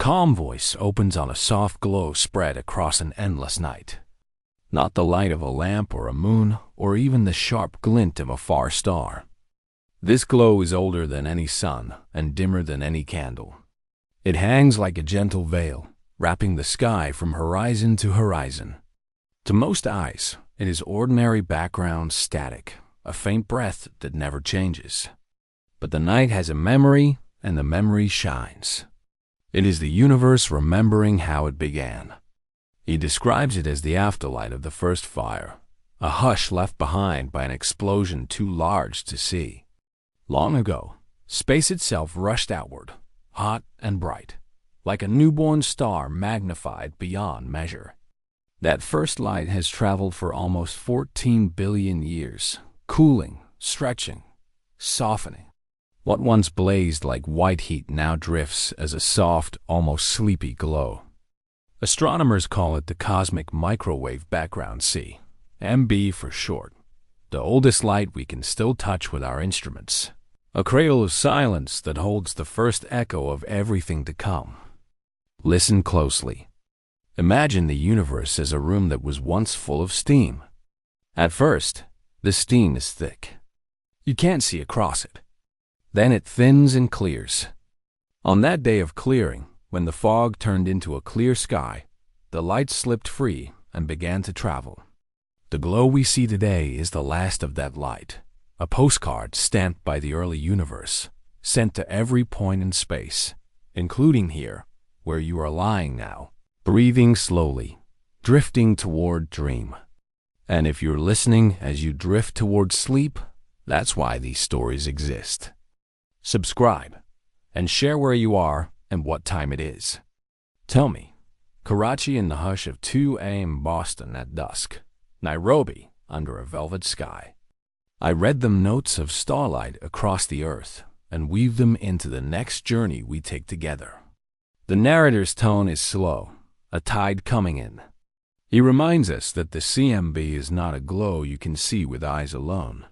calm voice opens on a soft glow spread across an endless night. Not the light of a lamp or a moon, or even the sharp glint of a far star. This glow is older than any sun and dimmer than any candle. It hangs like a gentle veil, wrapping the sky from horizon to horizon. To most eyes, it is ordinary background static, a faint breath that never changes. But the night has a memory, and the memory shines. It is the universe remembering how it began. He describes it as the afterlight of the first fire, a hush left behind by an explosion too large to see. Long ago, space itself rushed outward, hot and bright, like a newborn star magnified beyond measure. That first light has traveled for almost 14 billion years, cooling, stretching, softening. What once blazed like white heat now drifts as a soft, almost sleepy glow. Astronomers call it the cosmic microwave background C, MB for short, the oldest light we can still touch with our instruments. A cradle of silence that holds the first echo of everything to come. Listen closely. Imagine the universe as a room that was once full of steam. At first, the steam is thick. You can't see across it. Then it thins and clears. On that day of clearing, when the fog turned into a clear sky, the light slipped free and began to travel. The glow we see today is the last of that light, a postcard stamped by the early universe, sent to every point in space, including here, where you are lying now, breathing slowly, drifting toward dream. And if you're listening as you drift toward sleep, that's why these stories exist. Subscribe, and share where you are and what time it is. Tell me, Karachi in the hush of 2 a.m. Boston at dusk, Nairobi under a velvet sky. I read them notes of starlight across the earth and weave them into the next journey we take together. The narrator's tone is slow, a tide coming in. He reminds us that the CMB is not a glow you can see with eyes alone.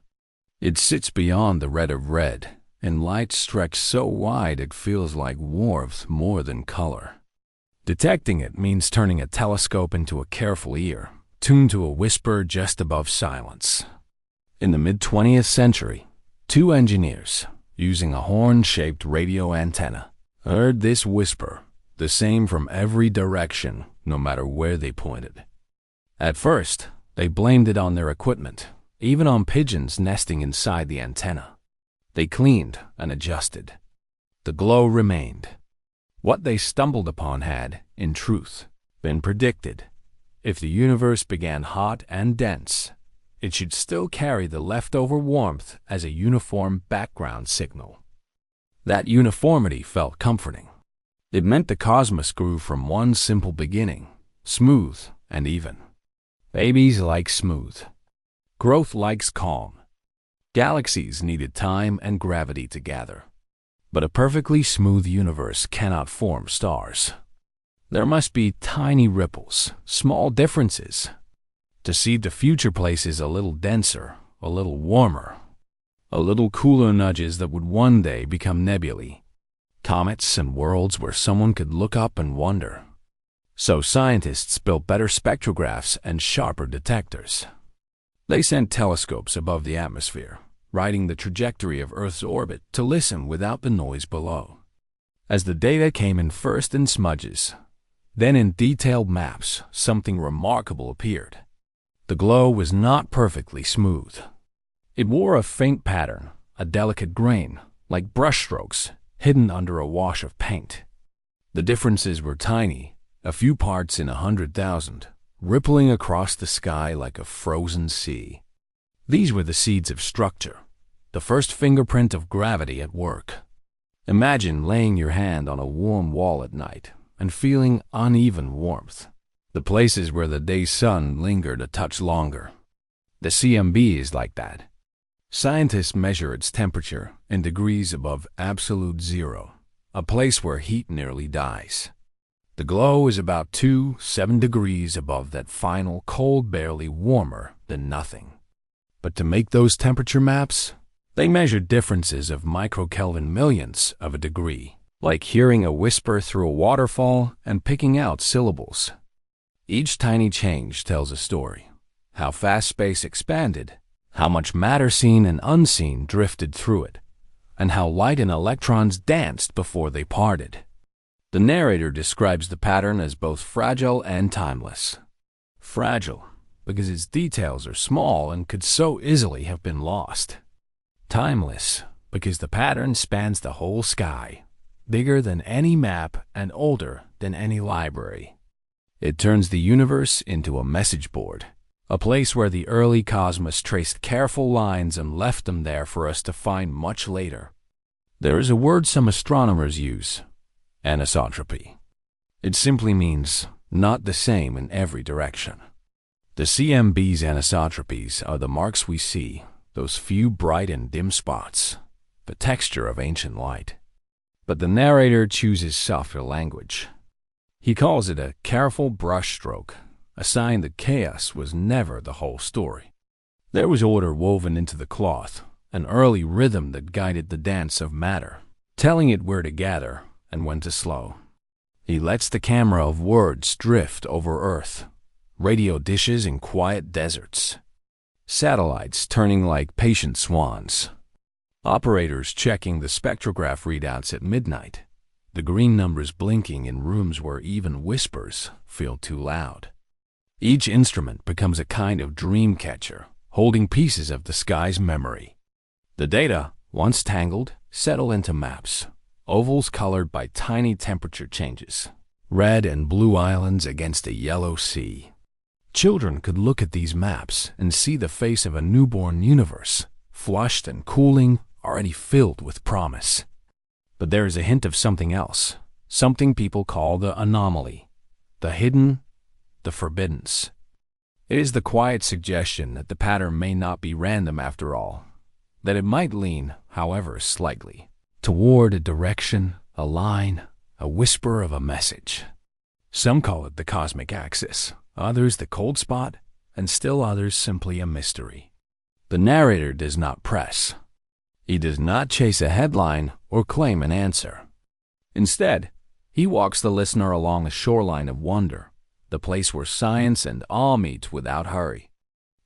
It sits beyond the red of red, and light stretched so wide it feels like warmth more than color. Detecting it means turning a telescope into a careful ear, tuned to a whisper just above silence. In the mid-20th century, 2 engineers, using a horn-shaped radio antenna, heard this whisper, the same from every direction, no matter where they pointed. At first, they blamed it on their equipment, even on pigeons nesting inside the antenna. They cleaned and adjusted. The glow remained. What they stumbled upon had, in truth, been predicted. If the universe began hot and dense, it should still carry the leftover warmth as a uniform background signal. That uniformity felt comforting. It meant the cosmos grew from one simple beginning, smooth and even. Babies like smooth. Growth likes calm. Galaxies needed time and gravity to gather. But a perfectly smooth universe cannot form stars. There must be tiny ripples, small differences, to seed the future places a little denser, a little warmer, a little cooler nudges that would one day become nebulae, comets and worlds where someone could look up and wonder. So scientists built better spectrographs and sharper detectors. They sent telescopes above the atmosphere, riding the trajectory of Earth's orbit to listen without the noise below. As the data came in first in smudges, then in detailed maps, something remarkable appeared. The glow was not perfectly smooth. It wore a faint pattern, a delicate grain, like brushstrokes hidden under a wash of paint. The differences were tiny, a few parts in 100,000, rippling across the sky like a frozen sea. These were the seeds of structure, the first fingerprint of gravity at work. Imagine laying your hand on a warm wall at night and feeling uneven warmth, the places where the day's sun lingered a touch longer. The CMB is like that. Scientists measure its temperature in degrees above absolute zero, a place where heat nearly dies. The glow is about 7 degrees above that final cold, barely warmer than nothing. But to make those temperature maps, they measured differences of microkelvin millionths of a degree. like hearing a whisper through a waterfall and picking out syllables. Each tiny change tells a story: how fast space expanded, how much matter seen and unseen drifted through it, and how light and electrons danced before they parted. The narrator describes the pattern as both fragile and timeless. Fragile, because its details are small and could so easily have been lost. Timeless, because the pattern spans the whole sky, bigger than any map and older than any library. It turns the universe into a message board, a place where the early cosmos traced careful lines and left them there for us to find much later. There is a word some astronomers use: anisotropy. It simply means not the same in every direction. The CMB's anisotropies are the marks we see, those few bright and dim spots, the texture of ancient light. But the narrator chooses softer language. He calls it a careful brushstroke, a sign that chaos was never the whole story. There was order woven into the cloth, an early rhythm that guided the dance of matter, telling it where to gather and when to slow. He lets the camera of words drift over Earth, radio dishes in quiet deserts, satellites turning like patient swans, operators checking the spectrograph readouts at midnight, the green numbers blinking in rooms where even whispers feel too loud. Each instrument becomes a kind of dream catcher, holding pieces of the sky's memory. The data, once tangled, settle into maps, ovals colored by tiny temperature changes, red and blue islands against a yellow sea. Children could look at these maps and see the face of a newborn universe, flushed and cooling, already filled with promise. But there is a hint of something else, something people call the anomaly, the hidden, the forbiddance. It is the quiet suggestion that the pattern may not be random after all, that it might lean, however slightly, toward a direction, a line, a whisper of a message. Some call it the cosmic axis, others the cold spot, and still others simply a mystery. The narrator does not press. He does not chase a headline or claim an answer. Instead, he walks the listener along a shoreline of wonder, the place where science and awe meet without hurry.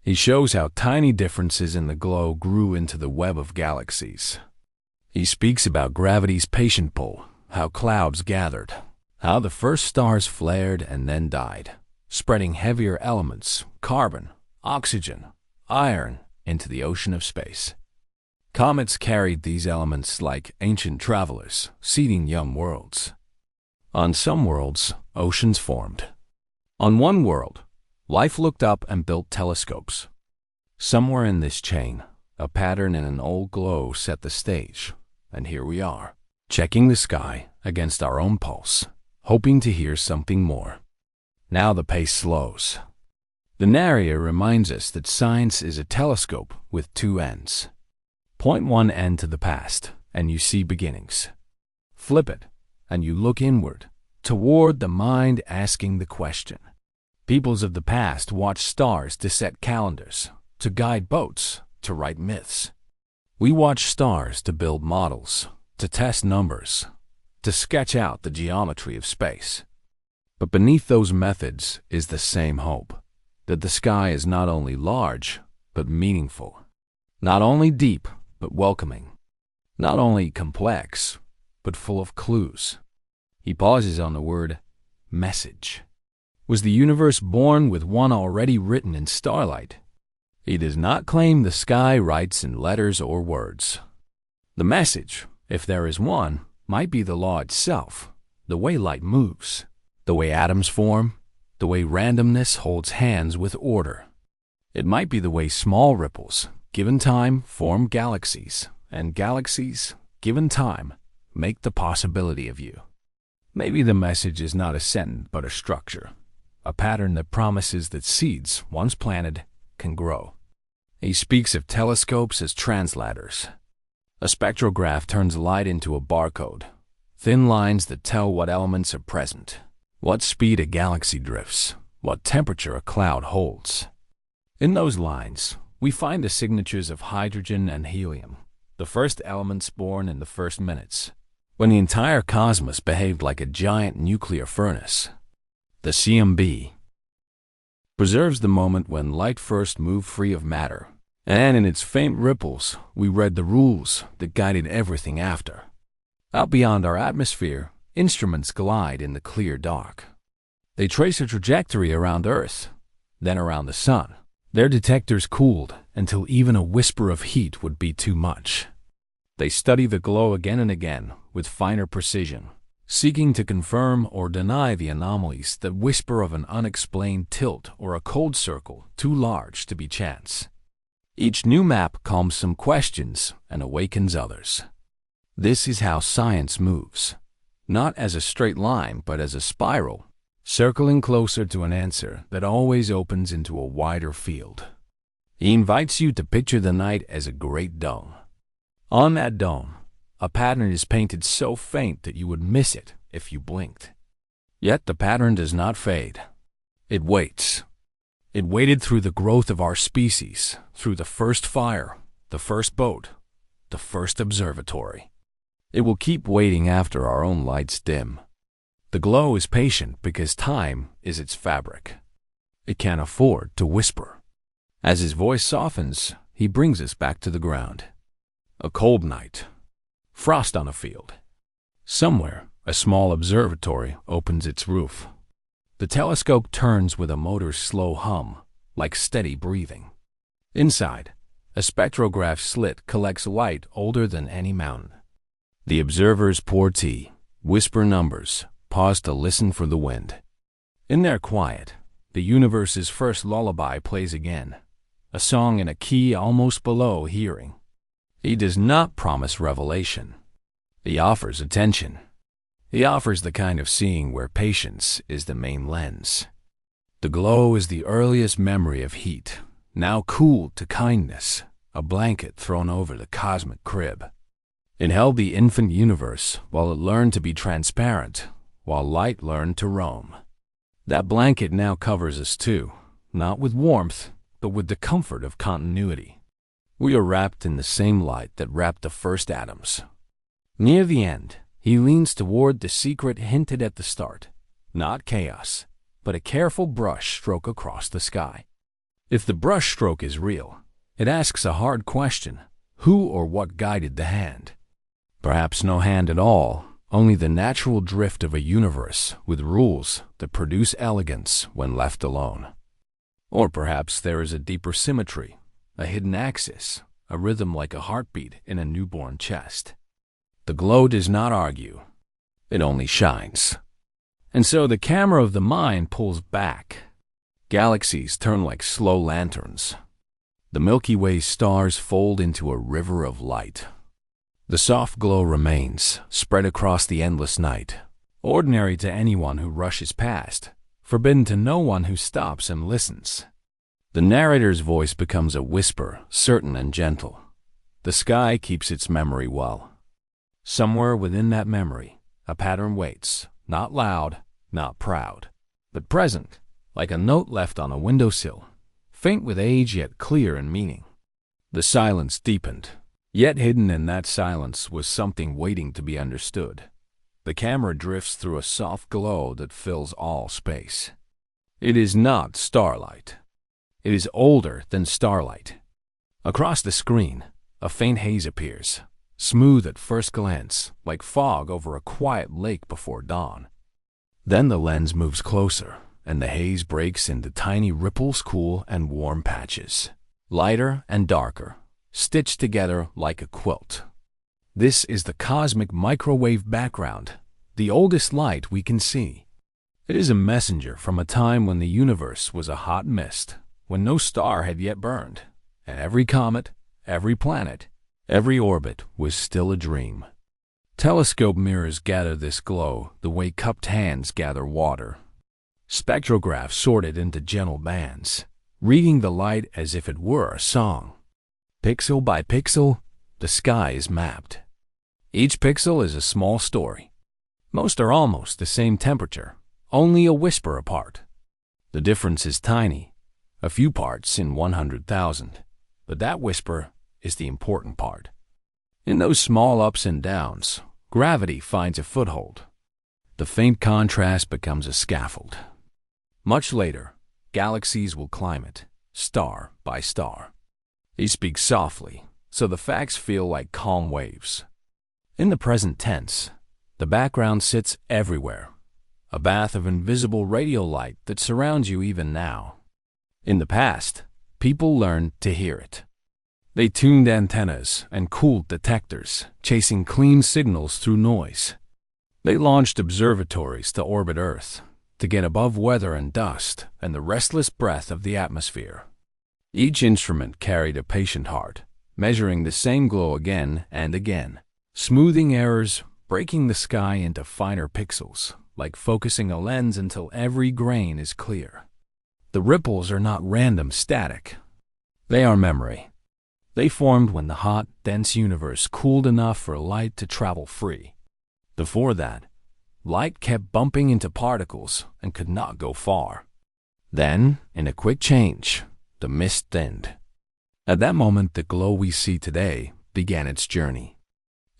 He shows how tiny differences in the glow grew into the web of galaxies. He speaks about gravity's patient pull, how clouds gathered, how the first stars flared and then died, spreading heavier elements, carbon, oxygen, iron, into the ocean of space. Comets carried these elements like ancient travelers, seeding young worlds. On some worlds, oceans formed. On one world, life looked up and built telescopes. Somewhere in this chain, a pattern in an old glow set the stage, and here we are, checking the sky against our own pulse, hoping to hear something more. Now the pace slows. The narrator reminds us that science is a telescope with two ends. Point one end to the past, and you see beginnings. Flip it, and you look inward, toward the mind asking the question. Peoples of the past watched stars to set calendars, to guide boats, to write myths. We watch stars to build models, to test numbers, to sketch out the geometry of space. But beneath those methods is the same hope, that the sky is not only large, but meaningful, not only deep, but welcoming, not only complex, but full of clues. He pauses on the word message. Was the universe born with one already written in starlight? He does not claim the sky writes in letters or words. The message, if there is one, might be the law itself, the way light moves, the way atoms form, the way randomness holds hands with order. It might be the way small ripples, given time, form galaxies, and galaxies, given time, make the possibility of you. Maybe the message is not a sentence but a structure, a pattern that promises that seeds, once planted, can grow. He speaks of telescopes as translators. A spectrograph turns light into a barcode, thin lines that tell what elements are present, what speed a galaxy drifts, what temperature a cloud holds. In those lines, we find the signatures of hydrogen and helium, the first elements born in the first minutes. when the entire cosmos behaved like a giant nuclear furnace. The CMB preserves the moment when light first moved free of matter, and in its faint ripples we read the rules that guided everything after. Out beyond our atmosphere, instruments glide in the clear dark. They trace a trajectory around Earth, then around the Sun. Their detectors cooled until even a whisper of heat would be too much. They study the glow again and again with finer precision, seeking to confirm or deny the anomalies that whisper of an unexplained tilt or a cold circle too large to be chance. Each new map calms some questions and awakens others. This is how science moves, not as a straight line but as a spiral, circling closer to an answer that always opens into a wider field. He invites you to picture the night as a great dome. On that dome, a pattern is painted so faint that you would miss it if you blinked. Yet the pattern does not fade. It waits. It waited through the growth of our species, through the first fire, the first boat, the first observatory. It will keep waiting after our own lights dim. The glow is patient because time is its fabric. It can't afford to whisper. As his voice softens, he brings us back to the ground. A cold night. Frost on a field. Somewhere, a small observatory opens its roof. The telescope turns with a motor's slow hum, like steady breathing. Inside, a spectrograph slit collects light older than any mountain. The observers pour tea, whisper numbers, pause to listen for the wind. In their quiet, the universe's first lullaby plays again, a song in a key almost below hearing. He does not promise revelation. He offers attention. He offers the kind of seeing where patience is the main lens. The glow is the earliest memory of heat, now cooled to kindness, a blanket thrown over the cosmic crib. It held the infant universe while it learned to be transparent, while light learned to roam. That blanket now covers us too, not with warmth, but with the comfort of continuity. We are wrapped in the same light that wrapped the first atoms. Near the end, he leans toward the secret hinted at the start, not chaos, but a careful brush stroke across the sky. If the brush stroke is real, it asks a hard question: who or what guided the hand? Perhaps no hand at all, only the natural drift of a universe with rules that produce elegance when left alone. Or perhaps there is a deeper symmetry, a hidden axis, a rhythm like a heartbeat in a newborn chest. The glow does not argue. It only shines. And so the camera of the mind pulls back. Galaxies turn like slow lanterns. The Milky Way's stars fold into a river of light. The soft glow remains, spread across the endless night, ordinary to anyone who rushes past, forbidden to no one who stops and listens. The narrator's voice becomes a whisper, certain and gentle. The sky keeps its memory well. Somewhere within that memory, a pattern waits, not loud, not proud, but present, like a note left on a windowsill, faint with age yet clear in meaning. The silence deepened, yet hidden in that silence was something waiting to be understood. The camera drifts through a soft glow that fills all space. It is not starlight. It is older than starlight. Across the screen, a faint haze appears, smooth at first glance, like fog over a quiet lake before dawn. Then the lens moves closer, and the haze breaks into tiny ripples, cool and warm patches, lighter and darker, stitched together like a quilt. This is the cosmic microwave background, the oldest light we can see. It is a messenger from a time when the universe was a hot mist, when no star had yet burned, and every comet, every planet, every orbit was still a dream. Telescope mirrors gather this glow the way cupped hands gather water. Spectrographs sort it into gentle bands, reading the light as if it were a song. Pixel by pixel, the sky is mapped. Each pixel is a small story. Most are almost the same temperature, only a whisper apart. The difference is tiny, a few parts in 100,000, but that whisper is the important part. In those small ups and downs, gravity finds a foothold. The faint contrast becomes a scaffold. Much later, galaxies will climb it, star by star. He speaks softly, so the facts feel like calm waves. In the present tense, the background sits everywhere, a bath of invisible radio light that surrounds you even now. In the past, people learned to hear it. They tuned antennas and cooled detectors, chasing clean signals through noise. They launched observatories to orbit Earth, to get above weather and dust and the restless breath of the atmosphere. Each instrument carried a patient heart, measuring the same glow again and again, smoothing errors, breaking the sky into finer pixels, like focusing a lens until every grain is clear. The ripples are not random static. They are memory. They formed when the hot, dense universe cooled enough for light to travel free. Before that, light kept bumping into particles and could not go far. Then, in a quick change, the mist thinned. At that moment, the glow we see today began its journey.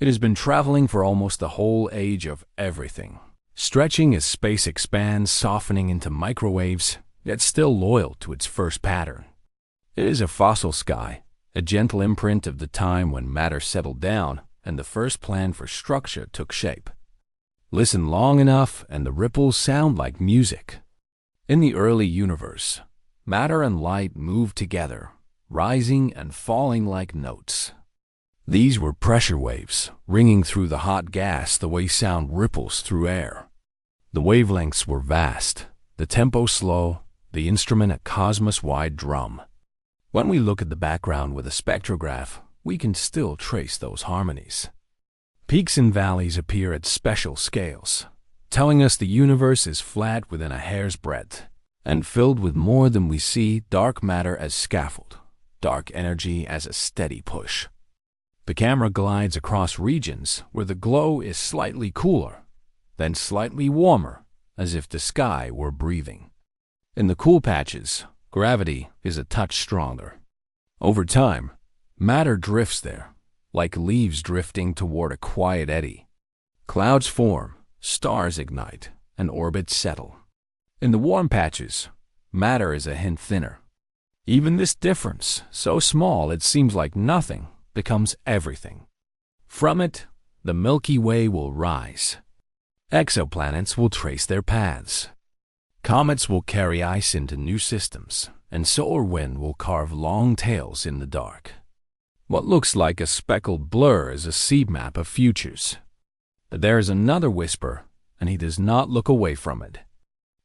It has been traveling for almost the whole age of everything, stretching as space expands, softening into microwaves, yet still loyal to its first pattern. It is a fossil sky, a gentle imprint of the time when matter settled down and the first plan for structure took shape. Listen long enough and the ripples sound like music. In the early universe, matter and light moved together, rising and falling like notes. These were pressure waves, ringing through the hot gas the way sound ripples through air. The wavelengths were vast, the tempo slow, the instrument a cosmos-wide drum. When we look at the background with a spectrograph, we can still trace those harmonies. Peaks and valleys appear at special scales, telling us the universe is flat within a hair's breadth, and filled with more than we see: dark matter as scaffold, dark energy as a steady push. The camera glides across regions where the glow is slightly cooler, then slightly warmer, as if the sky were breathing. In the cool patches, gravity is a touch stronger. Over time, matter drifts there, like leaves drifting toward a quiet eddy. Clouds form, stars ignite, and orbits settle. In the warm patches, matter is a hint thinner. Even this difference, so small it seems like nothing, becomes everything. From it, the Milky Way will rise. Exoplanets will trace their paths. Comets will carry ice into new systems, and solar wind will carve long tails in the dark. What looks like a speckled blur is a seed map of futures. But there is another whisper, and he does not look away from it.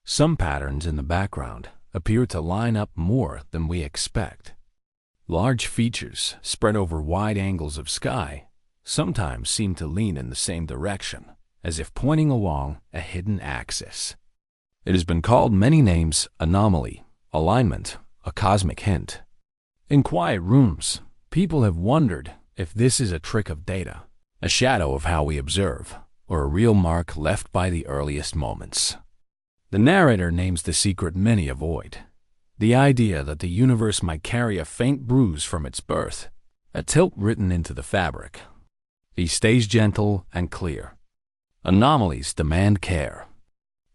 Some patterns in the background appear to line up more than we expect. Large features spread over wide angles of sky sometimes seem to lean in the same direction, as if pointing along a hidden axis. It has been called many names: anomaly, alignment, a cosmic hint. In quiet rooms, people have wondered if this is a trick of data, a shadow of how we observe, or a real mark left by the earliest moments. The narrator names the secret many avoid: the idea that the universe might carry a faint bruise from its birth, a tilt written into the fabric. He stays gentle and clear. Anomalies demand care.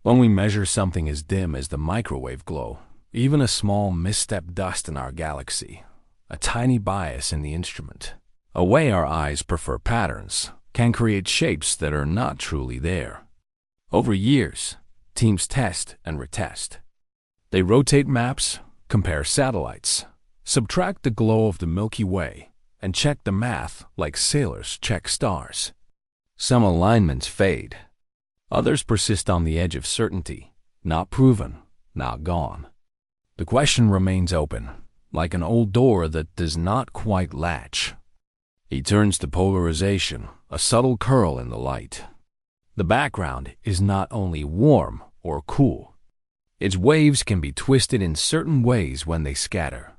When we measure something as dim as the microwave glow, even a small misstep dust in our galaxy, a tiny bias in the instrument, a way our eyes prefer patterns, can create shapes that are not truly there. Over years, teams test and retest. They rotate maps, compare satellites, subtract the glow of the Milky Way, and check the math like sailors check stars. Some alignments fade. Others persist on the edge of certainty, not proven, not gone. The question remains open, like an old door that does not quite latch. He turns to polarization, a subtle curl in the light. The background is not only warm or cool. Its waves can be twisted in certain ways when they scatter.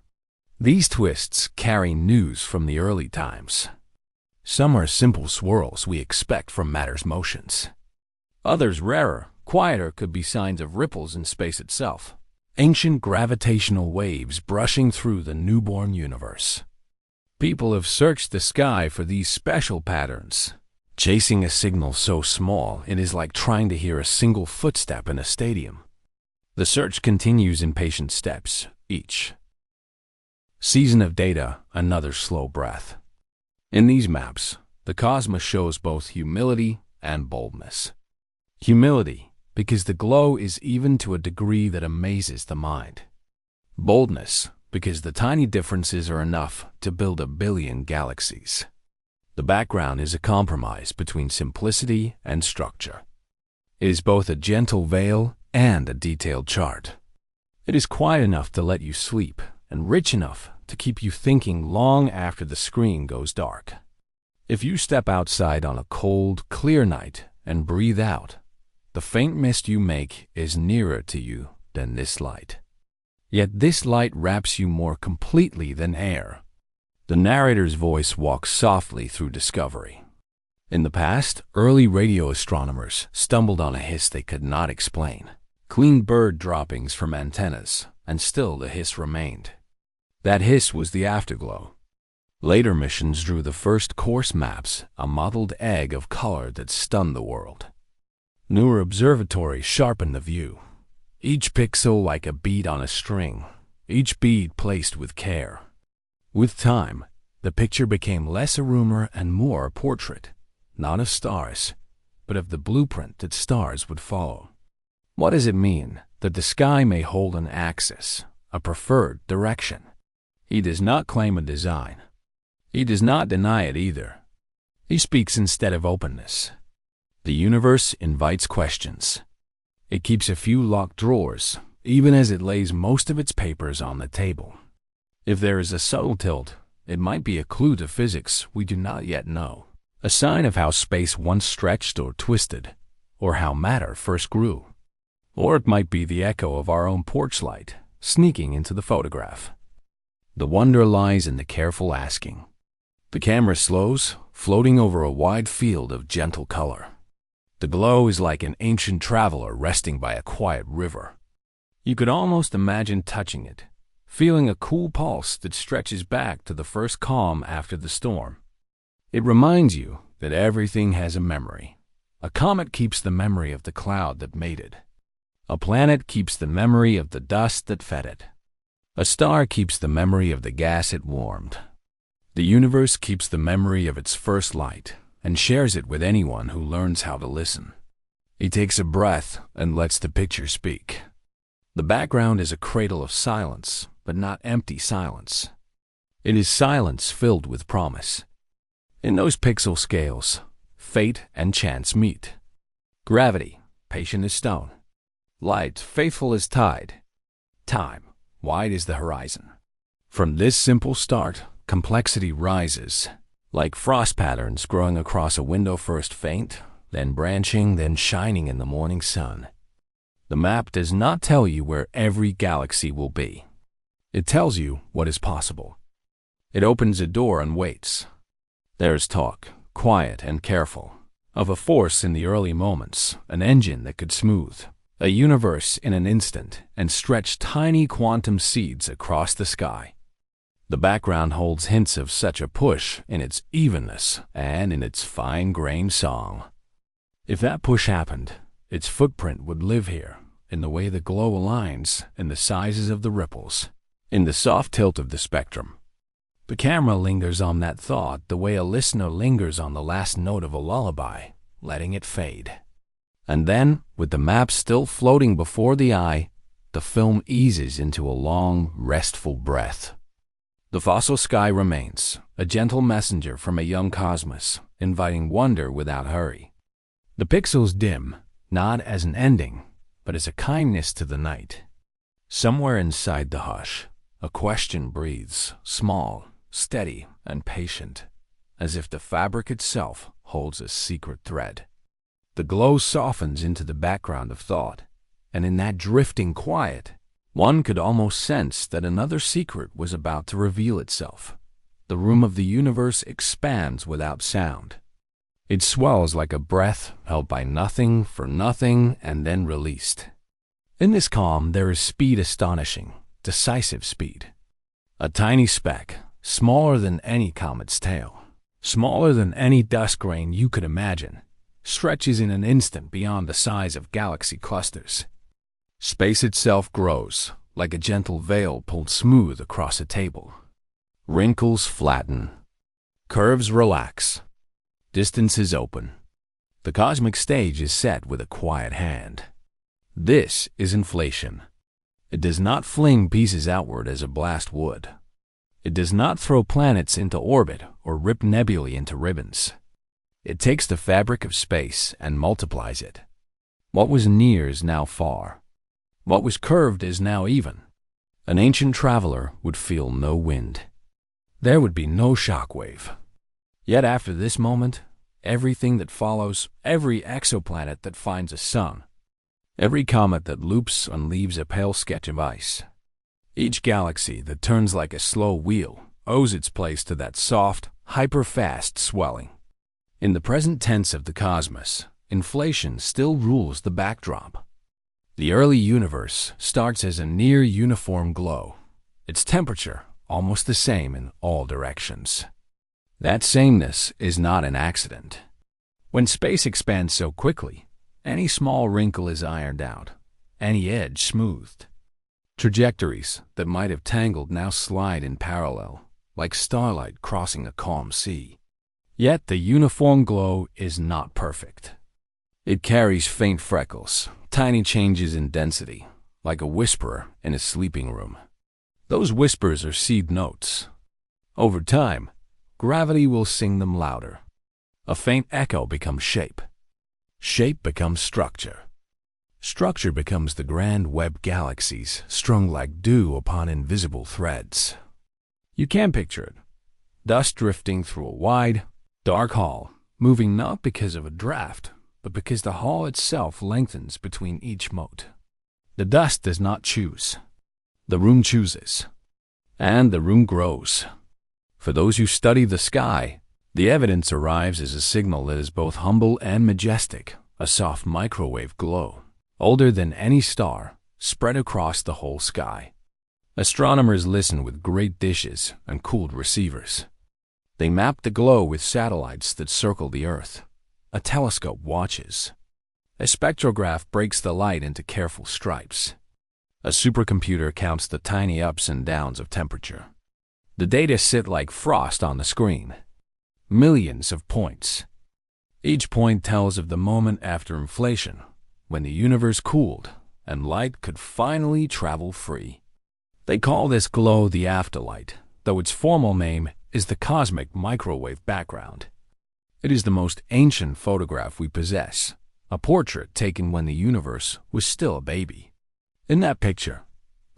These twists carry news from the early times. Some are simple swirls we expect from matter's motions. Others, rarer, quieter, could be signs of ripples in space itself, ancient gravitational waves brushing through the newborn universe. People have searched the sky for these special patterns, chasing a signal so small it is like trying to hear a single footstep in a stadium. The search continues in patient steps, each season of data another slow breath. In these maps, the cosmos shows both humility and boldness. Humility, because the glow is even to a degree that amazes the mind. Boldness, because the tiny differences are enough to build a billion galaxies. The background is a compromise between simplicity and structure. It is both a gentle veil and a detailed chart. It is quiet enough to let you sleep and rich enough to keep you thinking long after the screen goes dark. If you step outside on a cold, clear night and breathe out, the faint mist you make is nearer to you than this light. Yet this light wraps you more completely than air. The narrator's voice walks softly through discovery. In the past, early radio astronomers stumbled on a hiss they could not explain. Clean bird droppings from antennas, and still the hiss remained. That hiss was the afterglow. Later missions drew the first coarse maps, a mottled egg of color that stunned the world. Newer observatories sharpened the view, each pixel like a bead on a string, each bead placed with care. With time, the picture became less a rumor and more a portrait, not of stars, but of the blueprint that stars would follow. What does it mean that the sky may hold an axis, a preferred direction? He does not claim a design. He does not deny it either. He speaks instead of openness. The universe invites questions. It keeps a few locked drawers, even as it lays most of its papers on the table. If there is a subtle tilt, it might be a clue to physics we do not yet know, a sign of how space once stretched or twisted, or how matter first grew. Or it might be the echo of our own porch light, sneaking into the photograph. The wonder lies in the careful asking. The camera slows, floating over a wide field of gentle color. The glow is like an ancient traveler resting by a quiet river. You could almost imagine touching it, feeling a cool pulse that stretches back to the first calm after the storm. It reminds you that everything has a memory. A comet keeps the memory of the cloud that made it. A planet keeps the memory of the dust that fed it. A star keeps the memory of the gas it warmed. The universe keeps the memory of its first light and shares it with anyone who learns how to listen. He takes a breath and lets the picture speak. The background is a cradle of silence, but not empty silence. It is silence filled with promise. In those pixel scales, fate and chance meet. Gravity, patient as stone. Light, faithful as tide. Time, wide as the horizon. From this simple start, complexity rises, like frost patterns growing across a window, first faint, then branching, then shining in the morning sun. The map does not tell you where every galaxy will be. It tells you what is possible. It opens a door and waits. There's talk, quiet and careful, of a force in the early moments, an engine that could smooth a universe in an instant and stretch tiny quantum seeds across the sky. The background holds hints of such a push in its evenness and in its fine-grained song. If that push happened, its footprint would live here, in the way the glow aligns, in the sizes of the ripples, in the soft tilt of the spectrum. The camera lingers on that thought the way a listener lingers on the last note of a lullaby, letting it fade. And then, with the map still floating before the eye, the film eases into a long, restful breath. The fossil sky remains, a gentle messenger from a young cosmos, inviting wonder without hurry. The pixels dim, not as an ending, but as a kindness to the night. Somewhere inside the hush, a question breathes, small, steady, and patient, as if the fabric itself holds a secret thread. The glow softens into the background of thought, and in that drifting quiet, one could almost sense that another secret was about to reveal itself. The room of the universe expands without sound. It swells like a breath held by nothing for nothing and then released. In this calm there is speed, astonishing, decisive speed. A tiny speck, smaller than any comet's tail, smaller than any dust grain you could imagine, stretches in an instant beyond the size of galaxy clusters. Space itself grows, like a gentle veil pulled smooth across a table. Wrinkles flatten. Curves relax. Distances open. The cosmic stage is set with a quiet hand. This is inflation. It does not fling pieces outward as a blast would. It does not throw planets into orbit or rip nebulae into ribbons. It takes the fabric of space and multiplies it. What was near is now far. What was curved is now even. An ancient traveler would feel no wind. There would be no shock wave. Yet after this moment, everything that follows, every exoplanet that finds a sun, every comet that loops and leaves a pale sketch of ice, each galaxy that turns like a slow wheel owes its place to that soft, hyper-fast swelling. In the present tense of the cosmos, inflation still rules the backdrop. The early universe starts as a near-uniform glow, its temperature almost the same in all directions. That sameness is not an accident. When space expands so quickly, any small wrinkle is ironed out, any edge smoothed. Trajectories that might have tangled now slide in parallel, like starlight crossing a calm sea. Yet the uniform glow is not perfect. It carries faint freckles, tiny changes in density, like a whisperer in a sleeping room. Those whispers are seed notes. Over time, gravity will sing them louder. A faint echo becomes shape. Shape becomes structure. Structure becomes the grand web galaxies strung like dew upon invisible threads. You can picture it. Dust drifting through a wide, dark hall, moving not because of a draft, but because the hall itself lengthens between each mote. The dust does not choose. The room chooses. And the room grows. For those who study the sky, the evidence arrives as a signal that is both humble and majestic, a soft microwave glow, older than any star, spread across the whole sky. Astronomers listen with great dishes and cooled receivers. They map the glow with satellites that circle the Earth. A telescope watches. A spectrograph breaks the light into careful stripes. A supercomputer counts the tiny ups and downs of temperature. The data sit like frost on the screen. Millions of points. Each point tells of the moment after inflation, when the universe cooled and light could finally travel free. They call this glow the afterlight, though its formal name is the cosmic microwave background. It is the most ancient photograph we possess, a portrait taken when the universe was still a baby. In that picture,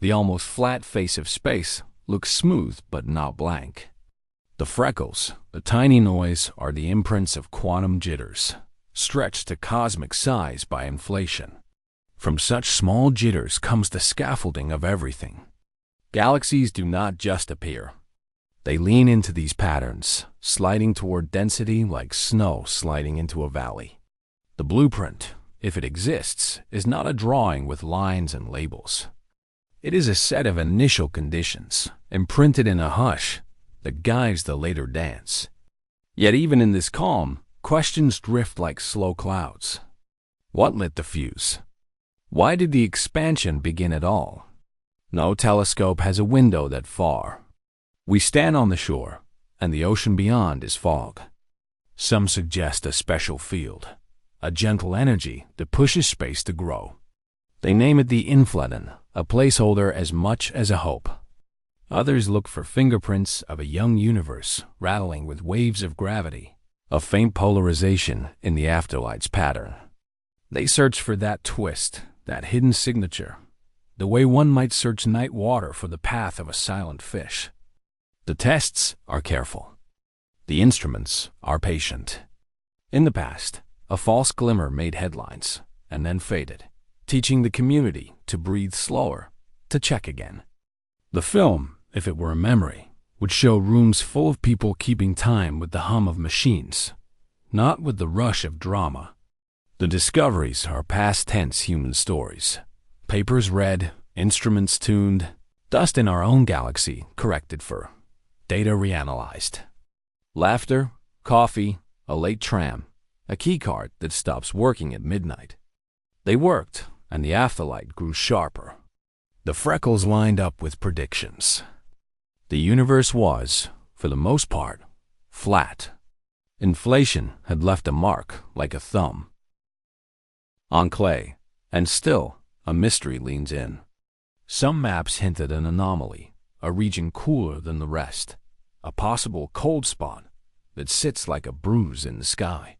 the almost flat face of space looks smooth but not blank. The freckles, the tiny noise, are the imprints of quantum jitters, stretched to cosmic size by inflation. From such small jitters comes the scaffolding of everything. Galaxies do not just appear. They lean into these patterns, sliding toward density like snow sliding into a valley. The blueprint, if it exists, is not a drawing with lines and labels. It is a set of initial conditions, imprinted in a hush, that guides the later dance. Yet even in this calm, questions drift like slow clouds. What lit the fuse? Why did the expansion begin at all? No telescope has a window that far. We stand on the shore, and the ocean beyond is fog. Some suggest a special field, a gentle energy that pushes space to grow. They name it the inflaton, a placeholder as much as a hope. Others look for fingerprints of a young universe rattling with waves of gravity, a faint polarization in the afterlight's pattern. They search for that twist, that hidden signature, the way one might search night water for the path of a silent fish. The tests are careful. The instruments are patient. In the past, a false glimmer made headlines and then faded, teaching the community to breathe slower, to check again. The film, if it were a memory, would show rooms full of people keeping time with the hum of machines, not with the rush of drama. The discoveries are past tense human stories. Papers read, instruments tuned, dust in our own galaxy corrected for, data reanalyzed. Laughter, coffee, a late tram, a keycard that stops working at midnight. They worked, and the afterlight grew sharper. The freckles lined up with predictions. The universe was, for the most part, flat. Inflation had left a mark like a thumb on clay, and still a mystery leans in. Some maps hinted an anomaly, a region cooler than the rest, a possible cold spot that sits like a bruise in the sky.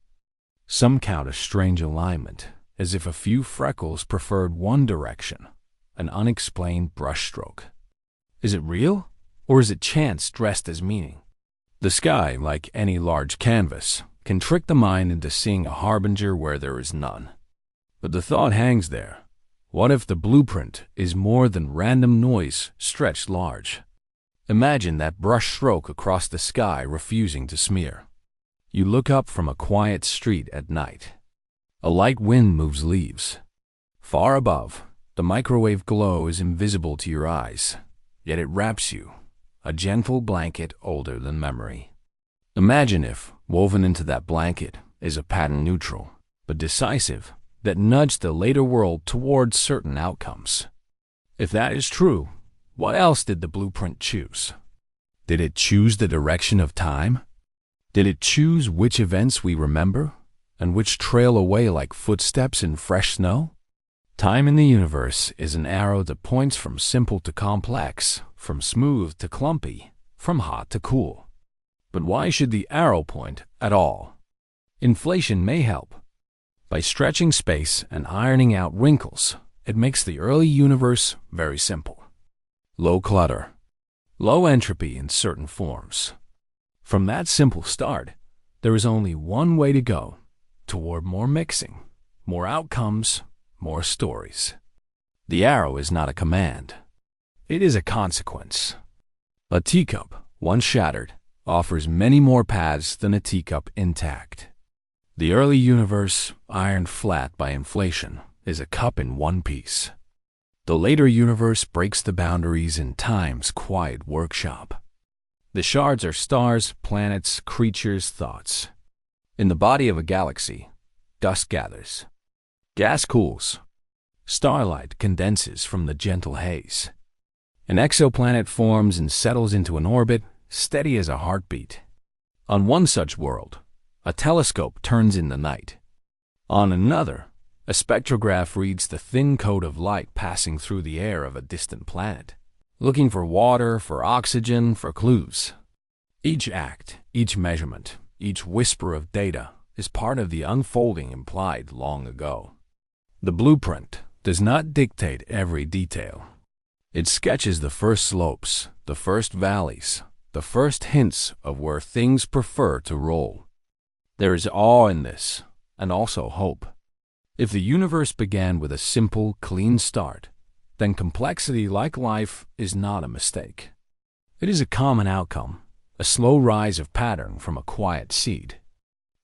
Some count a strange alignment, as if a few freckles preferred one direction, an unexplained brushstroke. Is it real, or is it chance dressed as meaning? The sky, like any large canvas, can trick the mind into seeing a harbinger where there is none. But the thought hangs there. What if the blueprint is more than random noise stretched large? Imagine that brush stroke across the sky refusing to smear. You look up from a quiet street at night. A light wind moves leaves. Far above, the microwave glow is invisible to your eyes, yet it wraps you, a gentle blanket older than memory. Imagine if, woven into that blanket, is a pattern neutral, but decisive, that nudged the later world towards certain outcomes. If that is true, what else did the blueprint choose? Did it choose the direction of time? Did it choose which events we remember, and which trail away like footsteps in fresh snow? Time in the universe is an arrow that points from simple to complex, from smooth to clumpy, from hot to cool. But why should the arrow point at all? Inflation may help. By stretching space and ironing out wrinkles, it makes the early universe very simple. Low clutter, low entropy in certain forms. From that simple start, there is only one way to go, toward more mixing, more outcomes, more stories. The arrow is not a command. It is a consequence. A teacup, once shattered, offers many more paths than a teacup intact. The early universe, ironed flat by inflation, is a cup in one piece. The later universe breaks the boundaries in time's quiet workshop. The shards are stars, planets, creatures, thoughts. In the body of a galaxy, dust gathers. Gas cools. Starlight condenses from the gentle haze. An exoplanet forms and settles into an orbit, steady as a heartbeat. On one such world, a telescope turns in the night. On another, a spectrograph reads the thin coat of light passing through the air of a distant planet, looking for water, for oxygen, for clues. Each act, each measurement, each whisper of data is part of the unfolding implied long ago. The blueprint does not dictate every detail. It sketches the first slopes, the first valleys, the first hints of where things prefer to roll. There is awe in this, and also hope. If the universe began with a simple, clean start, then complexity, like life, is not a mistake. It is a common outcome, a slow rise of pattern from a quiet seed.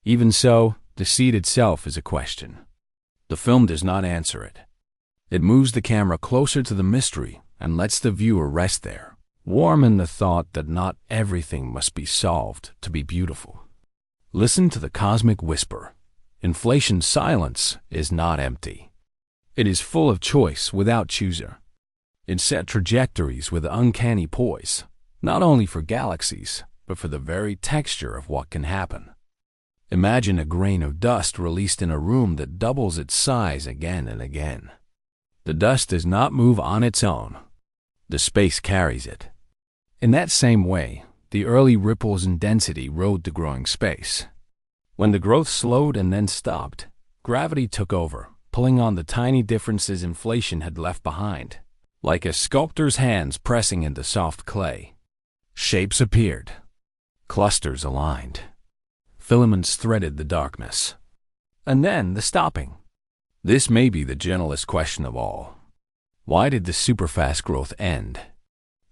Even so, the seed itself is a question. The film does not answer it. It moves the camera closer to the mystery and lets the viewer rest there, warm in the thought that not everything must be solved to be beautiful. Listen to the cosmic whisper. Inflation's silence is not empty. It is full of choice without chooser. It set trajectories with uncanny poise, not only for galaxies, but for the very texture of what can happen. Imagine a grain of dust released in a room that doubles its size again and again. The dust does not move on its own. The space carries it. In that same way, the early ripples in density rode the growing space. When the growth slowed and then stopped, gravity took over, pulling on the tiny differences inflation had left behind, like a sculptor's hands pressing into soft clay. Shapes appeared. Clusters aligned. Filaments threaded the darkness. And then the stopping. This may be the gentlest question of all. Why did the superfast growth end?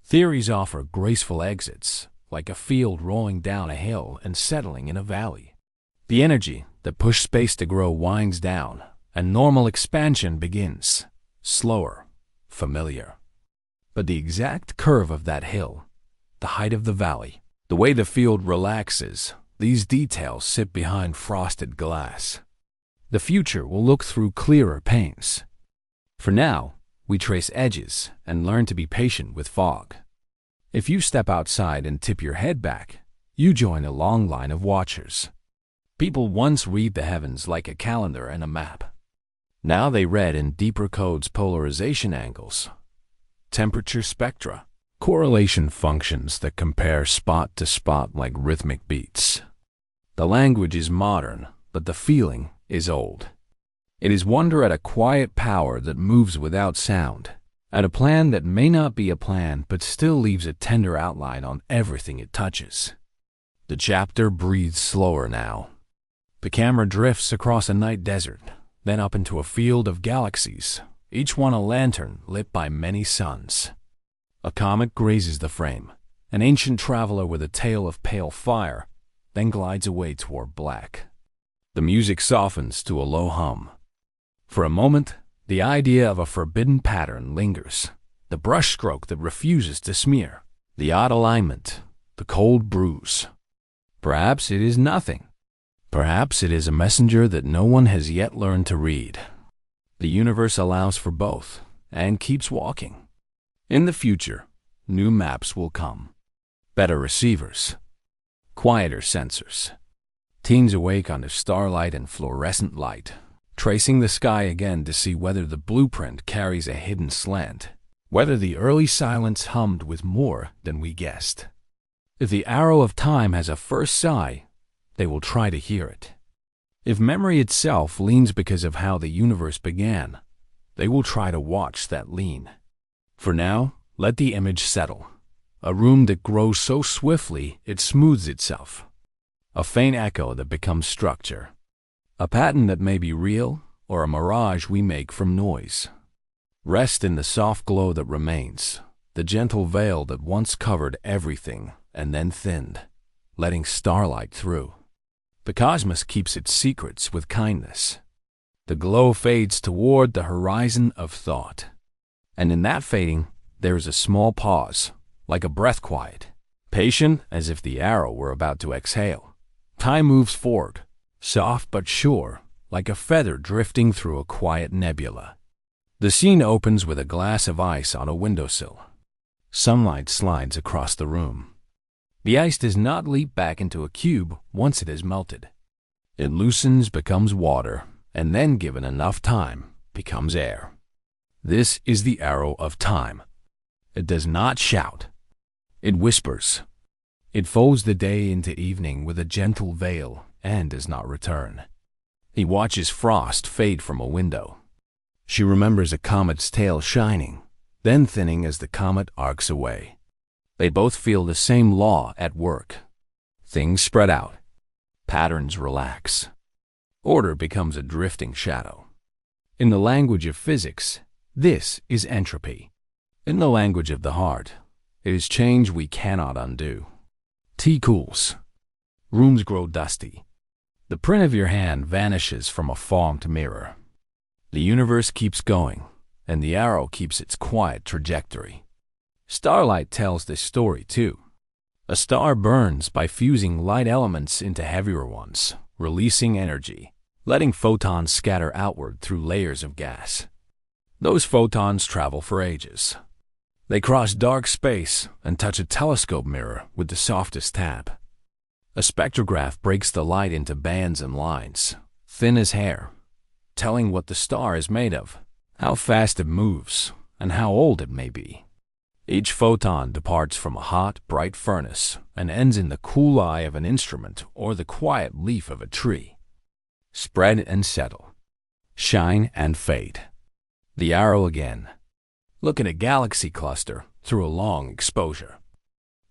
Theories offer graceful exits, like a field rolling down a hill and settling in a valley. The energy that pushed space to grow winds down, and normal expansion begins, slower, familiar. But the exact curve of that hill, the height of the valley, the way the field relaxes, these details sit behind frosted glass. The future will look through clearer panes. For now, we trace edges and learn to be patient with fog. If you step outside and tip your head back, you join a long line of watchers. People once read the heavens like a calendar and a map. Now they read in deeper codes polarization angles, temperature spectra, correlation functions that compare spot to spot like rhythmic beats. The language is modern, but the feeling is old. It is wonder at a quiet power that moves without sound, at a plan that may not be a plan but still leaves a tender outline on everything it touches. The chapter breathes slower now. The camera drifts across a night desert, then up into a field of galaxies, each one a lantern lit by many suns. A comet grazes the frame, an ancient traveler with a tail of pale fire, then glides away toward black. The music softens to a low hum. For a moment, the idea of a forbidden pattern lingers, the brushstroke that refuses to smear, the odd alignment, the cold bruise. Perhaps it is nothing. Perhaps it is a messenger that no one has yet learned to read. The universe allows for both and keeps walking. In the future, new maps will come. Better receivers. Quieter sensors. Teens awake under starlight and fluorescent light, tracing the sky again to see whether the blueprint carries a hidden slant, whether the early silence hummed with more than we guessed. If the arrow of time has a first sigh, they will try to hear it. If memory itself leans because of how the universe began, they will try to watch that lean. For now, let the image settle. A room that grows so swiftly it smooths itself. A faint echo that becomes structure. A pattern that may be real or a mirage we make from noise. Rest in the soft glow that remains, the gentle veil that once covered everything and then thinned, letting starlight through. The cosmos keeps its secrets with kindness. The glow fades toward the horizon of thought. And in that fading, there is a small pause, like a breath quiet, patient as if the arrow were about to exhale. Time moves forward, soft but sure, like a feather drifting through a quiet nebula. The scene opens with a glass of ice on a windowsill. Sunlight slides across the room. The ice does not leap back into a cube once it has melted. It loosens, becomes water, and then, given enough time, becomes air. This is the arrow of time. It does not shout. It whispers. It folds the day into evening with a gentle veil and does not return. He watches frost fade from a window. She remembers a comet's tail shining, then thinning as the comet arcs away. They both feel the same law at work. Things spread out. Patterns relax. Order becomes a drifting shadow. In the language of physics, this is entropy. In the language of the heart, it is change we cannot undo. Tea cools. Rooms grow dusty. The print of your hand vanishes from a fogged mirror. The universe keeps going, and the arrow keeps its quiet trajectory. Starlight tells this story too. A star burns by fusing light elements into heavier ones, releasing energy, letting photons scatter outward through layers of gas. Those photons travel for ages. They cross dark space and touch a telescope mirror with the softest tap. A spectrograph breaks the light into bands and lines, thin as hair, telling what the star is made of, how fast it moves, and how old it may be. Each photon departs from a hot, bright furnace and ends in the cool eye of an instrument or the quiet leaf of a tree. Spread and settle. Shine and fade. The arrow again. Look at a galaxy cluster through a long exposure.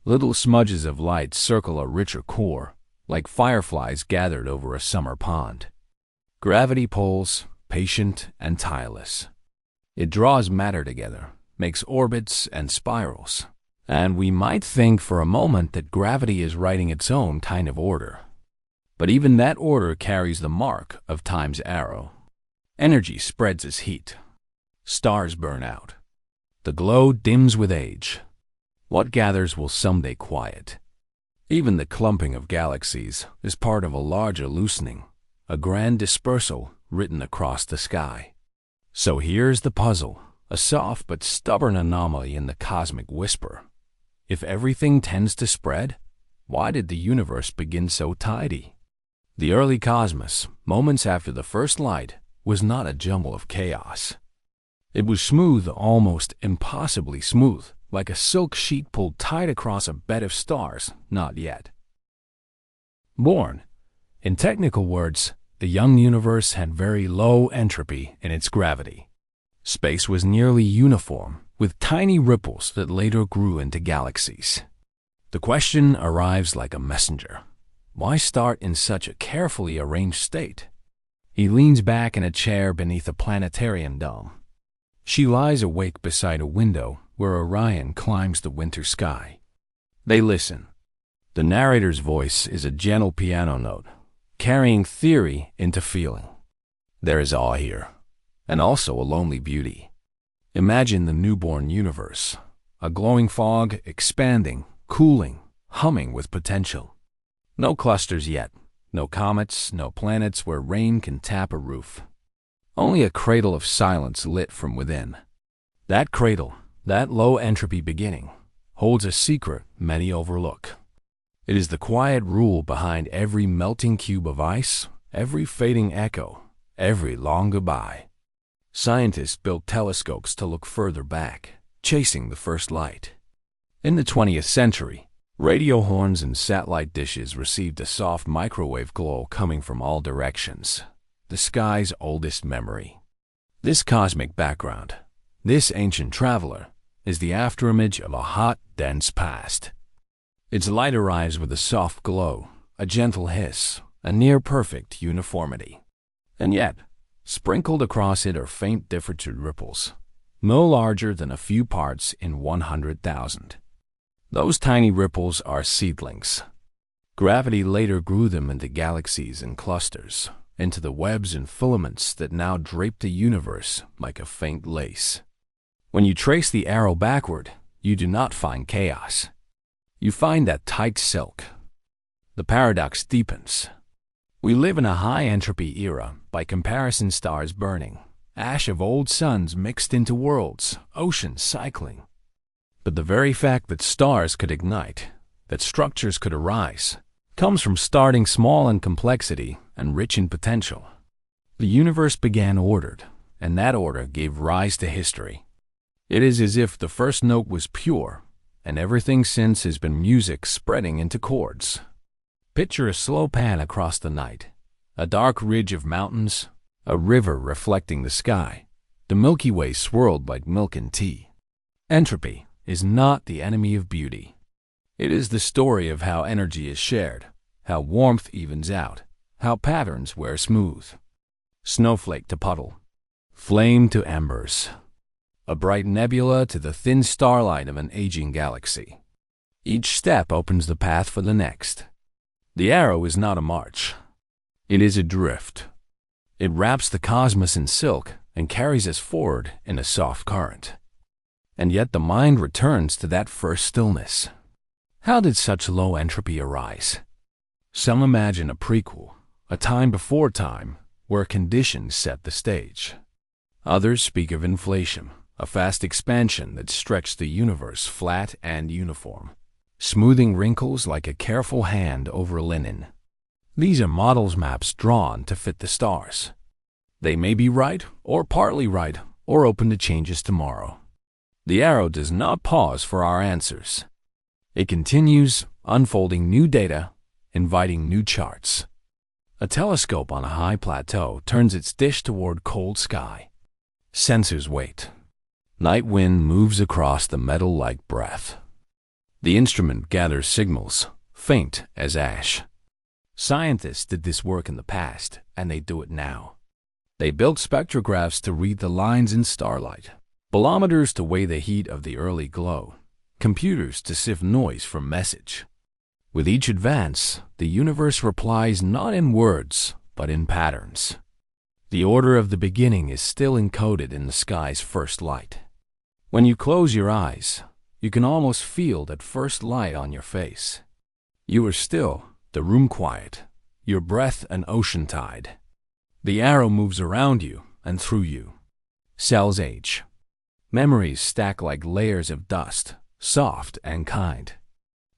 Little smudges of light circle a richer core, like fireflies gathered over a summer pond. Gravity pulls, patient and tireless. It draws matter together, makes orbits and spirals, and we might think for a moment that gravity is writing its own kind of order. But even that order carries the mark of time's arrow. Energy spreads as heat. Stars burn out. The glow dims with age. What gathers will someday quiet. Even the clumping of galaxies is part of a larger loosening, a grand dispersal written across the sky. So here's the puzzle, a soft but stubborn anomaly in the cosmic whisper. If everything tends to spread, why did the universe begin so tidy? The early cosmos, moments after the first light, was not a jumble of chaos. It was smooth, almost impossibly smooth, like a silk sheet pulled tight across a bed of stars, not yet born. In technical words, the young universe had very low entropy in its gravity. Space was nearly uniform, with tiny ripples that later grew into galaxies. The question arrives like a messenger. Why start in such a carefully arranged state? He leans back in a chair beneath a planetarium dome. She lies awake beside a window where Orion climbs the winter sky. They listen. The narrator's voice is a gentle piano note, carrying theory into feeling. There is awe here, and also a lonely beauty. Imagine the newborn universe, a glowing fog expanding, cooling, humming with potential. No clusters yet, no comets, no planets where rain can tap a roof. Only a cradle of silence lit from within. That cradle, that low entropy beginning, holds a secret many overlook. It is the quiet rule behind every melting cube of ice, every fading echo, every long goodbye. Scientists built telescopes to look further back, chasing the first light. In the 20th century, radio horns and satellite dishes received a soft microwave glow coming from all directions, the sky's oldest memory. This cosmic background, this ancient traveler, is the afterimage of a hot, dense past. Its light arrives with a soft glow, a gentle hiss, a near-perfect uniformity. And yet, sprinkled across it are faint differential ripples, no larger than a few parts in 100,000. Those tiny ripples are seedlings. Gravity later grew them into galaxies and clusters, into the webs and filaments that now drape the universe like a faint lace. When you trace the arrow backward, you do not find chaos. You find that tight silk. The paradox deepens. We live in a high-entropy era, by comparison stars burning, ash of old suns mixed into worlds, oceans cycling. But the very fact that stars could ignite, that structures could arise, comes from starting small in complexity and rich in potential. The universe began ordered, and that order gave rise to history. It is as if the first note was pure, and everything since has been music spreading into chords. Picture a slow pan across the night, a dark ridge of mountains, a river reflecting the sky, the Milky Way swirled like milk and tea. Entropy is not the enemy of beauty. It is the story of how energy is shared, how warmth evens out, how patterns wear smooth. Snowflake to puddle, flame to embers, a bright nebula to the thin starlight of an aging galaxy. Each step opens the path for the next. The arrow is not a march. It is a drift. It wraps the cosmos in silk and carries us forward in a soft current. And yet the mind returns to that first stillness. How did such low entropy arise? Some imagine a prequel, a time before time, where conditions set the stage. Others speak of inflation, a fast expansion that stretched the universe flat and uniform, smoothing wrinkles like a careful hand over linen. These are models maps drawn to fit the stars. They may be right, or partly right, or open to changes tomorrow. The arrow does not pause for our answers. It continues, unfolding new data, inviting new charts. A telescope on a high plateau turns its dish toward cold sky. Sensors wait. Night wind moves across the metal like breath. The instrument gathers signals, faint as ash. Scientists did this work in the past, and they do it now. They built spectrographs to read the lines in starlight, bolometers to weigh the heat of the early glow, computers to sift noise from message. With each advance, the universe replies not in words, but in patterns. The order of the beginning is still encoded in the sky's first light. When you close your eyes, you can almost feel that first light on your face. You are still, the room quiet, your breath an ocean tide. The arrow moves around you and through you. Cells age. Memories stack like layers of dust, soft and kind.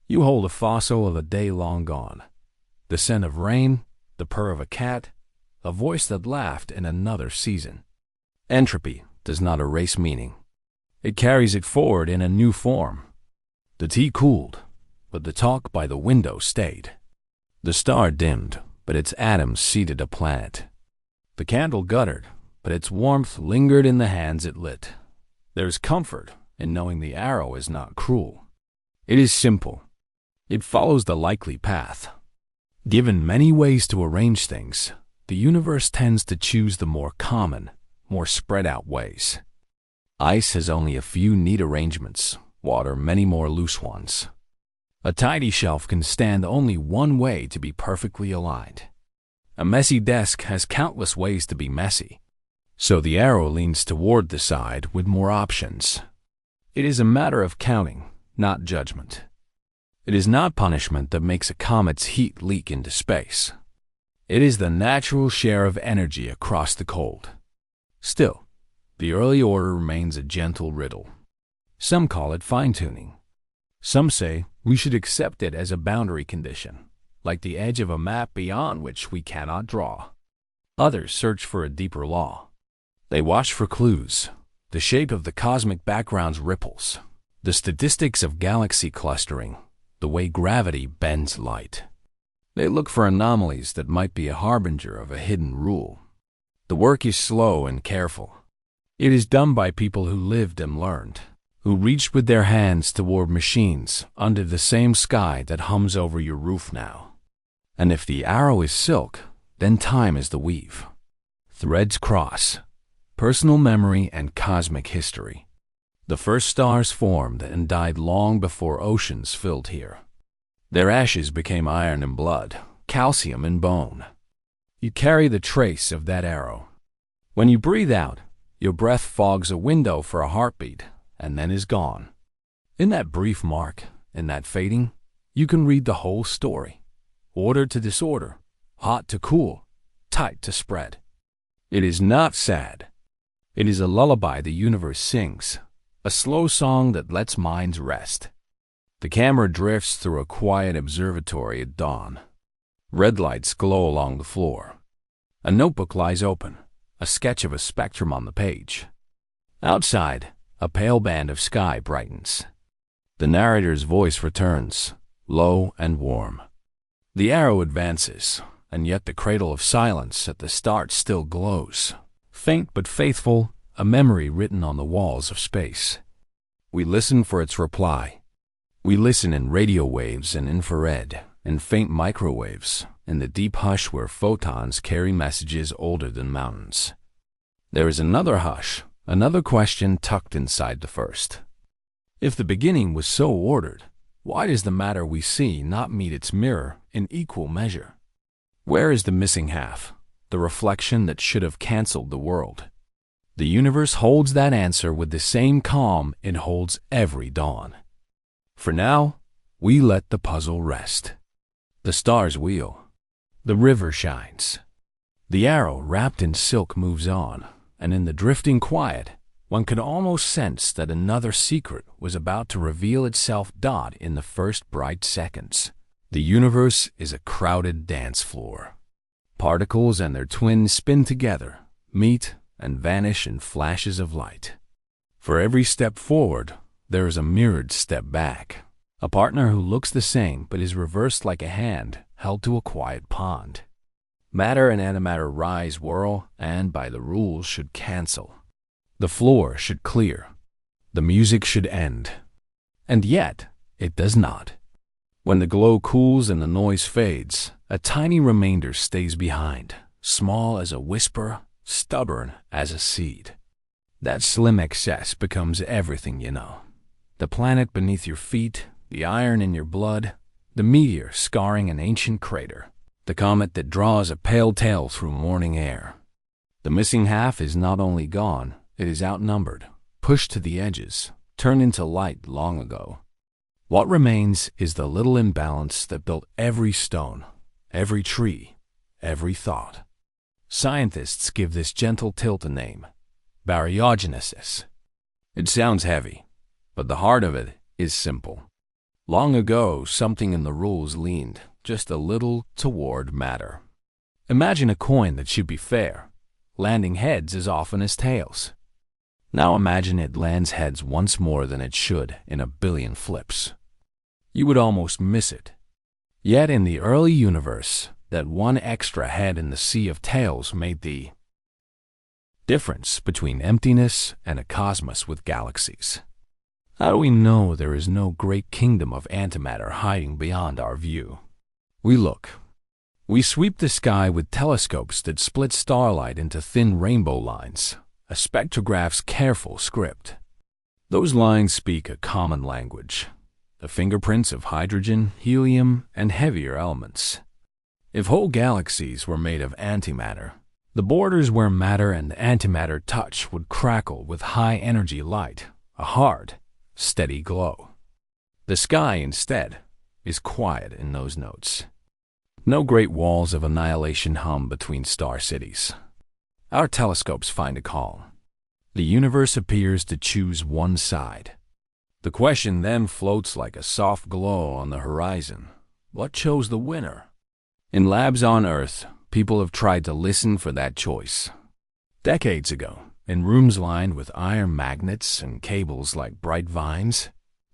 You hold a fossil of a day long gone. The scent of rain, the purr of a cat, a voice that laughed in another season. Entropy does not erase meaning. It carries it forward in a new form. The tea cooled, but the talk by the window stayed. The star dimmed, but its atoms seeded a planet. The candle guttered, but its warmth lingered in the hands it lit. There's comfort in knowing the arrow is not cruel. It is simple. It follows the likely path. Given many ways to arrange things, the universe tends to choose the more common, more spread out ways. Ice has only a few neat arrangements, water many more loose ones. A tidy shelf can stand only one way to be perfectly aligned. A messy desk has countless ways to be messy. So the arrow leans toward the side with more options. It is a matter of counting, not judgment. It is not punishment that makes a comet's heat leak into space. It is the natural share of energy across the cold. Still, the early order remains a gentle riddle. Some call it fine-tuning. Some say we should accept it as a boundary condition, like the edge of a map beyond which we cannot draw. Others search for a deeper law. They watch for clues, the shape of the cosmic background's ripples, the statistics of galaxy clustering, the way gravity bends light. They look for anomalies that might be a harbinger of a hidden rule. The work is slow and careful. It is done by people who lived and learned, who reached with their hands toward machines under the same sky that hums over your roof now. And if the arrow is silk, then time is the weave. Threads cross, personal memory and cosmic history. The first stars formed and died long before oceans filled here. Their ashes became iron and blood, calcium and bone. You carry the trace of that arrow. When you breathe out, your breath fogs a window for a heartbeat and then is gone. In that brief mark, in that fading, you can read the whole story. Order to disorder, hot to cool, tight to spread. It is not sad. It is a lullaby the universe sings, a slow song that lets minds rest. The camera drifts through a quiet observatory at dawn. Red lights glow along the floor. A notebook lies open, a sketch of a spectrum on the page. Outside, a pale band of sky brightens. The narrator's voice returns, low and warm. The arrow advances, and yet the cradle of silence at the start still glows. Faint but faithful, a memory written on the walls of space. We listen for its reply. We listen in radio waves and infrared, in faint microwaves, in the deep hush where photons carry messages older than mountains. There is another hush, another question tucked inside the first. If the beginning was so ordered, why does the matter we see not meet its mirror in equal measure? Where is the missing half, the reflection that should have canceled the world? The universe holds that answer with the same calm it holds every dawn. For now, we let the puzzle rest. The stars wheel. The river shines. The arrow wrapped in silk moves on, and in the drifting quiet, one could almost sense that another secret was about to reveal itself in the first bright seconds. The universe is a crowded dance floor. Particles and their twins spin together, meet, and vanish in flashes of light. For every step forward, there is a mirrored step back, a partner who looks the same but is reversed like a hand held to a quiet pond. Matter and antimatter rise, whirl, and by the rules should cancel. The floor should clear. The music should end. And yet, it does not. When the glow cools and the noise fades, a tiny remainder stays behind, small as a whisper, stubborn as a seed. That slim excess becomes everything you know. The planet beneath your feet, the iron in your blood, the meteor scarring an ancient crater, the comet that draws a pale tail through morning air. The missing half is not only gone, it is outnumbered, pushed to the edges, turned into light long ago. What remains is the little imbalance that built every stone, every tree, every thought. Scientists give this gentle tilt a name: baryogenesis. It sounds heavy, but the heart of it is simple. Long ago, something in the rules leaned just a little toward matter. Imagine a coin that should be fair, landing heads as often as tails. Now imagine it lands heads once more than it should in a billion flips. You would almost miss it. Yet in the early universe, that one extra head in the sea of tails made the difference between emptiness and a cosmos with galaxies. How do we know there is no great kingdom of antimatter hiding beyond our view? We look. We sweep the sky with telescopes that split starlight into thin rainbow lines, a spectrograph's careful script. Those lines speak a common language, the fingerprints of hydrogen, helium, and heavier elements. If whole galaxies were made of antimatter, the borders where matter and antimatter touch would crackle with high-energy light, a hard, steady glow. The sky, instead, is quiet in those notes. No great walls of annihilation hum between star cities. Our telescopes find a calm. The universe appears to choose one side. The question then floats like a soft glow on the horizon. What chose the winner? In labs on Earth, people have tried to listen for that choice. Decades ago, in rooms lined with iron magnets and cables like bright vines,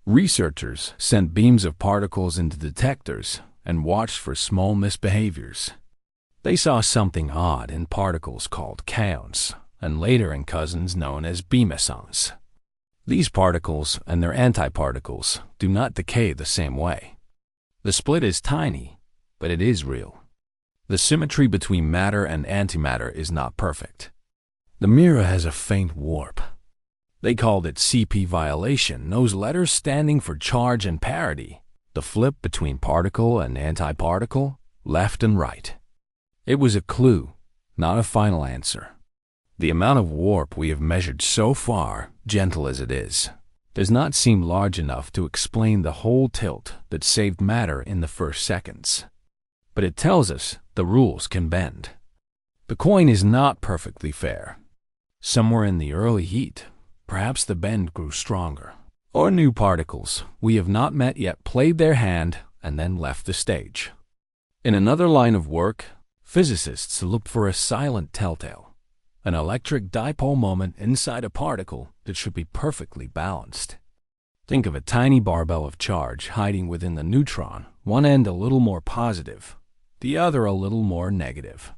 researchers sent beams of particles into detectors and watched for small misbehaviors. They saw something odd in particles called kaons, and later in cousins known as B-mesons. These particles and their antiparticles do not decay the same way. The split is tiny, but it is real. The symmetry between matter and antimatter is not perfect. The mirror has a faint warp. They called it CP violation, those letters standing for charge and parity, the flip between particle and antiparticle, left and right. It was a clue, not a final answer. The amount of warp we have measured so far, gentle as it is, does not seem large enough to explain the whole tilt that saved matter in the first seconds. But it tells us the rules can bend. The coin is not perfectly fair. Somewhere in the early heat, perhaps the bend grew stronger, or new particles we have not met yet played their hand and then left the stage. In another line of work, physicists look for a silent telltale, an electric dipole moment inside a particle that should be perfectly balanced. Think of a tiny barbell of charge hiding within the neutron, one end a little more positive, the other a little more negative.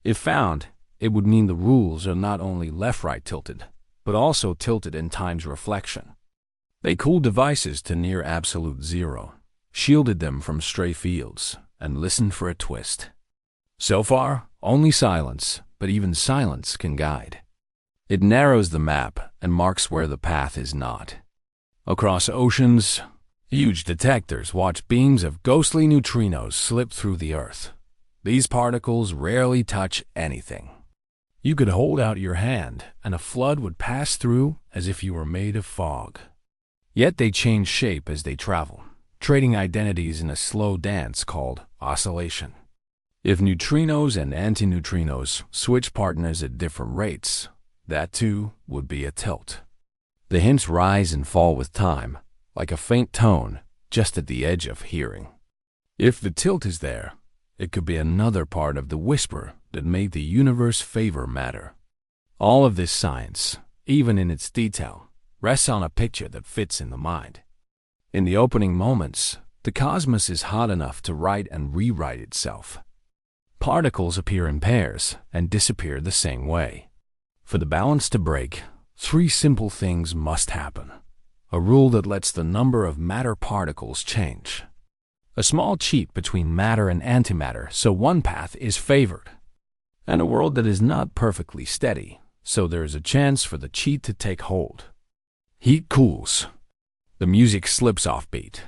If found, it would mean the rules are not only left-right tilted, but also tilted in time's reflection. They cooled devices to near absolute zero, shielded them from stray fields, and listened for a twist. So far, only silence, but even silence can guide. It narrows the map and marks where the path is not. Across oceans, huge detectors watch beams of ghostly neutrinos slip through the Earth. These particles rarely touch anything. You could hold out your hand, and a flood would pass through as if you were made of fog. Yet they change shape as they travel, trading identities in a slow dance called oscillation. If neutrinos and antineutrinos switch partners at different rates, that too would be a tilt. The hints rise and fall with time, like a faint tone just at the edge of hearing. If the tilt is there, it could be another part of the whisper that made the universe favor matter. All of this science, even in its detail, rests on a picture that fits in the mind. In the opening moments, the cosmos is hot enough to write and rewrite itself. Particles appear in pairs and disappear the same way. For the balance to break, three simple things must happen. A rule that lets the number of matter particles change. A small cheat between matter and antimatter so one path is favored. And a world that is not perfectly steady, so there is a chance for the cheat to take hold. Heat cools. The music slips off beat.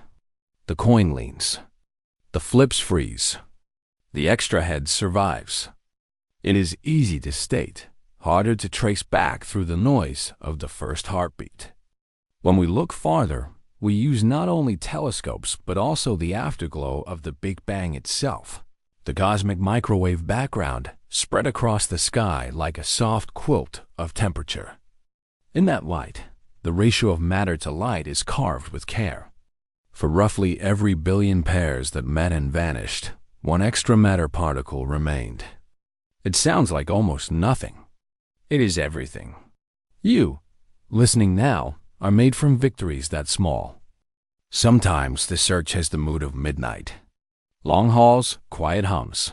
The coin leans. The flips freeze. The extra head survives. It is easy to state, harder to trace back through the noise of the first heartbeat. When we look farther, We use not only telescopes but also the afterglow of the Big Bang itself, the cosmic microwave background spread across the sky like a soft quilt of temperature. In that light, the ratio of matter to light is carved with care. For roughly every billion pairs that met and vanished, one extra matter particle remained. It sounds like almost nothing. It is everything. You, listening now, are made from victories that small. Sometimes the search has the mood of midnight. Long hauls, quiet hums.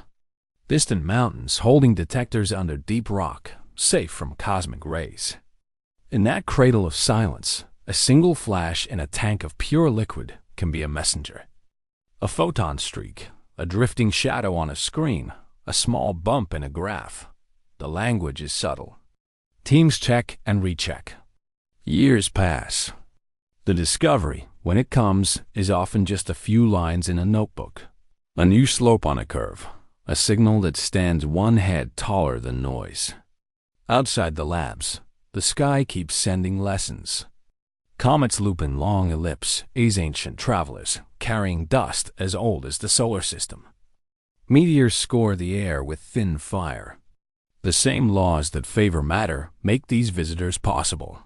Distant mountains holding detectors under deep rock, safe from cosmic rays. In that cradle of silence, a single flash in a tank of pure liquid can be a messenger. A photon streak, a drifting shadow on a screen, a small bump in a graph. The language is subtle. Teams check and recheck. Years pass. The discovery, when it comes, is often just a few lines in a notebook. A new slope on a curve, a signal that stands one head taller than noise. Outside the labs, the sky keeps sending lessons. Comets loop in long ellipse as ancient travelers, carrying dust as old as the solar system. Meteors score the air with thin fire. The same laws that favor matter make these visitors possible.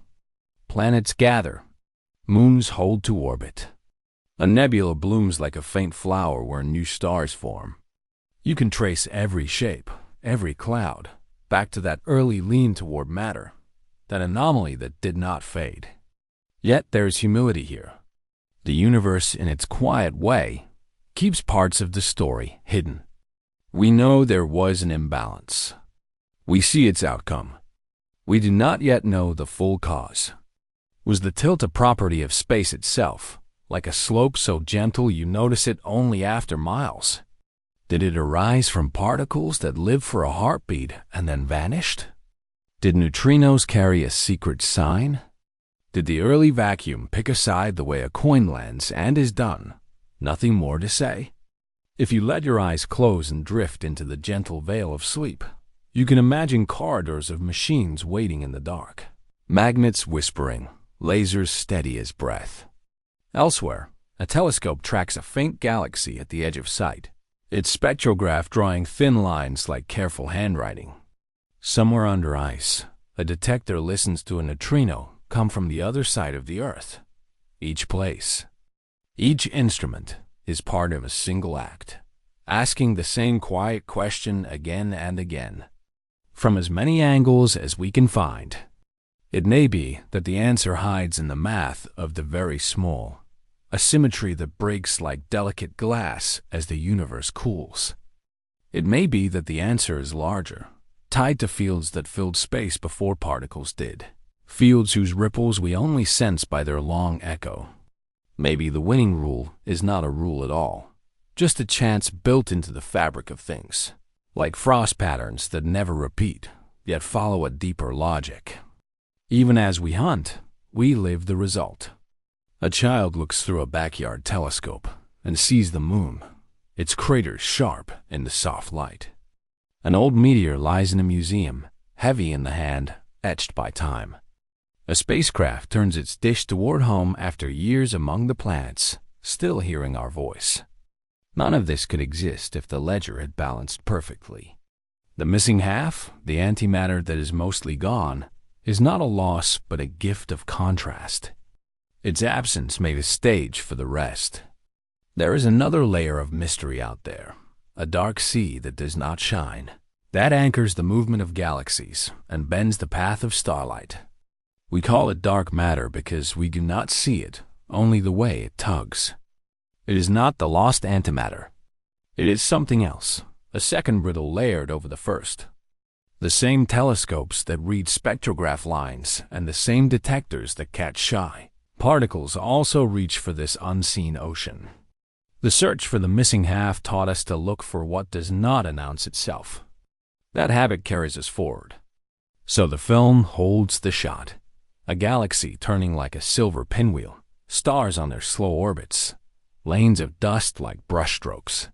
Planets gather. Moons hold to orbit. A nebula blooms like a faint flower where new stars form. You can trace every shape, every cloud, back to that early lean toward matter, that anomaly that did not fade. Yet there's humility here. The universe, in its quiet way, keeps parts of the story hidden. We know there was an imbalance. We see its outcome. We do not yet know the full cause. Was the tilt a property of space itself, like a slope so gentle you notice it only after miles? Did it arise from particles that lived for a heartbeat and then vanished? Did neutrinos carry a secret sign? Did the early vacuum pick a side the way a coin lands and is done? Nothing more to say? If you let your eyes close and drift into the gentle veil of sleep, you can imagine corridors of machines waiting in the dark, magnets whispering, lasers steady as breath. Elsewhere, a telescope tracks a faint galaxy at the edge of sight, its spectrograph drawing thin lines like careful handwriting. Somewhere under ice, a detector listens to a neutrino come from the other side of the Earth. Each place, each instrument is part of a single act, asking the same quiet question again and again, from as many angles as we can find. It may be that the answer hides in the math of the very small, a symmetry that breaks like delicate glass as the universe cools. It may be that the answer is larger, tied to fields that filled space before particles did, fields whose ripples we only sense by their long echo. Maybe the winning rule is not a rule at all, just a chance built into the fabric of things, like frost patterns that never repeat, yet follow a deeper logic. Even as we hunt, we live the result. A child looks through a backyard telescope and sees the moon, its craters sharp in the soft light. An old meteor lies in a museum, heavy in the hand, etched by time. A spacecraft turns its dish toward home after years among the planets, still hearing our voice. None of this could exist if the ledger had balanced perfectly. The missing half, the antimatter that is mostly gone, is not a loss but a gift of contrast. Its absence made a stage for the rest. There is another layer of mystery out there, a dark sea that does not shine. That anchors the movement of galaxies and bends the path of starlight. We call it dark matter because we do not see it, only the way it tugs. It is not the lost antimatter. It is something else, a second riddle layered over the first. The same telescopes that read spectrograph lines and the same detectors that catch shy particles also reach for this unseen ocean. The search for the missing half taught us to look for what does not announce itself. That habit carries us forward. So the film holds the shot. A galaxy turning like a silver pinwheel, stars on their slow orbits, lanes of dust like brushstrokes.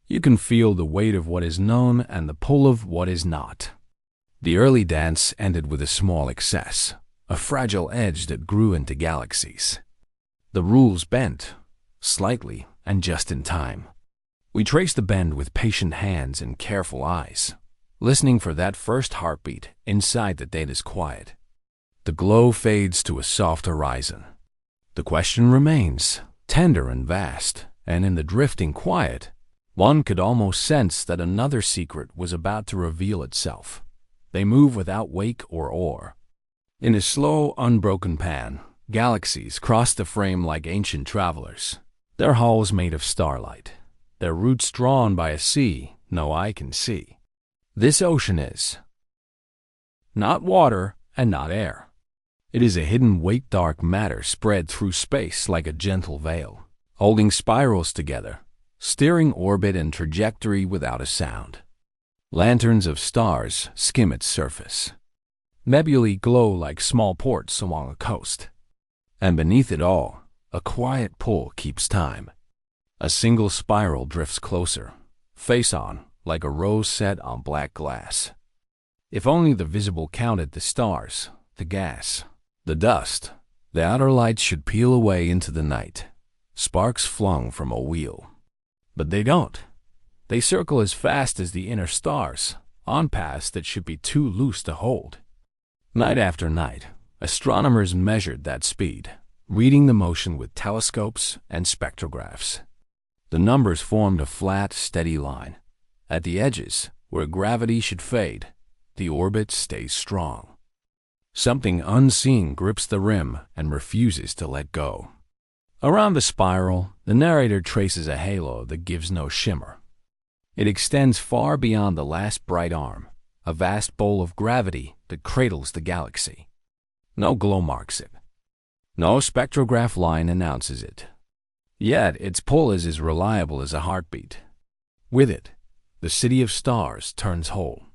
You can feel the weight of what is known and the pull of what is not. The early dance ended with a small excess, a fragile edge that grew into galaxies. The rules bent, slightly and just in time. We trace the bend with patient hands and careful eyes, listening for that first heartbeat inside the data's quiet. The glow fades to a soft horizon. The question remains, tender and vast, and in the drifting quiet, one could almost sense that another secret was about to reveal itself. They move without wake or oar. In a slow, unbroken pan, galaxies cross the frame like ancient travelers, their hulls made of starlight, their roots drawn by a sea no eye can see. This ocean is not water and not air. It is a hidden weight dark matter spread through space like a gentle veil, holding spirals together, steering orbit and trajectory without a sound. Lanterns of stars skim its surface. Nebulae glow like small ports along a coast. And beneath it all, a quiet pull keeps time. A single spiral drifts closer, face on, like a rose set on black glass. If only the visible counted the stars, the gas, the dust, the outer lights should peel away into the night, sparks flung from a wheel. But they don't. They circle as fast as the inner stars, on paths that should be too loose to hold. Night after night, astronomers measured that speed, reading the motion with telescopes and spectrographs. The numbers formed a flat, steady line. At the edges, where gravity should fade, the orbit stays strong. Something unseen grips the rim and refuses to let go. Around the spiral, the narrator traces a halo that gives no shimmer. It extends far beyond the last bright arm, a vast bowl of gravity that cradles the galaxy. No glow marks it. No spectrograph line announces it. Yet its pull is as reliable as a heartbeat. With it, the city of stars turns whole.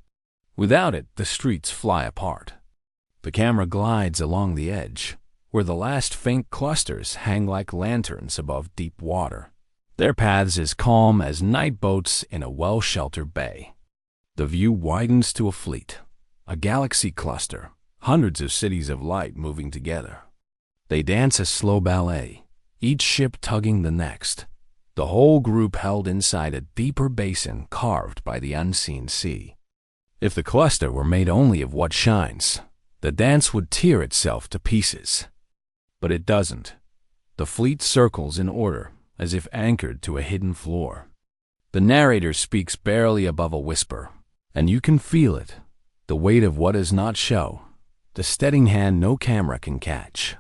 Without it, the streets fly apart. The camera glides along the edge, where the last faint clusters hang like lanterns above deep water, their paths as calm as night boats in a well-sheltered bay. The view widens to a fleet, a galaxy cluster, hundreds of cities of light moving together. They dance a slow ballet, each ship tugging the next, the whole group held inside a deeper basin carved by the unseen sea. If the cluster were made only of what shines, the dance would tear itself to pieces. But it doesn't. The fleet circles in order, as if anchored to a hidden floor. The narrator speaks barely above a whisper, and you can feel it, the weight of what does not show, the steadying hand no camera can catch.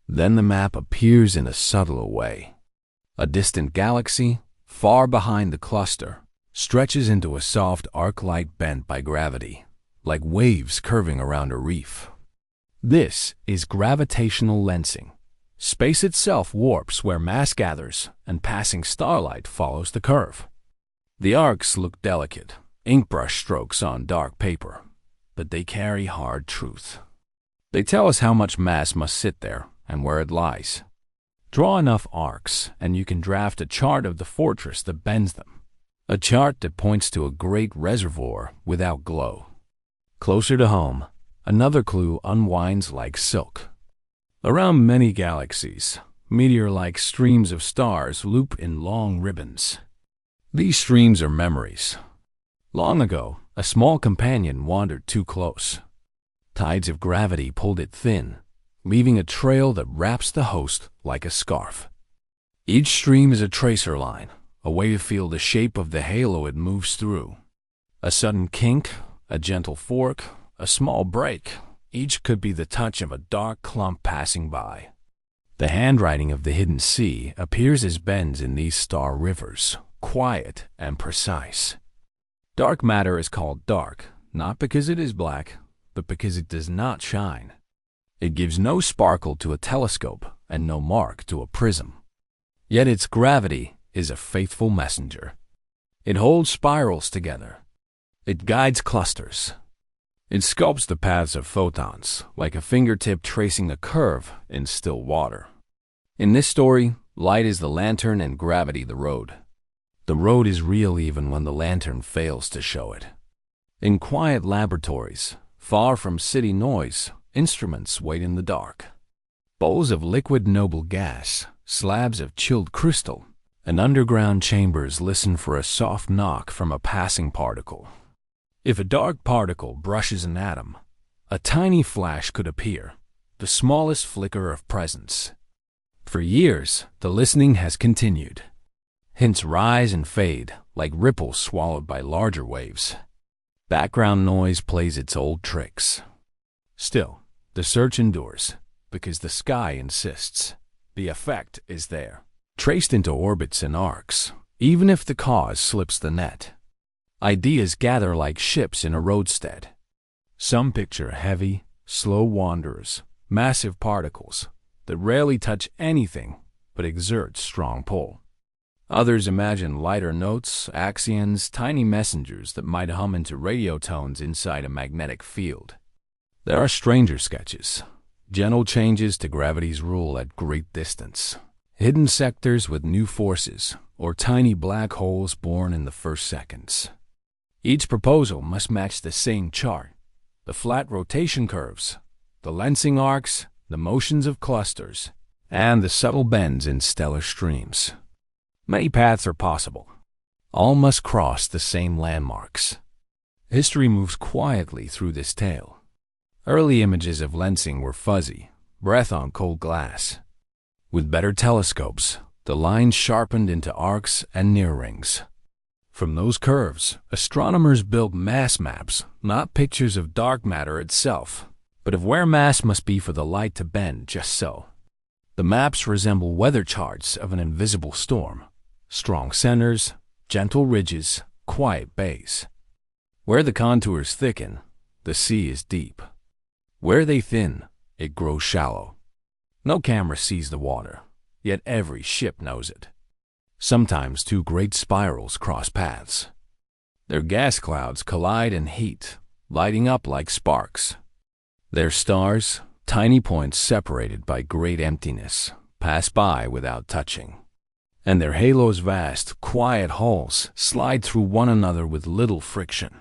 Then the map appears in a subtler way. A distant galaxy, far behind the cluster, stretches into a soft arc-like bent by gravity, like waves curving around a reef. This is gravitational lensing. Space itself warps where mass gathers, and passing starlight follows the curve. The arcs look delicate, inkbrush strokes on dark paper, but they carry hard truth. They tell us how much mass must sit there and where it lies. Draw enough arcs, and you can draft a chart of the fortress that bends them, a chart that points to a great reservoir without glow. Closer to home, another clue unwinds like silk. Around many galaxies, meteor-like streams of stars loop in long ribbons. These streams are memories. Long ago, a small companion wandered too close. Tides of gravity pulled it thin, leaving a trail that wraps the host like a scarf. Each stream is a tracer line, a way to feel the shape of the halo it moves through. A sudden kink, a gentle fork, a small break, each could be the touch of a dark clump passing by. The handwriting of the hidden sea appears as bends in these star rivers, quiet and precise. Dark matter is called dark, not because it is black, but because it does not shine. It gives no sparkle to a telescope and no mark to a prism. Yet its gravity is a faithful messenger. It holds spirals together. It guides clusters. It sculpts the paths of photons, like a fingertip tracing a curve in still water. In this story, light is the lantern and gravity the road. The road is real even when the lantern fails to show it. In quiet laboratories, far from city noise, instruments wait in the dark. Bowls of liquid noble gas, slabs of chilled crystal, and underground chambers listen for a soft knock from a passing particle. If a dark particle brushes an atom, a tiny flash could appear, the smallest flicker of presence. For years, the listening has continued. Hints rise and fade like ripples swallowed by larger waves. Background noise plays its old tricks. Still, the search endures because the sky insists. The effect is there, traced into orbits and arcs, even if the cause slips the net. Ideas gather like ships in a roadstead. Some picture heavy, slow wanderers, massive particles that rarely touch anything but exert strong pull. Others imagine lighter notes, axions, tiny messengers that might hum into radio tones inside a magnetic field. There are stranger sketches, gentle changes to gravity's rule at great distance, hidden sectors with new forces, or tiny black holes born in the first seconds. Each proposal must match the same chart: the flat rotation curves, the lensing arcs, the motions of clusters, and the subtle bends in stellar streams. Many paths are possible. All must cross the same landmarks. History moves quietly through this tale. Early images of lensing were fuzzy, breath on cold glass. With better telescopes, the lines sharpened into arcs and near rings. From those curves, astronomers built mass maps, not pictures of dark matter itself, but of where mass must be for the light to bend just so. The maps resemble weather charts of an invisible storm. Strong centers, gentle ridges, quiet bays. Where the contours thicken, the sea is deep. Where they thin, it grows shallow. No camera sees the water, yet every ship knows it. Sometimes two great spirals cross paths. Their gas clouds collide and heat, lighting up like sparks. Their stars, tiny points separated by great emptiness, pass by without touching. And their halos, vast, quiet halls, slide through one another with little friction,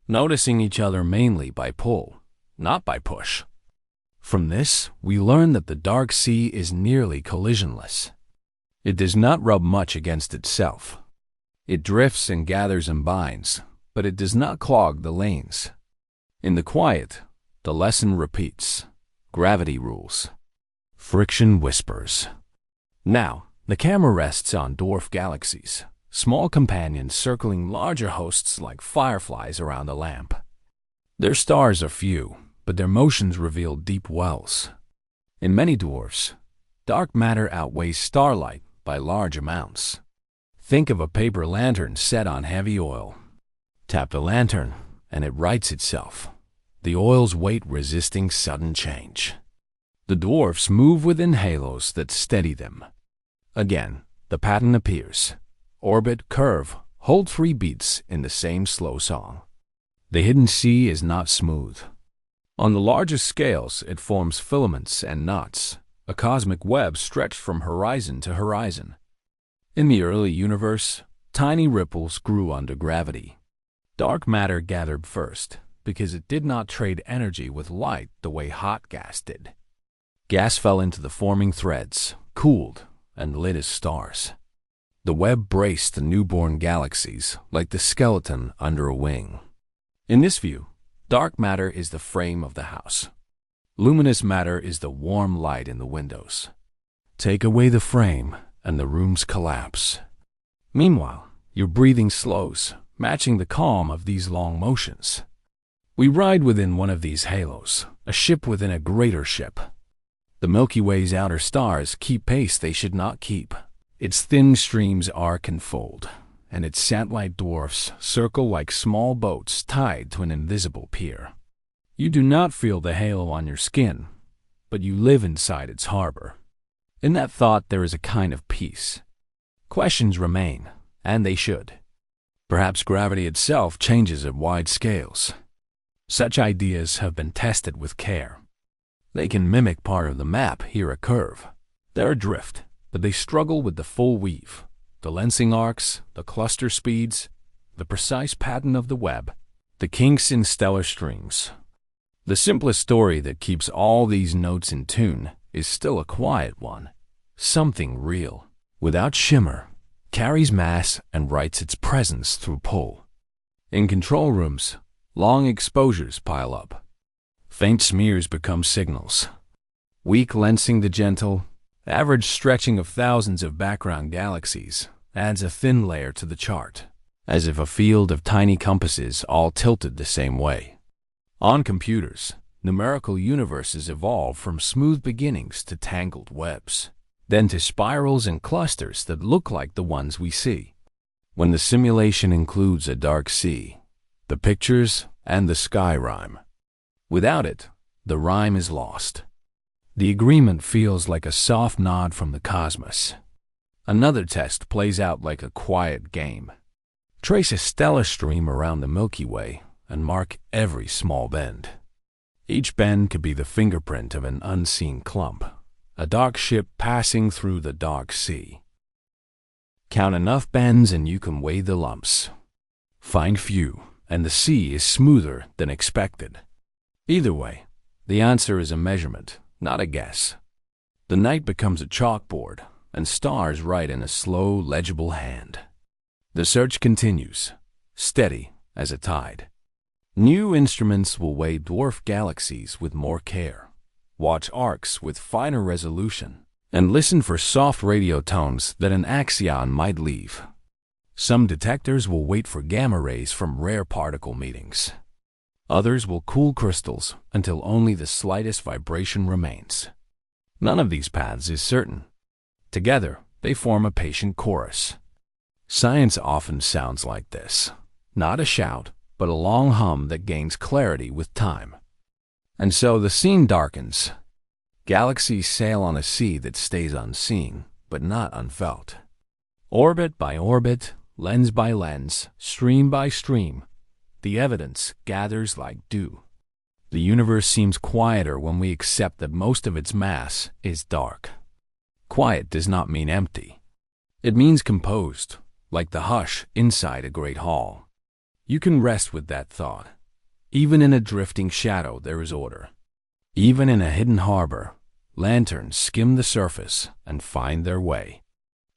noticing each other mainly by pull, not by push. From this, we learn that the dark sea is nearly collisionless. It does not rub much against itself. It drifts and gathers and binds, but it does not clog the lanes. In the quiet, the lesson repeats. Gravity rules. Friction whispers. Now, the camera rests on dwarf galaxies, small companions circling larger hosts like fireflies around a lamp. Their stars are few, but their motions reveal deep wells. In many dwarfs, dark matter outweighs starlight by large amounts. Think of a paper lantern set on heavy oil. Tap the lantern, and it rights itself, the oil's weight resisting sudden change. The dwarfs move within halos that steady them. Again, the pattern appears. Orbit, curve, hold 3 beats in the same slow song. The hidden sea is not smooth. On the largest scales, it forms filaments and knots, a cosmic web stretched from horizon to horizon. In the early universe, tiny ripples grew under gravity. Dark matter gathered first, because it did not trade energy with light the way hot gas did. Gas fell into the forming threads, cooled, and lit as stars. The web braced the newborn galaxies like the skeleton under a wing. In this view, dark matter is the frame of the house. Luminous matter is the warm light in the windows. Take away the frame, and the rooms collapse. Meanwhile, your breathing slows, matching the calm of these long motions. We ride within one of these halos, a ship within a greater ship. The Milky Way's outer stars keep pace they should not keep. Its thin streams arc and fold, and its satellite dwarfs circle like small boats tied to an invisible pier. You do not feel the halo on your skin, but you live inside its harbor. In that thought there is a kind of peace. Questions remain, and they should. Perhaps gravity itself changes at wide scales. Such ideas have been tested with care. They can mimic part of the map, here a curve. They're adrift, but they struggle with the full weave, the lensing arcs, the cluster speeds, the precise pattern of the web, the kinks in stellar streams. The simplest story that keeps all these notes in tune is still a quiet one. Something real, without shimmer, carries mass and writes its presence through pull. In control rooms, long exposures pile up. Faint smears become signals. Weak lensing the gentle, average stretching of thousands of background galaxies adds a thin layer to the chart, as if a field of tiny compasses all tilted the same way. On computers, numerical universes evolve from smooth beginnings to tangled webs, then to spirals and clusters that look like the ones we see. When the simulation includes a dark sea, the pictures and the sky rhyme. Without it, the rhyme is lost. The agreement feels like a soft nod from the cosmos. Another test plays out like a quiet game. Trace a stellar stream around the Milky Way and mark every small bend. Each bend could be the fingerprint of an unseen clump, a dark ship passing through the dark sea. Count enough bends and you can weigh the lumps. Find few, and the sea is smoother than expected. Either way, the answer is a measurement, not a guess. The night becomes a chalkboard, and stars write in a slow, legible hand. The search continues, steady as a tide. New instruments will weigh dwarf galaxies with more care, watch arcs with finer resolution, and listen for soft radio tones that an axion might leave. Some detectors will wait for gamma rays from rare particle meetings. Others will cool crystals until only the slightest vibration remains. None of these paths is certain. Together, they form a patient chorus. Science often sounds like this, not a shout, but a long hum that gains clarity with time. And so the scene darkens. Galaxies sail on a sea that stays unseen, but not unfelt. Orbit by orbit, lens by lens, stream by stream, the evidence gathers like dew. The universe seems quieter when we accept that most of its mass is dark. Quiet does not mean empty. It means composed, like the hush inside a great hall. You can rest with that thought. Even in a drifting shadow there is order. Even in a hidden harbor, lanterns skim the surface and find their way.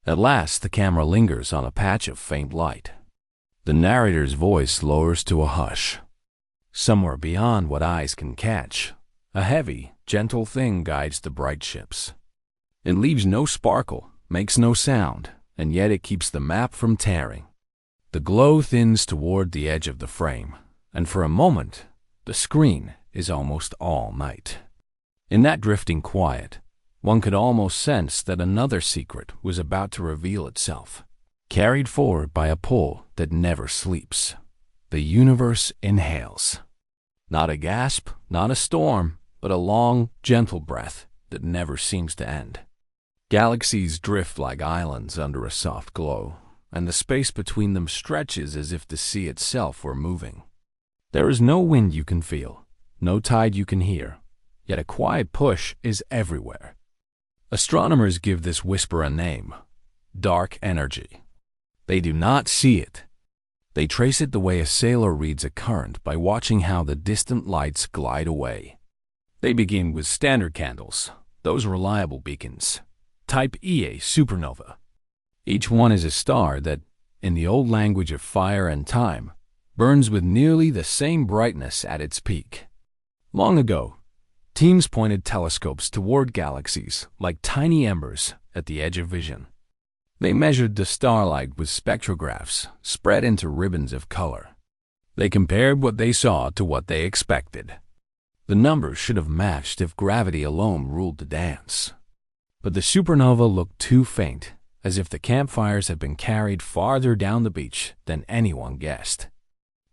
At last the camera lingers on a patch of faint light. The narrator's voice lowers to a hush. Somewhere beyond what eyes can catch, a heavy, gentle thing guides the bright ships. It leaves no sparkle, makes no sound, and yet it keeps the map from tearing. The glow thins toward the edge of the frame, and for a moment, the screen is almost all night. In that drifting quiet, one could almost sense that another secret was about to reveal itself, carried forward by a pull that never sleeps. The universe inhales. Not a gasp, not a storm, but a long, gentle breath that never seems to end. Galaxies drift like islands under a soft glow, and the space between them stretches as if the sea itself were moving. There is no wind you can feel, no tide you can hear, yet a quiet push is everywhere. Astronomers give this whisper a name: dark energy. They do not see it. They trace it the way a sailor reads a current by watching how the distant lights glide away. They begin with standard candles, those reliable beacons, type Ia supernova. Each one is a star that, in the old language of fire and time, burns with nearly the same brightness at its peak. Long ago, teams pointed telescopes toward galaxies like tiny embers at the edge of vision. They measured the starlight with spectrographs spread into ribbons of color. They compared what they saw to what they expected. The numbers should have matched if gravity alone ruled the dance. But the supernova looked too faint, as if the campfires had been carried farther down the beach than anyone guessed.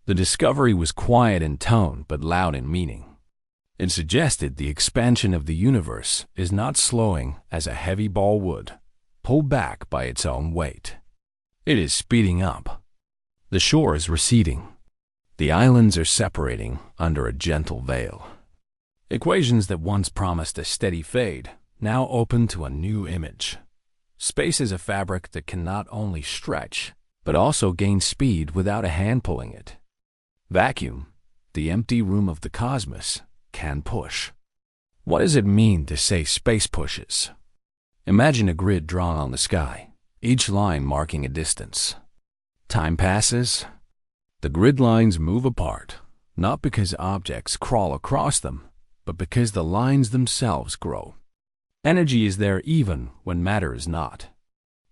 The discovery was quiet in tone but loud in meaning. It suggested the expansion of the universe is not slowing as a heavy ball would, pulled back by its own weight. It is speeding up. The shore is receding. The islands are separating under a gentle veil. Equations that once promised a steady fade now open to a new image. Space is a fabric that can not only stretch, but also gain speed without a hand pulling it. Vacuum, the empty room of the cosmos, can push. What does it mean to say space pushes? Imagine a grid drawn on the sky, each line marking a distance. Time passes. The grid lines move apart, not because objects crawl across them, but because the lines themselves grow. Energy is there even when matter is not.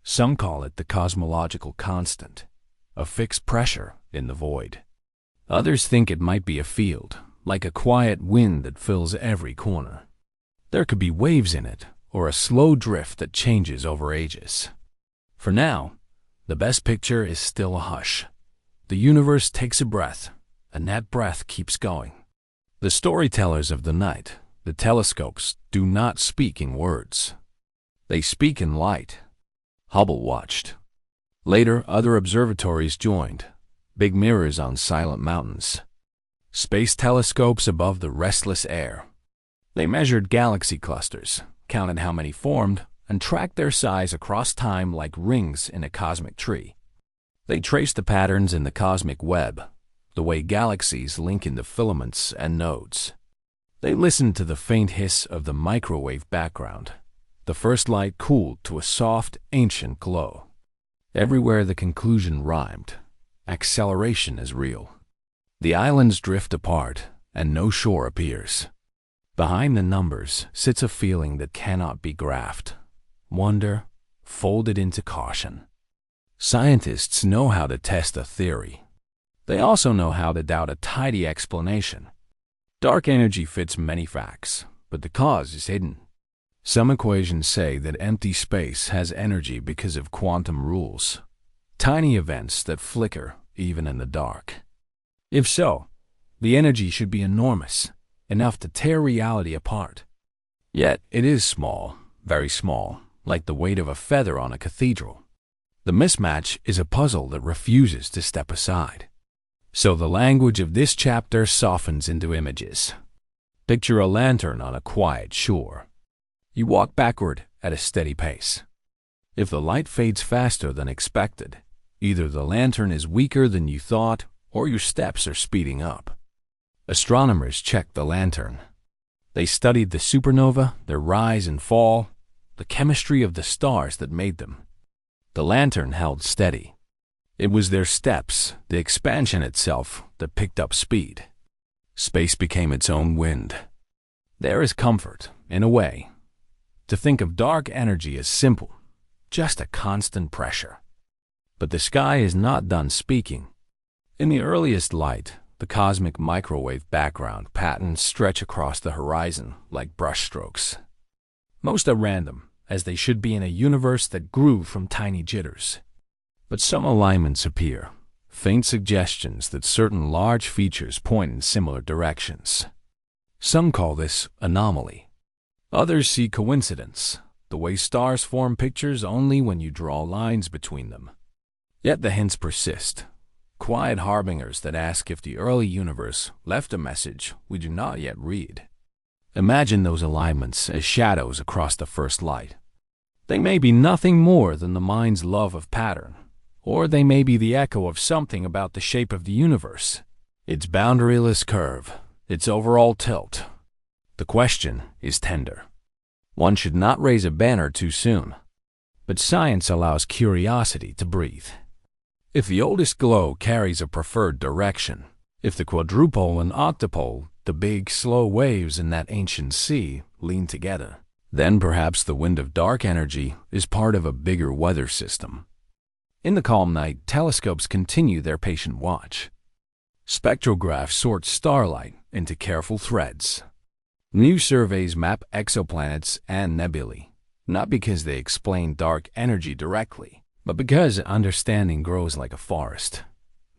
Some call it the cosmological constant, a fixed pressure in the void. Others think it might be a field, like a quiet wind that fills every corner. There could be waves in it, or a slow drift that changes over ages. For now, the best picture is still a hush. The universe takes a breath, and that breath keeps going. The storytellers of the night, the telescopes, do not speak in words. They speak in light. Hubble watched. Later, other observatories joined, big mirrors on silent mountains. Space telescopes above the restless air. They measured galaxy clusters, counted how many formed, and tracked their size across time like rings in a cosmic tree. They traced the patterns in the cosmic web, the way galaxies link into filaments and nodes. They listened to the faint hiss of the microwave background. The first light cooled to a soft, ancient glow. Everywhere the conclusion rhymed. Acceleration is real. The islands drift apart, and no shore appears. Behind the numbers sits a feeling that cannot be graphed. Wonder, folded into caution. Scientists know how to test a theory. They also know how to doubt a tidy explanation. Dark energy fits many facts, but the cause is hidden. Some equations say that empty space has energy because of quantum rules. Tiny events that flicker even in the dark. If so, the energy should be enormous, enough to tear reality apart. Yet it is small, very small, like the weight of a feather on a cathedral. The mismatch is a puzzle that refuses to step aside. So the language of this chapter softens into images. Picture a lantern on a quiet shore. You walk backward at a steady pace. If the light fades faster than expected, either the lantern is weaker than you thought, or your steps are speeding up. Astronomers checked the lantern. They studied the supernova, their rise and fall, the chemistry of the stars that made them. The lantern held steady. It was their steps, the expansion itself, that picked up speed. Space became its own wind. There is comfort, in a way, to think of dark energy as simple, just a constant pressure. But the sky is not done speaking. In the earliest light, the cosmic microwave background patterns stretch across the horizon like brushstrokes. Most are random, as they should be in a universe that grew from tiny jitters. But some alignments appear, faint suggestions that certain large features point in similar directions. Some call this anomaly. Others see coincidence, the way stars form pictures only when you draw lines between them. Yet the hints persist, quiet harbingers that ask if the early universe left a message we do not yet read. Imagine those alignments as shadows across the first light. They may be nothing more than the mind's love of pattern, or they may be the echo of something about the shape of the universe, its boundaryless curve, its overall tilt. The question is tender. One should not raise a banner too soon, but science allows curiosity to breathe. If the oldest glow carries a preferred direction, if the quadrupole and octupole, the big, slow waves in that ancient sea, lean together, then perhaps the wind of dark energy is part of a bigger weather system. In the calm night, telescopes continue their patient watch. Spectrographs sort starlight into careful threads. New surveys map exoplanets and nebulae, not because they explain dark energy directly, but because understanding grows like a forest.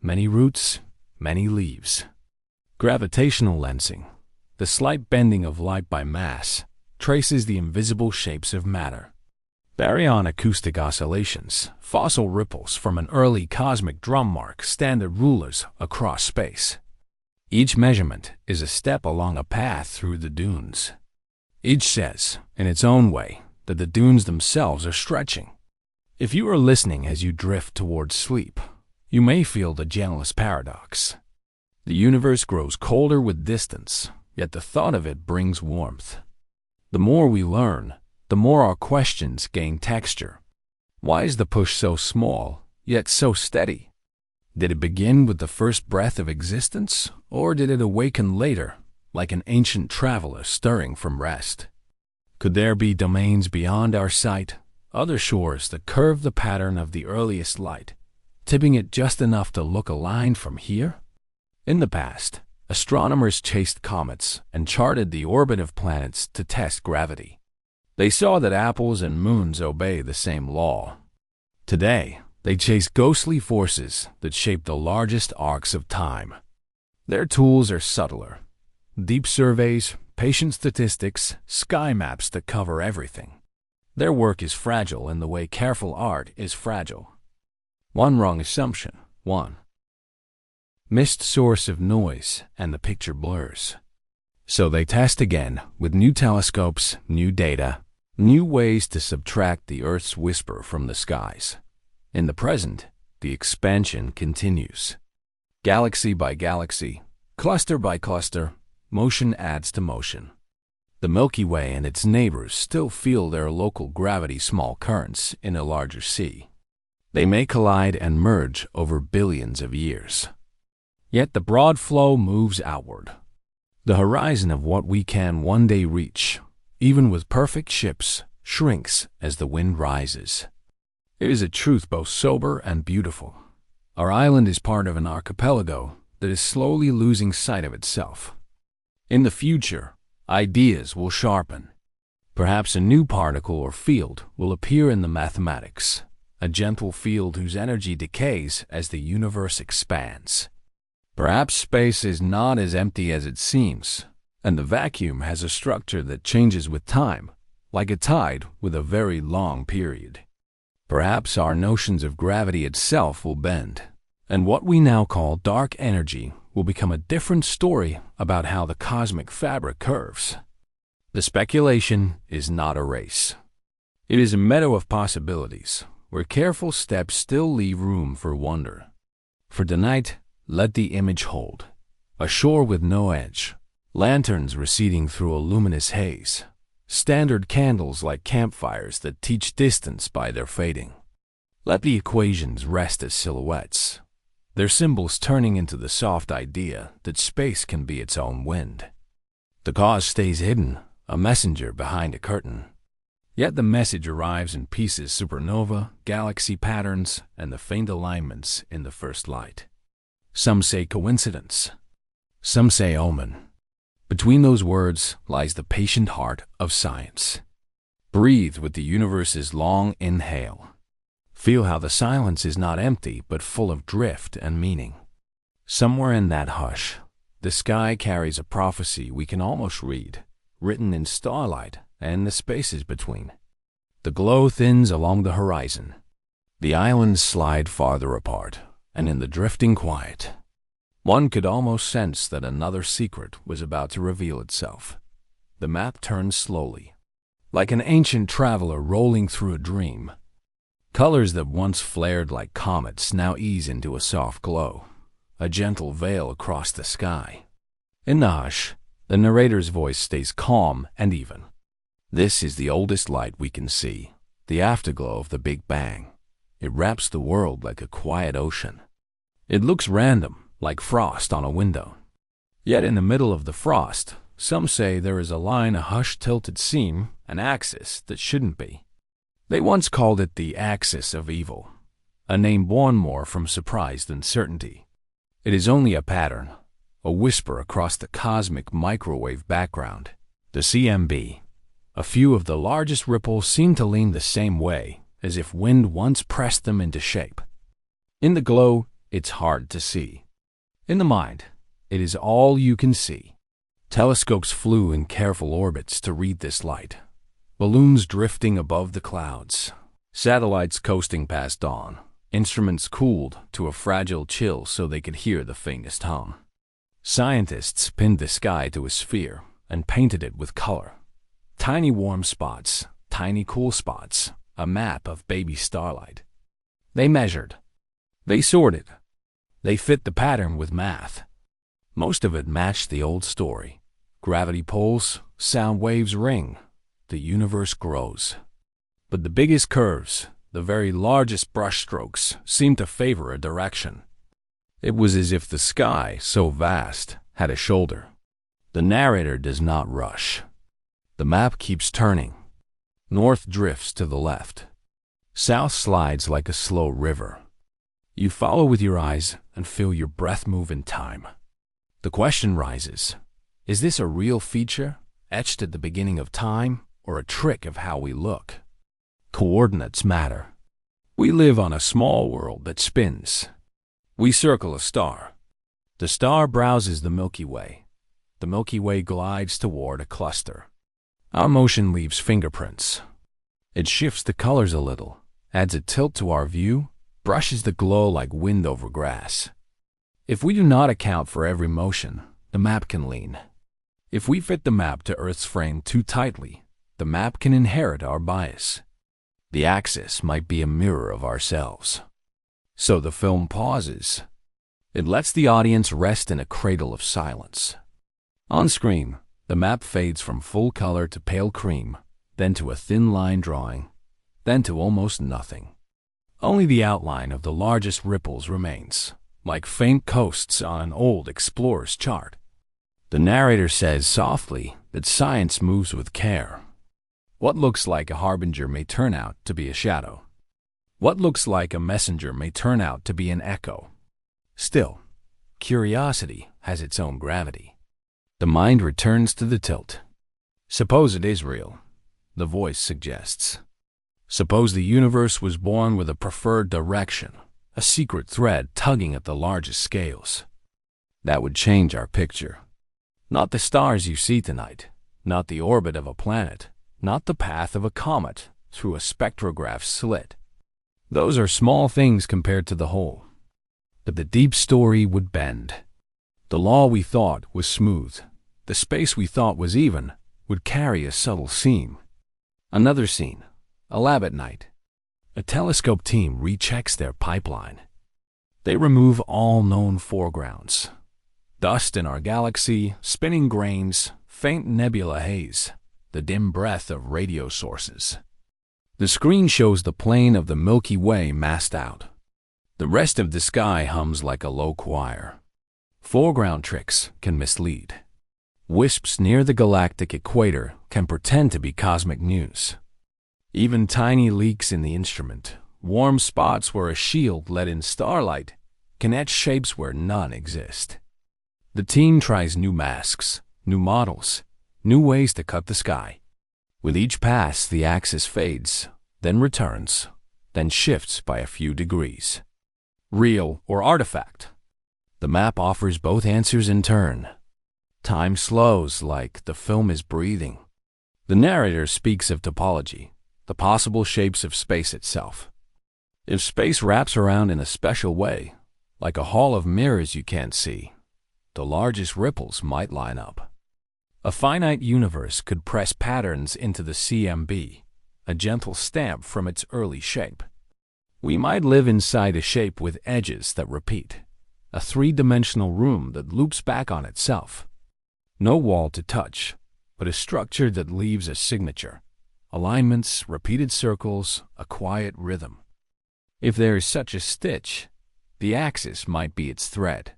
Many roots, many leaves. Gravitational lensing, the slight bending of light by mass, traces the invisible shapes of matter. Baryon acoustic oscillations, fossil ripples from an early cosmic drum mark stand as rulers across space. Each measurement is a step along a path through the dunes. Each says, in its own way, that the dunes themselves are stretching. If you are listening as you drift towards sleep, you may feel the gentlest paradox. The universe grows colder with distance, yet the thought of it brings warmth. The more we learn, the more our questions gain texture. Why is the push so small, yet so steady? Did it begin with the first breath of existence, or did it awaken later, like an ancient traveler stirring from rest? Could there be domains beyond our sight, other shores that curve the pattern of the earliest light, tipping it just enough to look aligned from here? In the past, astronomers chased comets and charted the orbit of planets to test gravity. They saw that apples and moons obey the same law. Today, they chase ghostly forces that shape the largest arcs of time. Their tools are subtler. Deep surveys, patient statistics, sky maps that cover everything. Their work is fragile in the way careful art is fragile. One wrong assumption, one missed source of noise, and the picture blurs. So they test again with new telescopes, new data, new ways to subtract the Earth's whisper from the skies. In the present, the expansion continues. Galaxy by galaxy, cluster by cluster, motion adds to motion. The Milky Way and its neighbors still feel their local gravity small currents in a larger sea. They may collide and merge over billions of years. Yet the broad flow moves outward. The horizon of what we can one day reach, even with perfect ships, shrinks as the wind rises. It is a truth both sober and beautiful. Our island is part of an archipelago that is slowly losing sight of itself. In the future, ideas will sharpen. Perhaps a new particle or field will appear in the mathematics, a gentle field whose energy decays as the universe expands. Perhaps space is not as empty as it seems, and the vacuum has a structure that changes with time, like a tide with a very long period. Perhaps our notions of gravity itself will bend, and what we now call dark energy will become a different story about how the cosmic fabric curves. The speculation is not a race. It is a meadow of possibilities, where careful steps still leave room for wonder. For tonight, let the image hold. A shore with no edge, lanterns receding through a luminous haze, standard candles like campfires that teach distance by their fading. Let the equations rest as silhouettes, their symbols turning into the soft idea that space can be its own wind. The cause stays hidden, a messenger behind a curtain. Yet the message arrives in pieces: supernova, galaxy patterns, and the faint alignments in the first light. Some say coincidence. Some say omen. Between those words lies the patient heart of science. Breathe with the universe's long inhale. Feel how the silence is not empty but full of drift and meaning. Somewhere in that hush, the sky carries a prophecy we can almost read, written in starlight and the spaces between. The glow thins along the horizon. The islands slide farther apart, and in the drifting quiet, one could almost sense that another secret was about to reveal itself. The map turns slowly, like an ancient traveler rolling through a dream. Colors that once flared like comets now ease into a soft glow, a gentle veil across the sky. In the hush, the narrator's voice stays calm and even. This is the oldest light we can see, the afterglow of the Big Bang. It wraps the world like a quiet ocean. It looks random, like frost on a window. Yet in the middle of the frost, some say there is a line, a hush-tilted seam, an axis that shouldn't be. They once called it the axis of evil, a name born more from surprise than certainty. It is only a pattern, a whisper across the cosmic microwave background, the CMB. A few of the largest ripples seem to lean the same way, as if wind once pressed them into shape. In the glow, it's hard to see. In the mind, it is all you can see. Telescopes flew in careful orbits to read this light. Balloons drifting above the clouds. Satellites coasting past dawn. Instruments cooled to a fragile chill so they could hear the faintest hum. Scientists pinned the sky to a sphere and painted it with color. Tiny warm spots, tiny cool spots, a map of baby starlight. They measured. They sorted. They fit the pattern with math. Most of it matched the old story. Gravity pulls, sound waves ring, the universe grows. But the biggest curves, the very largest brushstrokes, seemed to favor a direction. It was as if the sky, so vast, had a shoulder. The narrator does not rush. The map keeps turning. North drifts to the left. South slides like a slow river. You follow with your eyes and feel your breath move in time. The question rises, is this a real feature, etched at the beginning of time, or a trick of how we look? Coordinates matter. We live on a small world that spins. We circle a star. The star browses the Milky Way. The Milky Way glides toward a cluster. Our motion leaves fingerprints. It shifts the colors a little, adds a tilt to our view, brushes the glow like wind over grass. If we do not account for every motion, the map can lean. If we fit the map to Earth's frame too tightly, the map can inherit our bias. The axis might be a mirror of ourselves. So the film pauses. It lets the audience rest in a cradle of silence. On screen, the map fades from full color to pale cream, then to a thin line drawing, then to almost nothing. Only the outline of the largest ripples remains, like faint coasts on an old explorer's chart. The narrator says softly that science moves with care. What looks like a harbinger may turn out to be a shadow. What looks like a messenger may turn out to be an echo. Still, curiosity has its own gravity. The mind returns to the tilt. Suppose it is real, the voice suggests. Suppose the universe was born with a preferred direction, a secret thread tugging at the largest scales. That would change our picture. Not the stars you see tonight, not the orbit of a planet, not the path of a comet through a spectrograph slit. Those are small things compared to the whole. But the deep story would bend. The law we thought was smooth, the space we thought was even, would carry a subtle seam. Another scene, a lab at night. A telescope team rechecks their pipeline. They remove all known foregrounds. Dust in our galaxy, spinning grains, faint nebula haze, the dim breath of radio sources. The screen shows the plane of the Milky Way massed out. The rest of the sky hums like a low choir. Foreground tricks can mislead. Wisps near the galactic equator can pretend to be cosmic news. Even tiny leaks in the instrument, warm spots where a shield let in starlight, can etch shapes where none exist. The team tries new masks, new models, new ways to cut the sky. With each pass, the axis fades, then returns, then shifts by a few degrees. Real or artifact? The map offers both answers in turn. Time slows like the film is breathing. The narrator speaks of topology, the possible shapes of space itself. If space wraps around in a special way, like a hall of mirrors you can't see, the largest ripples might line up. A finite universe could press patterns into the CMB, a gentle stamp from its early shape. We might live inside a shape with edges that repeat, a three-dimensional room that loops back on itself. No wall to touch, but a structure that leaves a signature, alignments, repeated circles, a quiet rhythm. If there is such a stitch, the axis might be its thread.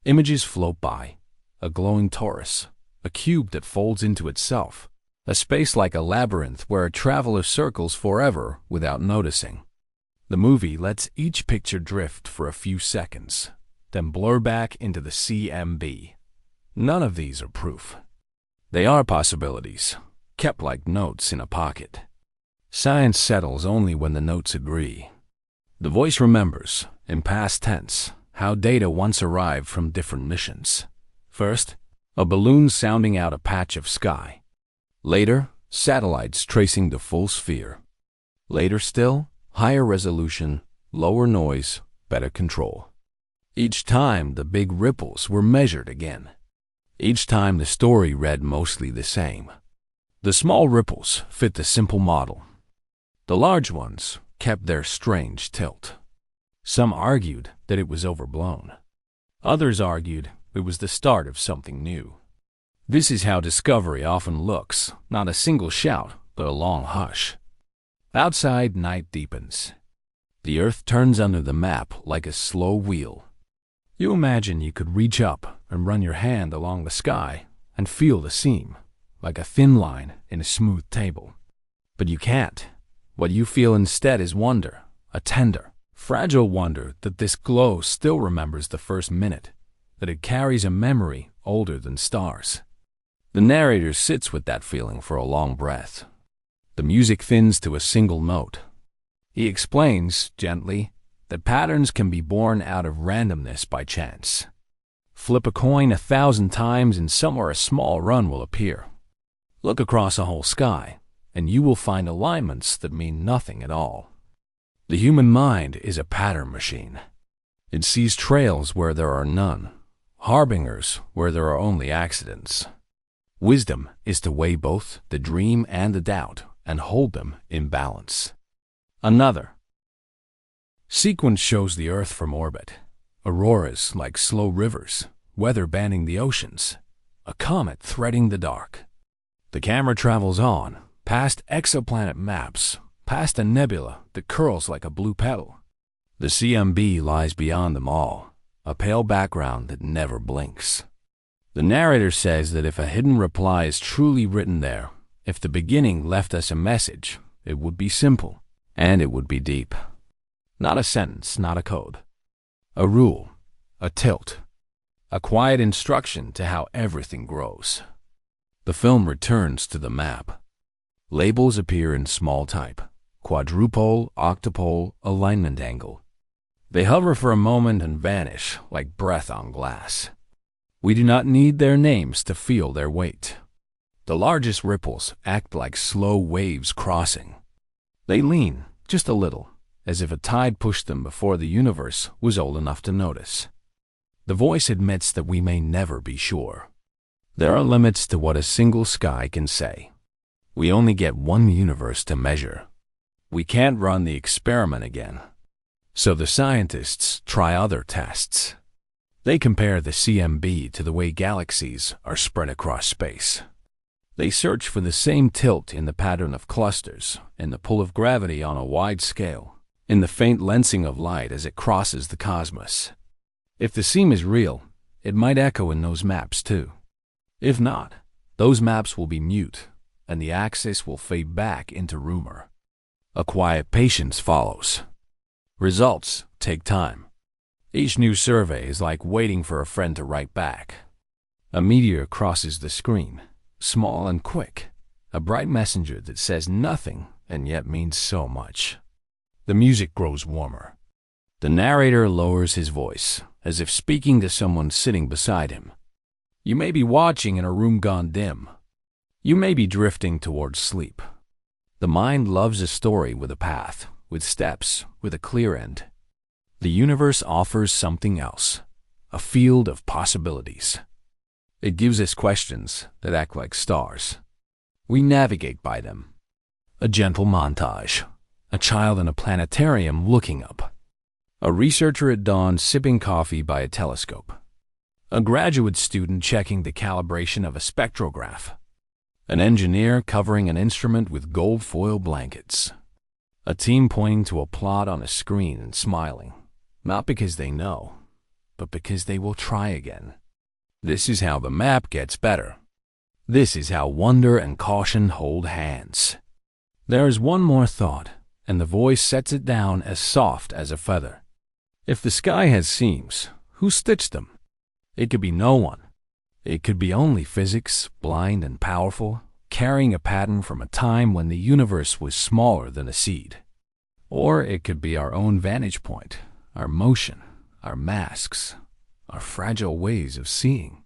Images float by, a glowing torus, a cube that folds into itself, a space like a labyrinth where a traveler circles forever without noticing. The movie lets each picture drift for a few seconds, then blur back into the CMB. None of these are proof. They are possibilities, kept like notes in a pocket. Science settles only when the notes agree. The voice remembers, in past tense, how data once arrived from different missions. First, a balloon sounding out a patch of sky. Later, satellites tracing the full sphere. Later still, higher resolution, lower noise, better control. Each time, the big ripples were measured again. Each time, the story read mostly the same. The small ripples fit the simple model. The large ones kept their strange tilt. Some argued that it was overblown. Others argued it was the start of something new. This is how discovery often looks, not a single shout, but a long hush. Outside, night deepens. The Earth turns under the map like a slow wheel. You imagine you could reach up and run your hand along the sky and feel the seam, like a thin line in a smooth table. But you can't. What you feel instead is wonder, a tender, fragile wonder that this glow still remembers the first minute, that it carries a memory older than stars. The narrator sits with that feeling for a long breath. The music thins to a single note. He explains, gently, that patterns can be born out of randomness by chance. Flip a coin 1,000 times and somewhere a small run will appear. Look across a whole sky, and you will find alignments that mean nothing at all. The human mind is a pattern machine. It sees trails where there are none, harbingers where there are only accidents. Wisdom is to weigh both the dream and the doubt and hold them in balance. Another sequence shows the Earth from orbit. Auroras like slow rivers, weather banding the oceans, a comet threading the dark. The camera travels on, past exoplanet maps, past a nebula that curls like a blue petal. The CMB lies beyond them all, a pale background that never blinks. The narrator says that if a hidden reply is truly written there, if the beginning left us a message, it would be simple, and it would be deep. Not a sentence, not a code. A rule, a tilt, a quiet instruction to how everything grows. The film returns to the map. Labels appear in small type: quadrupole, octopole, alignment angle. They hover for a moment and vanish like breath on glass. We do not need their names to feel their weight. The largest ripples act like slow waves crossing. They lean, just a little, as if a tide pushed them before the universe was old enough to notice. The voice admits that we may never be sure. There are limits to what a single sky can say. We only get one universe to measure. We can't run the experiment again. So the scientists try other tests. They compare the CMB to the way galaxies are spread across space. They search for the same tilt in the pattern of clusters, in the pull of gravity on a wide scale, in the faint lensing of light as it crosses the cosmos. If the seam is real, it might echo in those maps too. If not, those maps will be mute, and the axis will fade back into rumor. A quiet patience follows. Results take time. Each new survey is like waiting for a friend to write back. A meteor crosses the screen, small and quick, a bright messenger that says nothing and yet means so much. The music grows warmer. The narrator lowers his voice, as if speaking to someone sitting beside him. You may be watching in a room gone dim. You may be drifting towards sleep. The mind loves a story with a path, with steps, with a clear end. The universe offers something else, a field of possibilities. It gives us questions that act like stars. We navigate by them. A gentle montage, a child in a planetarium looking up. A researcher at dawn sipping coffee by a telescope. A graduate student checking the calibration of a spectrograph. An engineer covering an instrument with gold foil blankets. A team pointing to a plot on a screen and smiling, not because they know, but because they will try again. This is how the map gets better. This is how wonder and caution hold hands. There is one more thought, and the voice sets it down as soft as a feather. If the sky has seams, who stitched them? It could be no one. It could be only physics, blind and powerful, carrying a pattern from a time when the universe was smaller than a seed. Or it could be our own vantage point, our motion, our masks, our fragile ways of seeing.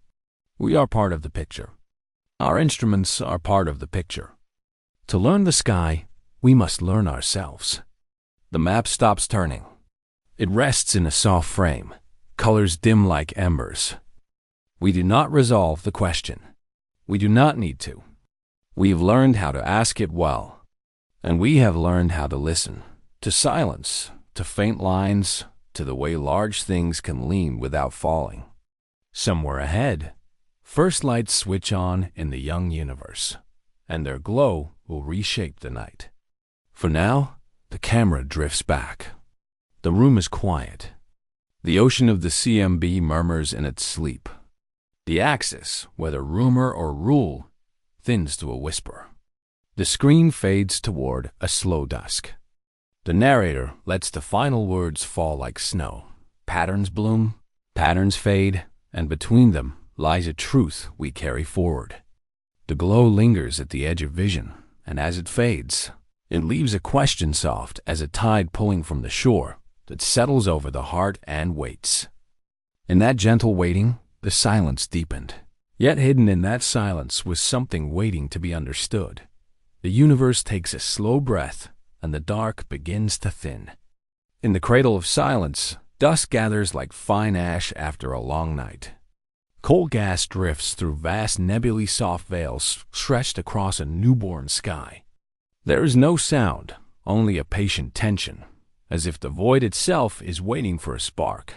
We are part of the picture. Our instruments are part of the picture. To learn the sky, we must learn ourselves. The map stops turning. It rests in a soft frame, colors dim like embers. We do not resolve the question. We do not need to. We have learned how to ask it well, and we have learned how to listen, to silence, to faint lines, to the way large things can lean without falling. Somewhere ahead, First lights switch on in the young universe, and their glow will reshape the night. For now, the camera drifts back. The room is quiet. The ocean of the CMB murmurs in its sleep. The axis, whether rumor or rule, thins to a whisper. The screen fades toward a slow dusk. The narrator lets the final words fall like snow. Patterns bloom, patterns fade, and between them lies a truth we carry forward. The glow lingers at the edge of vision, and as it fades, it leaves a question soft as a tide pulling from the shore that settles over the heart and waits. In that gentle waiting, the silence deepened. Yet hidden in that silence was something waiting to be understood. The universe takes a slow breath, and the dark begins to thin. In the cradle of silence, dust gathers like fine ash after a long night. Coal gas drifts through vast nebulae, soft veils stretched across a newborn sky. There is no sound, only a patient tension, as if the void itself is waiting for a spark.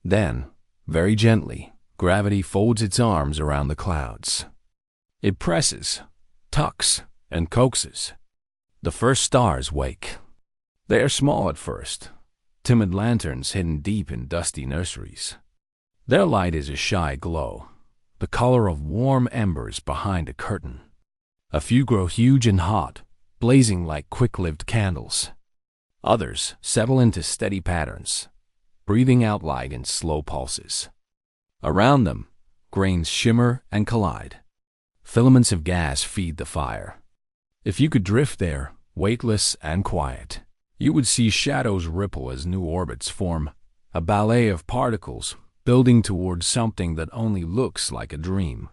Then, very gently, gravity folds its arms around the clouds. It presses, tucks, and coaxes. The first stars wake. They are small at first, timid lanterns hidden deep in dusty nurseries. Their light is a shy glow, the color of warm embers behind a curtain. A few grow huge and hot, blazing like quick-lived candles. Others settle into steady patterns, breathing out light in slow pulses. Around them, grains shimmer and collide. Filaments of gas feed the fire. If you could drift there, weightless and quiet, you would see shadows ripple as new orbits form, a ballet of particles building towards something that only looks like a dream.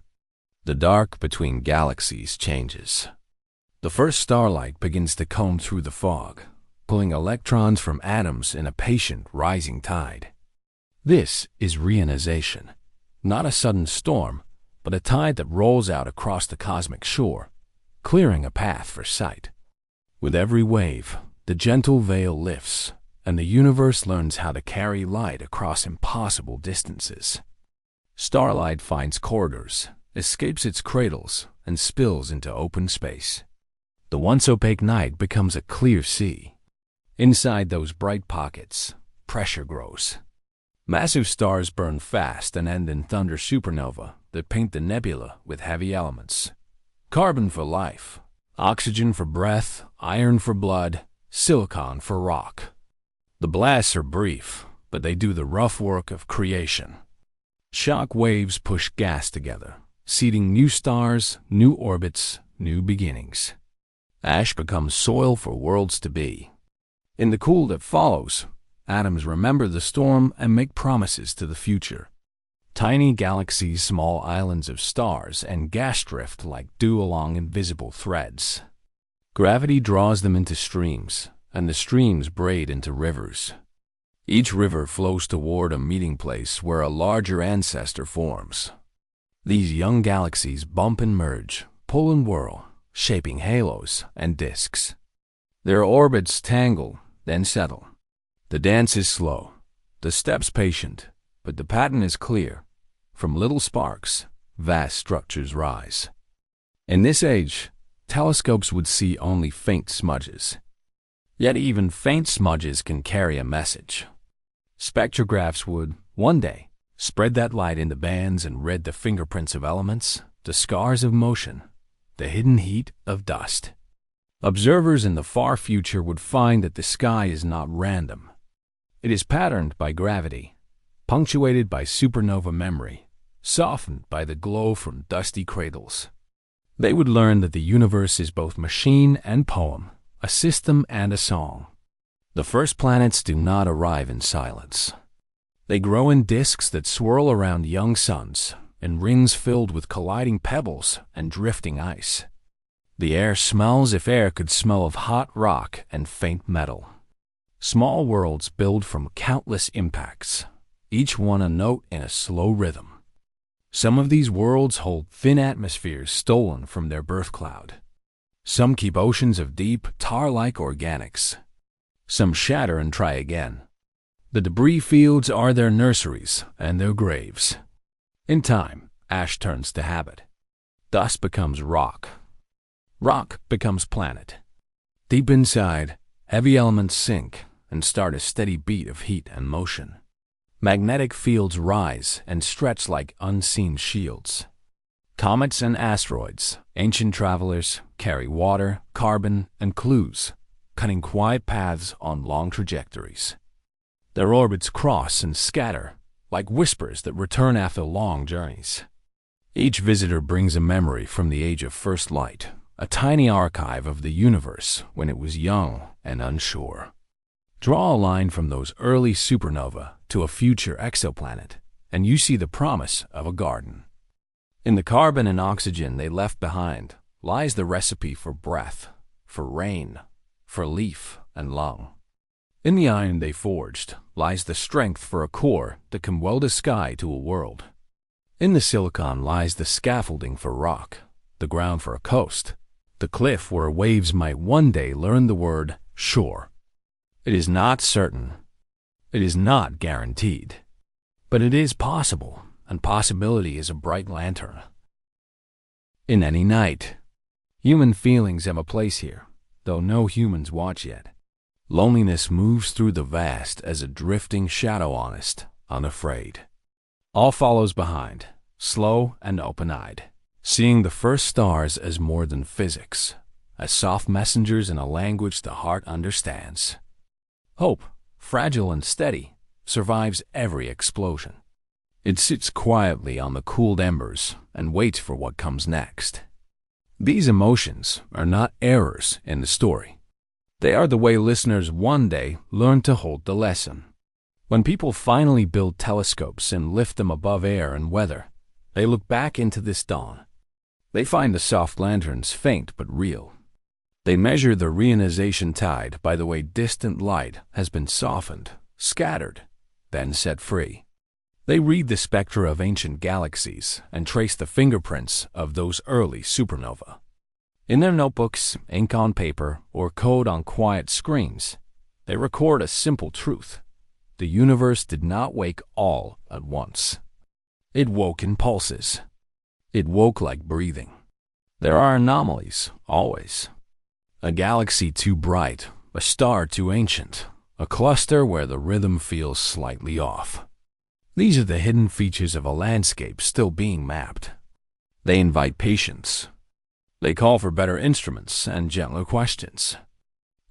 The dark between galaxies changes. The first starlight begins to comb through the fog, pulling electrons from atoms in a patient rising tide. This is reionization, not a sudden storm, but a tide that rolls out across the cosmic shore, clearing a path for sight. With every wave, the gentle veil lifts, and the universe learns how to carry light across impossible distances. Starlight finds corridors, escapes its cradles, and spills into open space. The once opaque night becomes a clear sea. Inside those bright pockets, pressure grows. Massive stars burn fast and end in thunder supernova that paint the nebula with heavy elements. Carbon for life, oxygen for breath, iron for blood, silicon for rock. The blasts are brief, but they do the rough work of creation. Shock waves push gas together, seeding new stars, new orbits, new beginnings. Ash becomes soil for worlds to be. In the cool that follows, atoms remember the storm and make promises to the future. Tiny galaxies, small islands of stars, and gas drift like dew along invisible threads. Gravity draws them into streams, and the streams braid into rivers. Each river flows toward a meeting place where a larger ancestor forms. These young galaxies bump and merge, pull and whirl, shaping halos and disks. Their orbits tangle, then settle. The dance is slow, the steps patient, but the pattern is clear. From little sparks, vast structures rise. In this age, telescopes would see only faint smudges. Yet even faint smudges can carry a message. Spectrographs would, one day, spread that light into bands and read the fingerprints of elements, the scars of motion, the hidden heat of dust. Observers in the far future would find that the sky is not random. It is patterned by gravity, punctuated by supernova memory, softened by the glow from dusty cradles. They would learn that the universe is both machine and poem, a system and a song. The first planets do not arrive in silence. They grow in disks that swirl around young suns, in rings filled with colliding pebbles and drifting ice. The air smells if air could smell of hot rock and faint metal. Small worlds build from countless impacts, each one a note in a slow rhythm. Some of these worlds hold thin atmospheres stolen from their birth cloud. Some keep oceans of deep, tar-like organics. Some shatter and try again. The debris fields are their nurseries and their graves. In time, ash turns to habit. Dust becomes rock. Rock becomes planet. Deep inside, heavy elements sink and start a steady beat of heat and motion. Magnetic fields rise and stretch like unseen shields. Comets and asteroids, ancient travelers, carry water, carbon, and clues, cutting quiet paths on long trajectories. Their orbits cross and scatter, like whispers that return after long journeys. Each visitor brings a memory from the age of first light, a tiny archive of the universe when it was young and unsure. Draw a line from those early supernovae to a future exoplanet, and you see the promise of a garden. In the carbon and oxygen they left behind lies the recipe for breath, for rain, for leaf and lung. In the iron they forged lies the strength for a core that can weld a sky to a world. In the silicon lies the scaffolding for rock, the ground for a coast, the cliff where waves might one day learn the word shore. It is not certain. It is not guaranteed. But it is possible, and possibility is a bright lantern. In any night, human feelings have a place here, though no humans watch yet. Loneliness moves through the vast as a drifting shadow, honest, unafraid. All follows behind, slow and open-eyed, seeing the first stars as more than physics, as soft messengers in a language the heart understands. Hope, fragile and steady, survives every explosion. It sits quietly on the cooled embers and waits for what comes next. These emotions are not errors in the story. They are the way listeners one day learn to hold the lesson. When people finally build telescopes and lift them above air and weather, they look back into this dawn. They find the soft lanterns faint but real. They measure the reionization tide by the way distant light has been softened, scattered, then set free. They read the spectra of ancient galaxies and trace the fingerprints of those early supernovae. In their notebooks, ink on paper, or code on quiet screens, they record a simple truth. The universe did not wake all at once. It woke in pulses. It woke like breathing. There are anomalies, always. A galaxy too bright, a star too ancient, a cluster where the rhythm feels slightly off. These are the hidden features of a landscape still being mapped. They invite patience. They call for better instruments and gentler questions.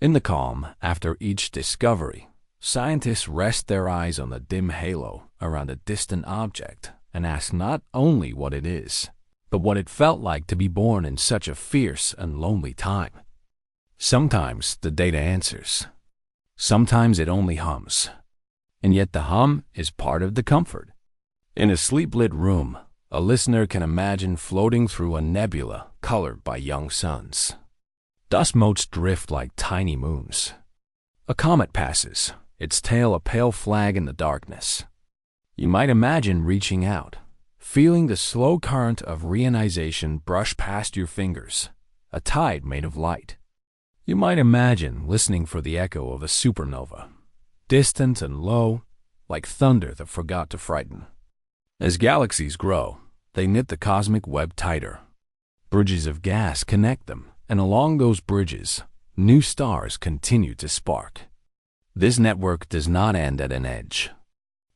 In the calm, after each discovery, scientists rest their eyes on the dim halo around a distant object and ask not only what it is, but what it felt like to be born in such a fierce and lonely time. Sometimes the data answers. Sometimes it only hums. And yet the hum is part of the comfort. In a sleep-lit room, a listener can imagine floating through a nebula colored by young suns. Dust motes drift like tiny moons. A comet passes, its tail a pale flag in the darkness. You might imagine reaching out, feeling the slow current of reionization brush past your fingers, a tide made of light. You might imagine listening for the echo of a supernova, distant and low, like thunder that forgot to frighten. As galaxies grow, they knit the cosmic web tighter. Bridges of gas connect them, and along those bridges, new stars continue to spark. This network does not end at an edge.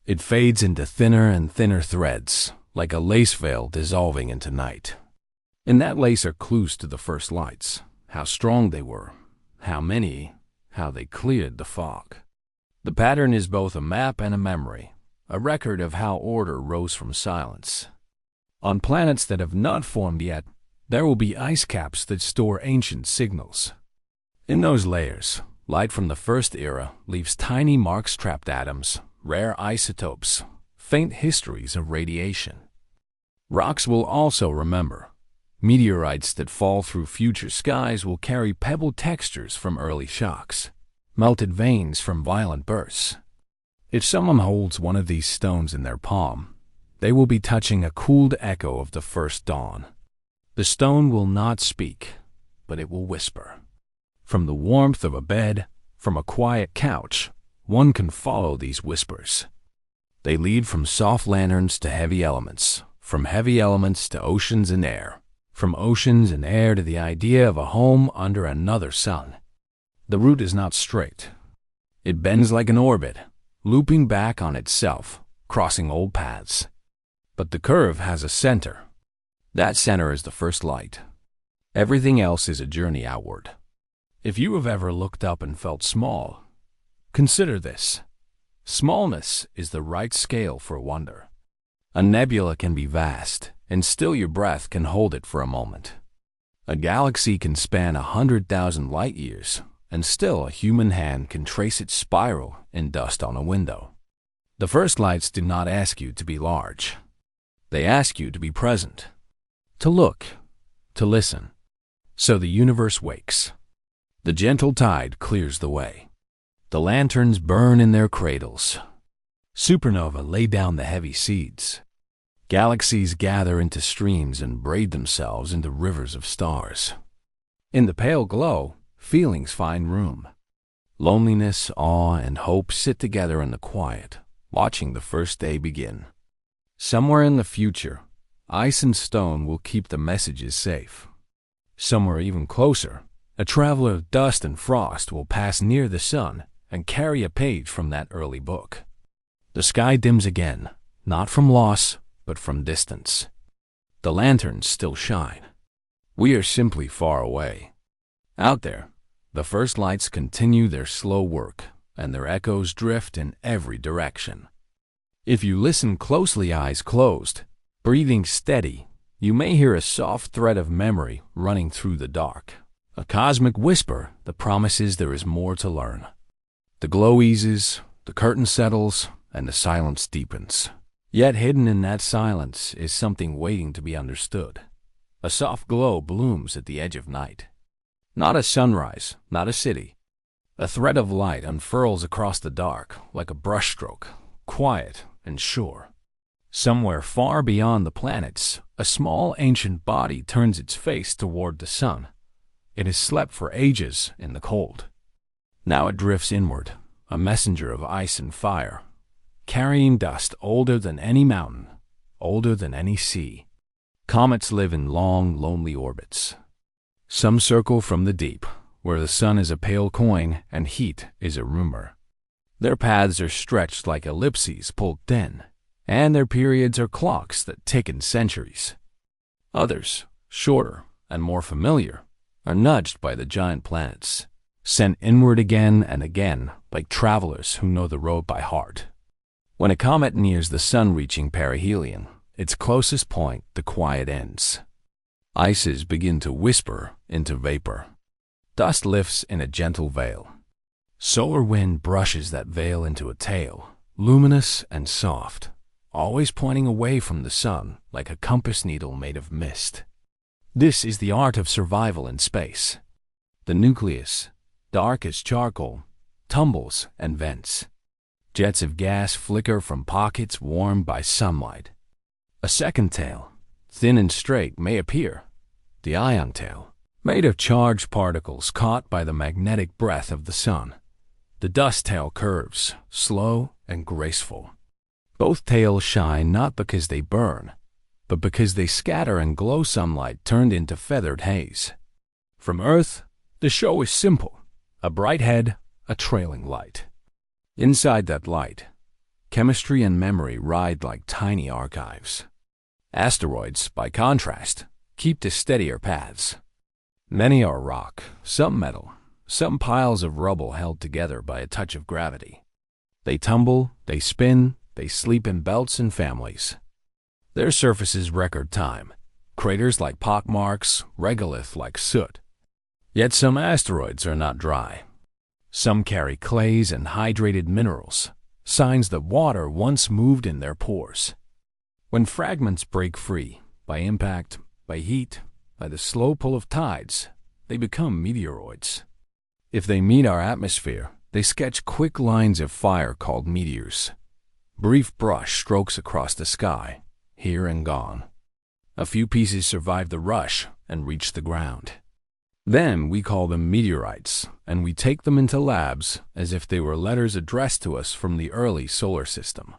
It fades into thinner and thinner threads, like a lace veil dissolving into night. In that lace are clues to the first lights, how strong they were, how many, how they cleared the fog. The pattern is both a map and a memory, a record of how order rose from silence. On planets that have not formed yet, there will be ice caps that store ancient signals. In those layers, light from the first era leaves tiny marks, trapped atoms, rare isotopes, faint histories of radiation. Rocks will also remember. Meteorites that fall through future skies will carry pebble textures from early shocks, melted veins from violent bursts. If someone holds one of these stones in their palm, they will be touching a cooled echo of the first dawn. The stone will not speak, but it will whisper. From the warmth of a bed, from a quiet couch, one can follow these whispers. They lead from soft lanterns to heavy elements, from heavy elements to oceans and air, from oceans and air to the idea of a home under another sun. The route is not straight. It bends like an orbit, looping back on itself, crossing old paths. But the curve has a center. That center is the first light. Everything else is a journey outward. If you have ever looked up and felt small, consider this. Smallness is the right scale for wonder. A nebula can be vast, and still your breath can hold it for a moment. A galaxy can span 100,000 light years, and still a human hand can trace its spiral in dust on a window. The first lights do not ask you to be large. They ask you to be present, to look, to listen. So the universe wakes. The gentle tide clears the way. The lanterns burn in their cradles. Supernova lay down the heavy seeds. Galaxies gather into streams and braid themselves into rivers of stars. In the pale glow, feelings find room. Loneliness, awe, and hope sit together in the quiet, watching the first day begin. Somewhere in the future, ice and stone will keep the messages safe. Somewhere even closer, a traveler of dust and frost will pass near the sun and carry a page from that early book. The sky dims again, not from loss, but from distance. The lanterns still shine. We are simply far away. Out there, the first lights continue their slow work, and their echoes drift in every direction. If you listen closely, eyes closed, breathing steady, you may hear a soft thread of memory running through the dark, a cosmic whisper that promises there is more to learn. The glow eases, the curtain settles, and the silence deepens. Yet hidden in that silence is something waiting to be understood. A soft glow blooms at the edge of night. Not a sunrise, not a city. A thread of light unfurls across the dark like a brushstroke, quiet and sure. Somewhere far beyond the planets, a small ancient body turns its face toward the sun. It has slept for ages in the cold. Now it drifts inward, a messenger of ice and fire, carrying dust older than any mountain, older than any sea. Comets live in long, lonely orbits. Some circle from the deep, where the sun is a pale coin and heat is a rumor. Their paths are stretched like ellipses pulled thin, and their periods are clocks that tick in centuries. Others, shorter and more familiar, are nudged by the giant planets, sent inward again and again like travelers who know the road by heart. When a comet nears the sun reaching perihelion, its closest point, the quiet ends. Ices begin to whisper into vapor. Dust lifts in a gentle veil. Solar wind brushes that veil into a tail, luminous and soft, always pointing away from the sun like a compass needle made of mist. This is the art of survival in space. The nucleus, dark as charcoal, tumbles and vents. Jets of gas flicker from pockets warmed by sunlight. A second tail, thin and straight, may appear, the ion tail, made of charged particles caught by the magnetic breath of the sun. The dust tail curves, slow and graceful. Both tails shine not because they burn, but because they scatter and glow sunlight turned into feathered haze. From Earth, the show is simple: a bright head, a trailing light. Inside that light, chemistry and memory ride like tiny archives. Asteroids, by contrast, keep to steadier paths. Many are rock, some metal, some piles of rubble held together by a touch of gravity. They tumble, they spin, they sleep in belts and families. Their surfaces record time, craters like pockmarks, regolith like soot. Yet some asteroids are not dry. Some carry clays and hydrated minerals, signs that water once moved in their pores. When fragments break free, by impact, by heat, by the slow pull of tides, they become meteoroids. If they meet our atmosphere, they sketch quick lines of fire called meteors. Brief brush strokes across the sky, here and gone. A few pieces survive the rush and reach the ground. Then we call them meteorites, and we take them into labs as if they were letters addressed to us from the early solar system.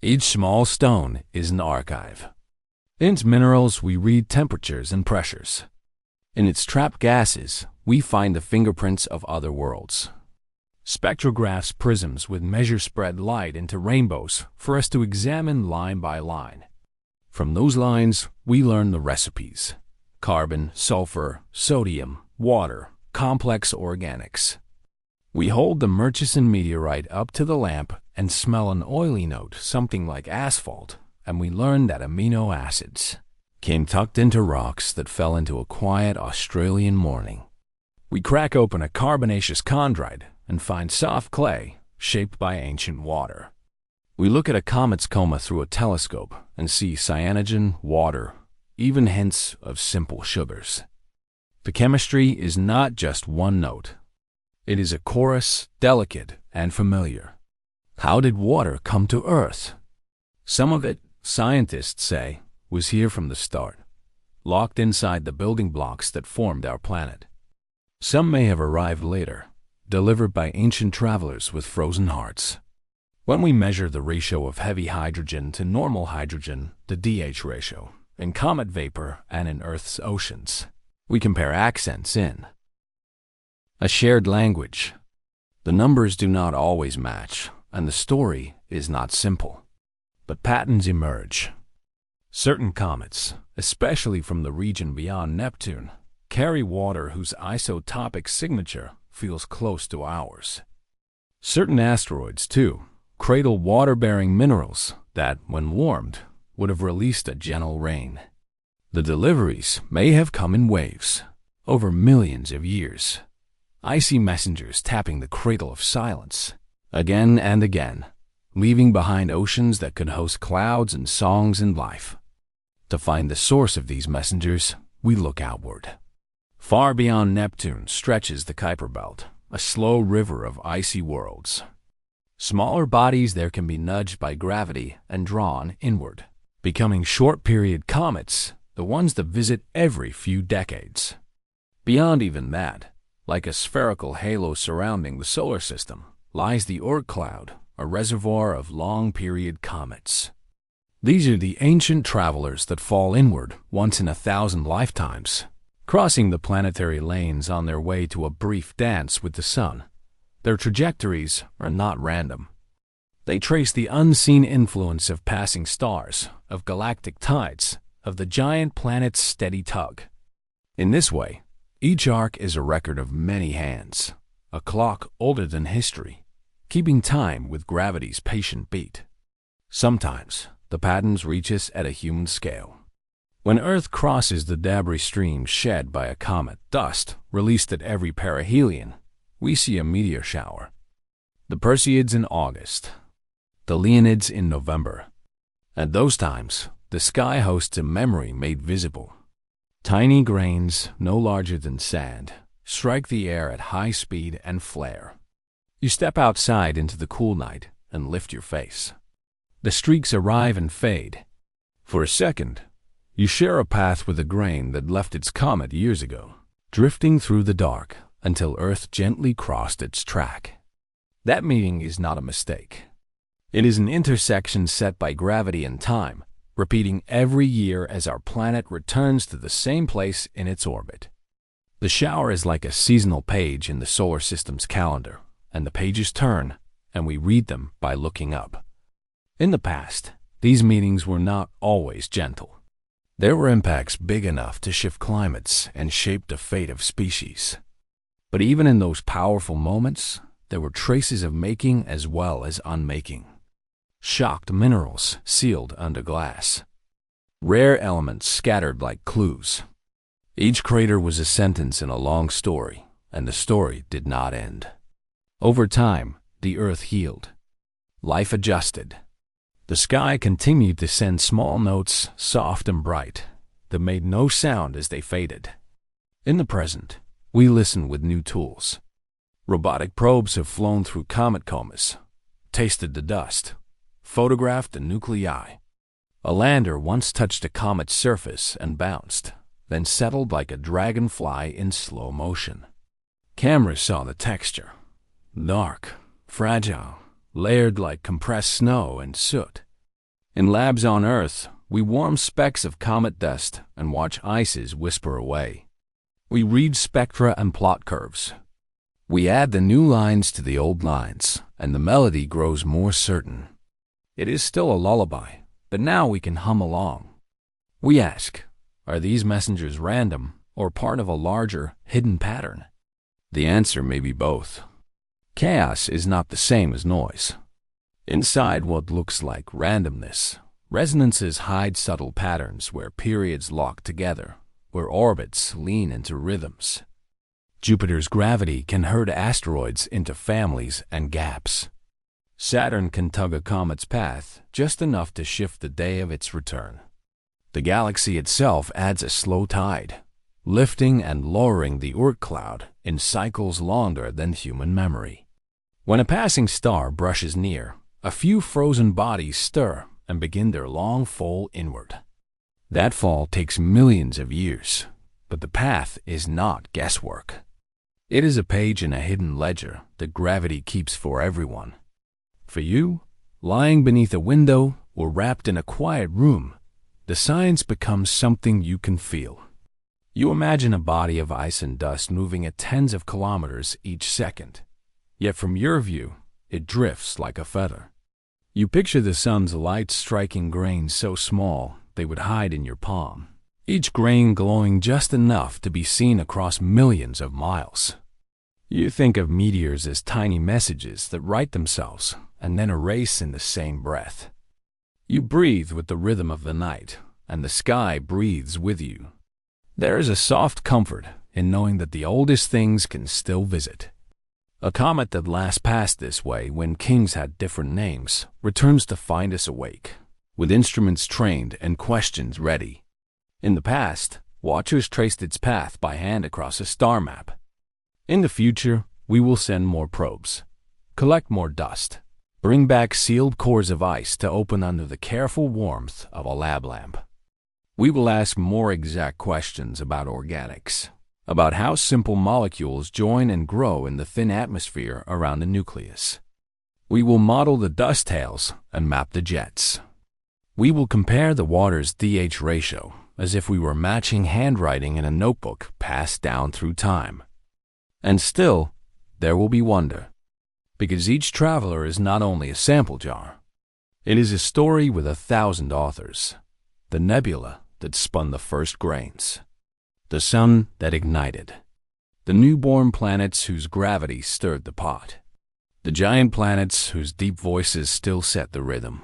Each small stone is an archive. In its minerals, we read temperatures and pressures. In its trapped gases, we find the fingerprints of other worlds. Spectrographs prisms with measure spread light into rainbows for us to examine line by line. From those lines, we learn the recipes: carbon, sulfur, sodium, water, complex organics. We hold the Murchison meteorite up to the lamp and smell an oily note, something like asphalt, and we learn that amino acids came tucked into rocks that fell into a quiet Australian morning. We crack open a carbonaceous chondrite and find soft clay shaped by ancient water. We look at a comet's coma through a telescope and see cyanogen, water, even hints of simple sugars. The chemistry is not just one note. It is a chorus, delicate and familiar. How did water come to Earth? Some of it, scientists say, was here from the start, locked inside the building blocks that formed our planet. Some may have arrived later, delivered by ancient travelers with frozen hearts. When we measure the ratio of heavy hydrogen to normal hydrogen, the DH ratio, in comet vapor and in Earth's oceans, we compare accents in a shared language. The numbers do not always match, and the story is not simple. But patterns emerge. Certain comets, especially from the region beyond Neptune, carry water whose isotopic signature feels close to ours. Certain asteroids, too, cradle water-bearing minerals that, when warmed, would have released a gentle rain. The deliveries may have come in waves, over millions of years. Icy messengers tapping the cradle of silence, again and again, leaving behind oceans that could host clouds and songs and life. To find the source of these messengers, we look outward. Far beyond Neptune stretches the Kuiper Belt, a slow river of icy worlds. Smaller bodies there can be nudged by gravity and drawn inward, becoming short-period comets, the ones that visit every few decades. Beyond even that, like a spherical halo surrounding the solar system, lies the Oort cloud, a reservoir of long-period comets. These are the ancient travelers that fall inward once in 1,000 lifetimes, crossing the planetary lanes on their way to a brief dance with the sun. Their trajectories are not random. They trace the unseen influence of passing stars, of galactic tides, of the giant planet's steady tug. In this way, each arc is a record of many hands, a clock older than history, keeping time with gravity's patient beat. Sometimes, the patterns reach us at a human scale. When Earth crosses the debris stream shed by a comet, dust released at every perihelion, we see a meteor shower. The Perseids in August, the Leonids in November. At those times, the sky hosts a memory made visible. Tiny grains, no larger than sand, strike the air at high speed and flare. You step outside into the cool night and lift your face. The streaks arrive and fade. For a second, you share a path with a grain that left its comet years ago, drifting through the dark until Earth gently crossed its track. That meeting is not a mistake. It is an intersection set by gravity and time, repeating every year as our planet returns to the same place in its orbit. The shower is like a seasonal page in the solar system's calendar, and the pages turn, and we read them by looking up. In the past, these meetings were not always gentle. There were impacts big enough to shift climates and shape the fate of species. But even in those powerful moments, there were traces of making as well as unmaking. Shocked minerals sealed under glass. Rare elements scattered like clues. Each crater was a sentence in a long story, and the story did not end. Over time, the Earth healed. Life adjusted. The sky continued to send small notes, soft and bright, that made no sound as they faded. In the present, we listen with new tools. Robotic probes have flown through comet comas, tasted the dust, photographed the nuclei. A lander once touched a comet's surface and bounced, then settled like a dragonfly in slow motion. Cameras saw the texture. Dark, fragile, layered like compressed snow and soot. In labs on Earth, we warm specks of comet dust and watch ices whisper away. We read spectra and plot curves. We add the new lines to the old lines, and the melody grows more certain. It is still a lullaby, but now we can hum along. We ask, are these messengers random or part of a larger, hidden pattern? The answer may be both. Chaos is not the same as noise. Inside what looks like randomness, resonances hide subtle patterns where periods lock together, where orbits lean into rhythms. Jupiter's gravity can herd asteroids into families and gaps. Saturn can tug a comet's path just enough to shift the day of its return. The galaxy itself adds a slow tide, lifting and lowering the Oort cloud in cycles longer than human memory. When a passing star brushes near, a few frozen bodies stir and begin their long fall inward. That fall takes millions of years, but the path is not guesswork. It is a page in a hidden ledger that gravity keeps for everyone. For you, lying beneath a window or wrapped in a quiet room, the science becomes something you can feel. You imagine a body of ice and dust moving at tens of kilometers each second, yet from your view, it drifts like a feather. You picture the sun's light striking grains so small they would hide in your palm, each grain glowing just enough to be seen across millions of miles. You think of meteors as tiny messages that write themselves and then erase in the same breath. You breathe with the rhythm of the night, and the sky breathes with you. There is a soft comfort in knowing that the oldest things can still visit. A comet that last passed this way when kings had different names returns to find us awake, with instruments trained and questions ready. In the past, watchers traced its path by hand across a star map. In the future, we will send more probes, collect more dust, bring back sealed cores of ice to open under the careful warmth of a lab lamp. We will ask more exact questions about organics, about how simple molecules join and grow in the thin atmosphere around the nucleus. We will model the dust tails and map the jets. We will compare the water's pH ratio as if we were matching handwriting in a notebook passed down through time. And still, there will be wonder, because each traveler is not only a sample jar. It is a story with 1,000 authors, the nebula that spun the first grains, the sun that ignited, the newborn planets whose gravity stirred the pot, the giant planets whose deep voices still set the rhythm.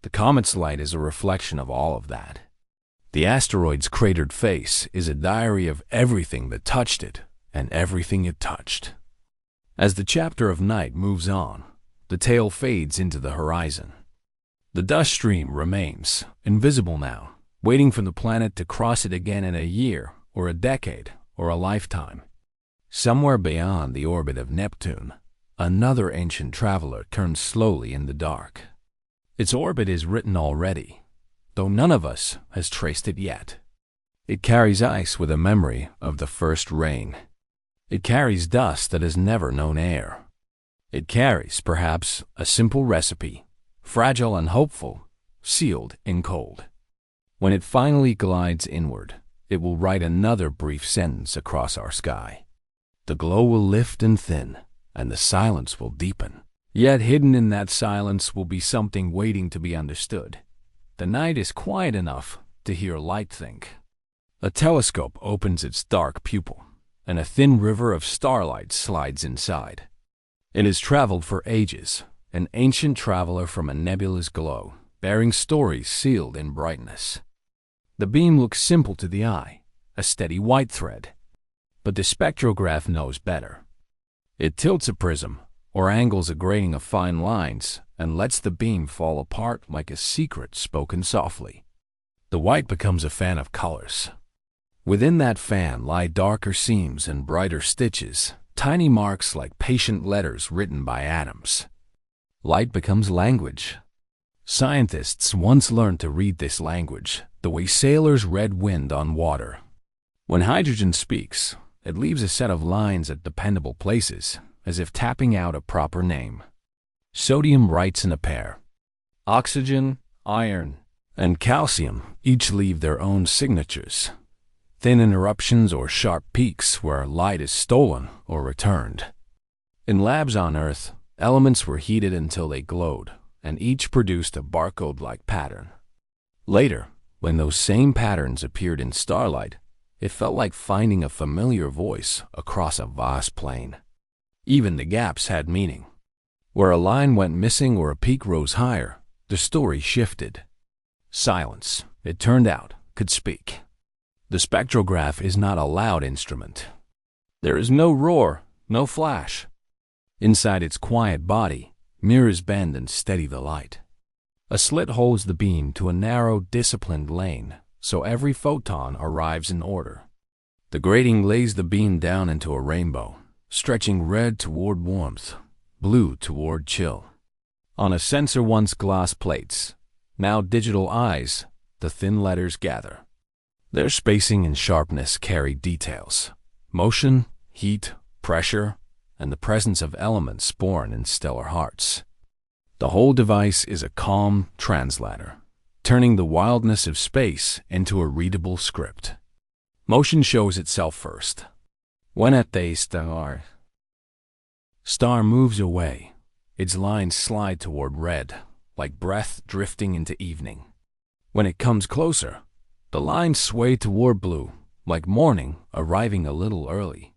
The comet's light is a reflection of all of that. The asteroid's cratered face is a diary of everything that touched it and everything it touched. As the chapter of night moves on, the tail fades into the horizon. The dust stream remains, invisible now, waiting for the planet to cross it again in a year or a decade or a lifetime. Somewhere beyond the orbit of Neptune, another ancient traveler turns slowly in the dark. Its orbit is written already, though none of us has traced it yet. It carries ice with a memory of the first rain. It carries dust that has never known air. It carries, perhaps, a simple recipe, fragile and hopeful, sealed in cold. When it finally glides inward, it will write another brief sentence across our sky. The glow will lift and thin, and the silence will deepen. Yet hidden in that silence will be something waiting to be understood. The night is quiet enough to hear light think. A telescope opens its dark pupil, and a thin river of starlight slides inside. It has traveled for ages, an ancient traveler from a nebula's glow, bearing stories sealed in brightness. The beam looks simple to the eye, a steady white thread. But the spectrograph knows better. It tilts a prism, or angles a grating of fine lines, and lets the beam fall apart like a secret spoken softly. The white becomes a fan of colors. Within that fan lie darker seams and brighter stitches, tiny marks like patient letters written by atoms. Light becomes language. Scientists once learned to read this language the way sailors read wind on water. When hydrogen speaks, it leaves a set of lines at dependable places, as if tapping out a proper name. Sodium writes in a pair. Oxygen, iron, and calcium each leave their own signatures. Thin interruptions or sharp peaks where light is stolen or returned. In labs on Earth, elements were heated until they glowed, and each produced a barcode-like pattern. Later, when those same patterns appeared in starlight, it felt like finding a familiar voice across a vast plain. Even the gaps had meaning. Where a line went missing or a peak rose higher, the story shifted. Silence, it turned out, could speak. The spectrograph is not a loud instrument. There is no roar, no flash. Inside its quiet body, mirrors bend and steady the light. A slit holds the beam to a narrow, disciplined lane, so every photon arrives in order. The grating lays the beam down into a rainbow, stretching red toward warmth, blue toward chill. On a sensor once glass plates, now digital eyes, the thin letters gather. Their spacing and sharpness carry details: motion, heat, pressure, and the presence of elements born in stellar hearts. The whole device is a calm translator, turning the wildness of space into a readable script. Motion shows itself first. When at the star moves away, its lines slide toward red, like breath drifting into evening. When it comes closer, the lines sway toward blue, like morning arriving a little early.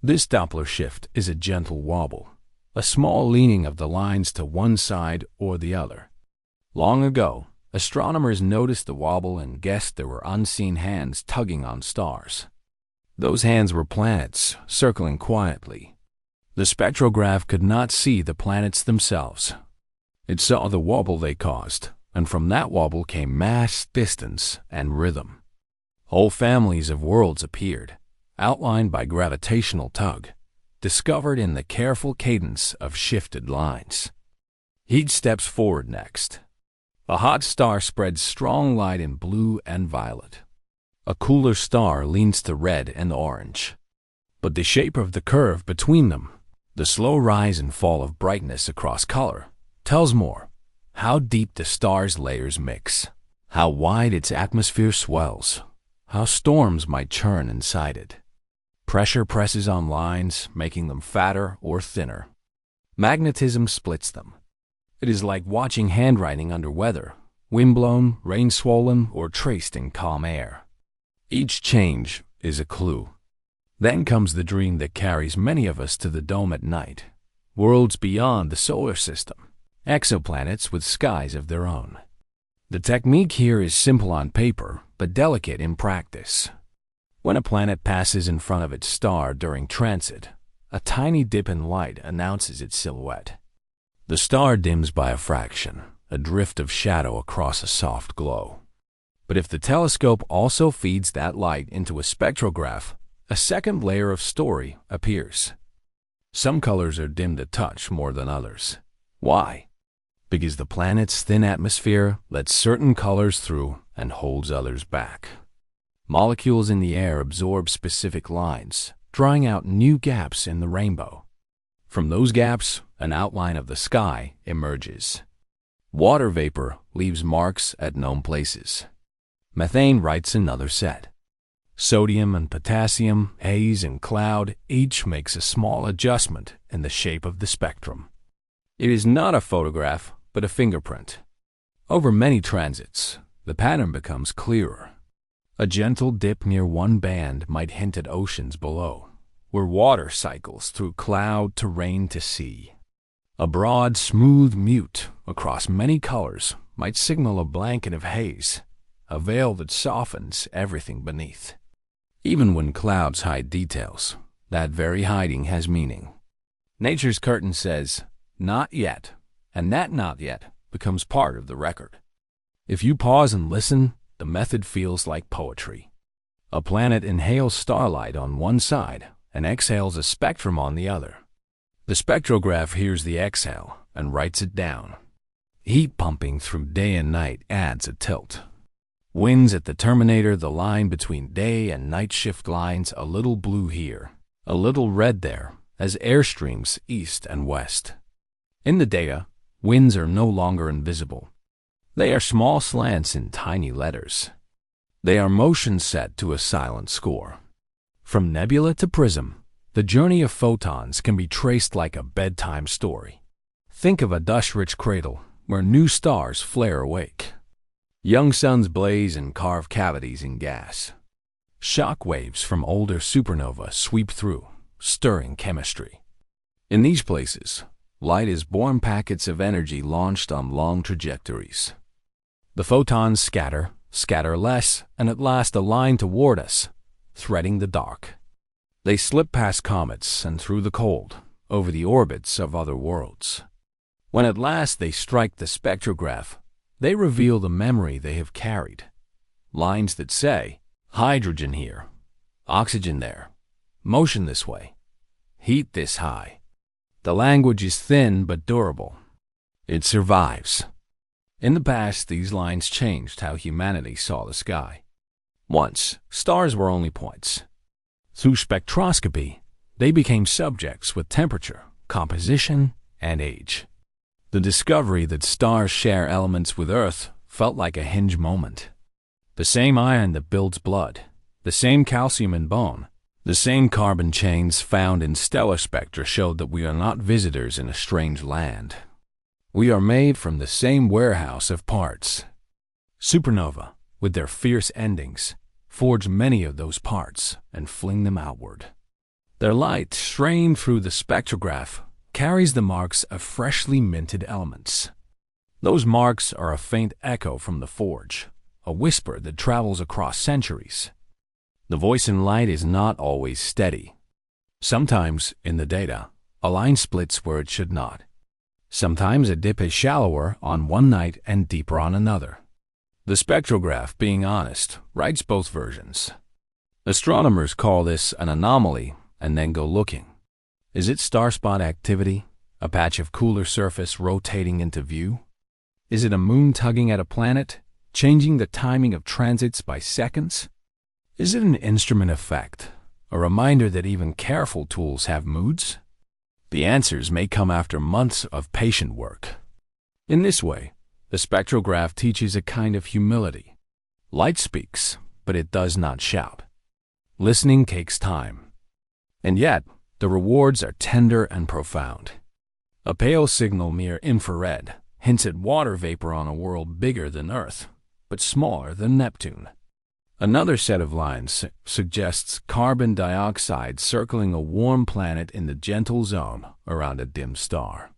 This Doppler shift is a gentle wobble, a small leaning of the lines to one side or the other. Long ago, astronomers noticed the wobble and guessed there were unseen hands tugging on stars. Those hands were planets circling quietly. The spectrograph could not see the planets themselves. It saw the wobble they caused, and from that wobble came mass, distance, and rhythm. Whole families of worlds appeared, outlined by gravitational tug, discovered in the careful cadence of shifted lines. Heat steps forward next. A hot star spreads strong light in blue and violet. A cooler star leans to red and orange. But the shape of the curve between them, the slow rise and fall of brightness across color, tells more. How deep the star's layers mix, how wide its atmosphere swells, how storms might churn inside it. Pressure presses on lines, making them fatter or thinner. Magnetism splits them. It is like watching handwriting under weather, windblown, rain-swollen, or traced in calm air. Each change is a clue. Then comes the dream that carries many of us to the dome at night. Worlds beyond the solar system. Exoplanets with skies of their own. The technique here is simple on paper, but delicate in practice. When a planet passes in front of its star during transit, a tiny dip in light announces its silhouette. The star dims by a fraction, a drift of shadow across a soft glow. But if the telescope also feeds that light into a spectrograph, a second layer of story appears. Some colors are dimmed a touch more than others. Why? Because the planet's thin atmosphere lets certain colors through and holds others back. Molecules in the air absorb specific lines, drawing out new gaps in the rainbow. From those gaps, an outline of the sky emerges. Water vapor leaves marks at known places. Methane writes another set. Sodium and potassium, haze and cloud, each makes a small adjustment in the shape of the spectrum. It is not a photograph, but a fingerprint. Over many transits, the pattern becomes clearer. A gentle dip near one band might hint at oceans below, where water cycles through cloud to rain to sea. A broad, smooth mute across many colors might signal a blanket of haze, a veil that softens everything beneath. Even when clouds hide details, that very hiding has meaning. Nature's curtain says, "Not yet," and that "not yet" becomes part of the record. If you pause and listen, the method feels like poetry. A planet inhales starlight on one side and exhales a spectrum on the other. The spectrograph hears the exhale and writes it down. Heat pumping through day and night adds a tilt. Winds at the terminator, the line between day and night shift lines a little blue here, a little red there, as air streams east and west. In the data, winds are no longer invisible. They are small slants in tiny letters. They are motion set to a silent score. From nebula to prism, the journey of photons can be traced like a bedtime story. Think of a dust-rich cradle where new stars flare awake. Young suns blaze and carve cavities in gas. Shock waves from older supernovae sweep through, stirring chemistry. In these places, light is born packets of energy launched on long trajectories. The photons scatter less, and at last align toward us, threading the dark. They slip past comets and through the cold, over the orbits of other worlds. When at last they strike the spectrograph, they reveal the memory they have carried. Lines that say, hydrogen here, oxygen there, motion this way, heat this high. The language is thin but durable. It survives. In the past, these lines changed how humanity saw the sky. Once, stars were only points. Through spectroscopy, they became subjects with temperature, composition, and age. The discovery that stars share elements with Earth felt like a hinge moment. The same iron that builds blood, the same calcium in bone, the same carbon chains found in stellar spectra showed that we are not visitors in a strange land. We are made from the same warehouse of parts. Supernova, with their fierce endings, forge many of those parts and fling them outward. Their light, strained through the spectrograph, carries the marks of freshly minted elements. Those marks are a faint echo from the forge, a whisper that travels across centuries. The voice in light is not always steady. Sometimes, in the data, a line splits where it should not. Sometimes a dip is shallower on one night and deeper on another. The spectrograph, being honest, writes both versions. Astronomers call this an anomaly and then go looking. Is it starspot activity, a patch of cooler surface rotating into view? Is it a moon tugging at a planet, changing the timing of transits by seconds? Is it an instrument effect, a reminder that even careful tools have moods? The answers may come after months of patient work. In this way, the spectrograph teaches a kind of humility. Light speaks, but it does not shout. Listening takes time. And yet, the rewards are tender and profound. A pale signal near infrared hints at water vapor on a world bigger than Earth, but smaller than Neptune. Another set of lines suggests carbon dioxide circling a warm planet in the gentle zone around a dim star.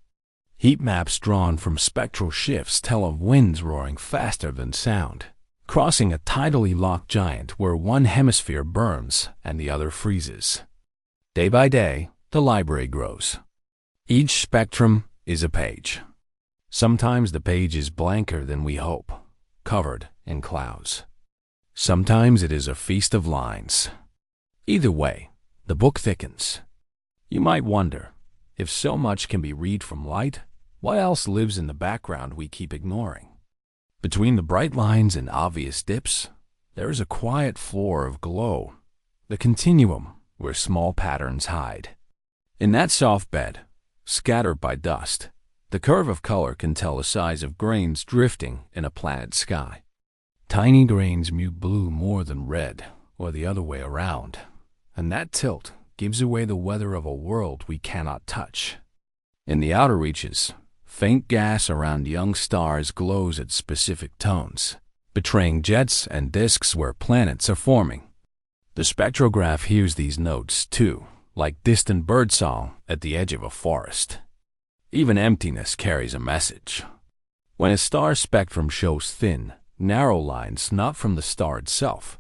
Heat maps drawn from spectral shifts tell of winds roaring faster than sound, crossing a tidally locked giant where one hemisphere burns and the other freezes. Day by day, the library grows. Each spectrum is a page. Sometimes the page is blanker than we hope, covered in clouds. Sometimes it is a feast of lines. Either way, the book thickens. You might wonder, if so much can be read from light, what else lives in the background we keep ignoring? Between the bright lines and obvious dips, there is a quiet floor of glow, the continuum where small patterns hide. In that soft bed, scattered by dust, the curve of color can tell the size of grains drifting in a planet's sky. Tiny grains mute blue more than red, or the other way around, and that tilt gives away the weather of a world we cannot touch. In the outer reaches, faint gas around young stars glows at specific tones, betraying jets and disks where planets are forming. The spectrograph hears these notes, too, like distant birdsong at the edge of a forest. Even emptiness carries a message. When a star's spectrum shows thin, narrow lines not from the star itself,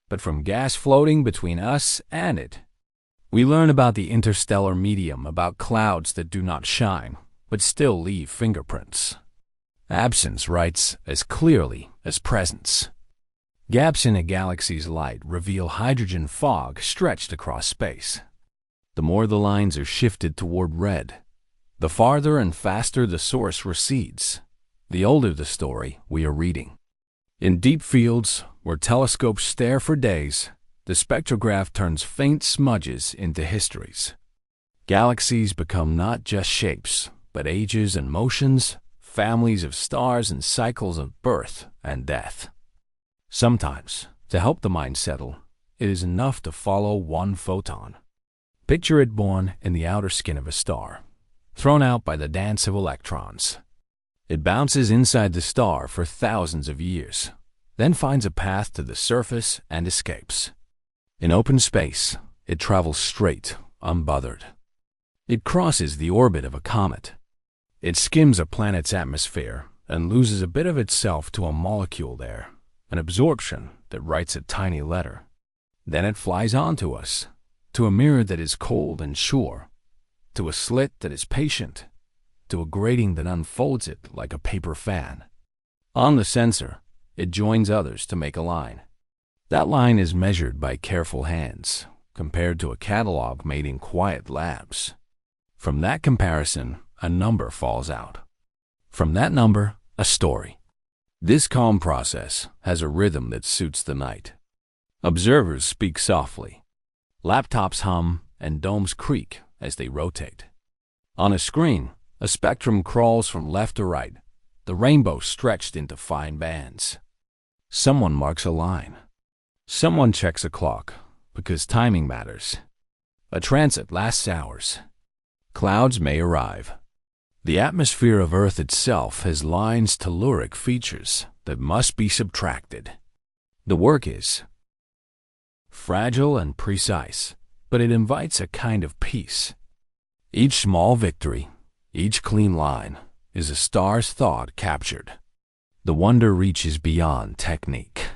but from gas floating between us and it, we learn about the interstellar medium, about clouds that do not shine, but still leave fingerprints. Absence writes as clearly as presence. Gaps in a galaxy's light reveal hydrogen fog stretched across space. The more the lines are shifted toward red, the farther and faster the source recedes, the older the story we are reading. In deep fields, where telescopes stare for days, the spectrograph turns faint smudges into histories. Galaxies become not just shapes, but ages and motions, families of stars and cycles of birth and death. Sometimes, to help the mind settle, it is enough to follow one photon. Picture it born in the outer skin of a star, thrown out by the dance of electrons. It bounces inside the star for thousands of years, then finds a path to the surface and escapes. In open space, it travels straight, unbothered. It crosses the orbit of a comet. It skims a planet's atmosphere and loses a bit of itself to a molecule there, an absorption that writes a tiny letter. Then it flies on to us, to a mirror that is cold and sure, to a slit that is patient, to a grating that unfolds it like a paper fan. On the sensor, it joins others to make a line. That line is measured by careful hands, compared to a catalog made in quiet labs. From that comparison, a number falls out. From that number, a story. This calm process has a rhythm that suits the night. Observers speak softly. Laptops hum and domes creak as they rotate. On a screen, a spectrum crawls from left to right, the rainbow stretched into fine bands. Someone marks a line. Someone checks a clock, because timing matters. A transit lasts hours. Clouds may arrive. The atmosphere of Earth itself has lines telluric features that must be subtracted. The work is fragile and precise, but it invites a kind of peace. Each small victory, each clean line, is a star's thought captured. The wonder reaches beyond technique.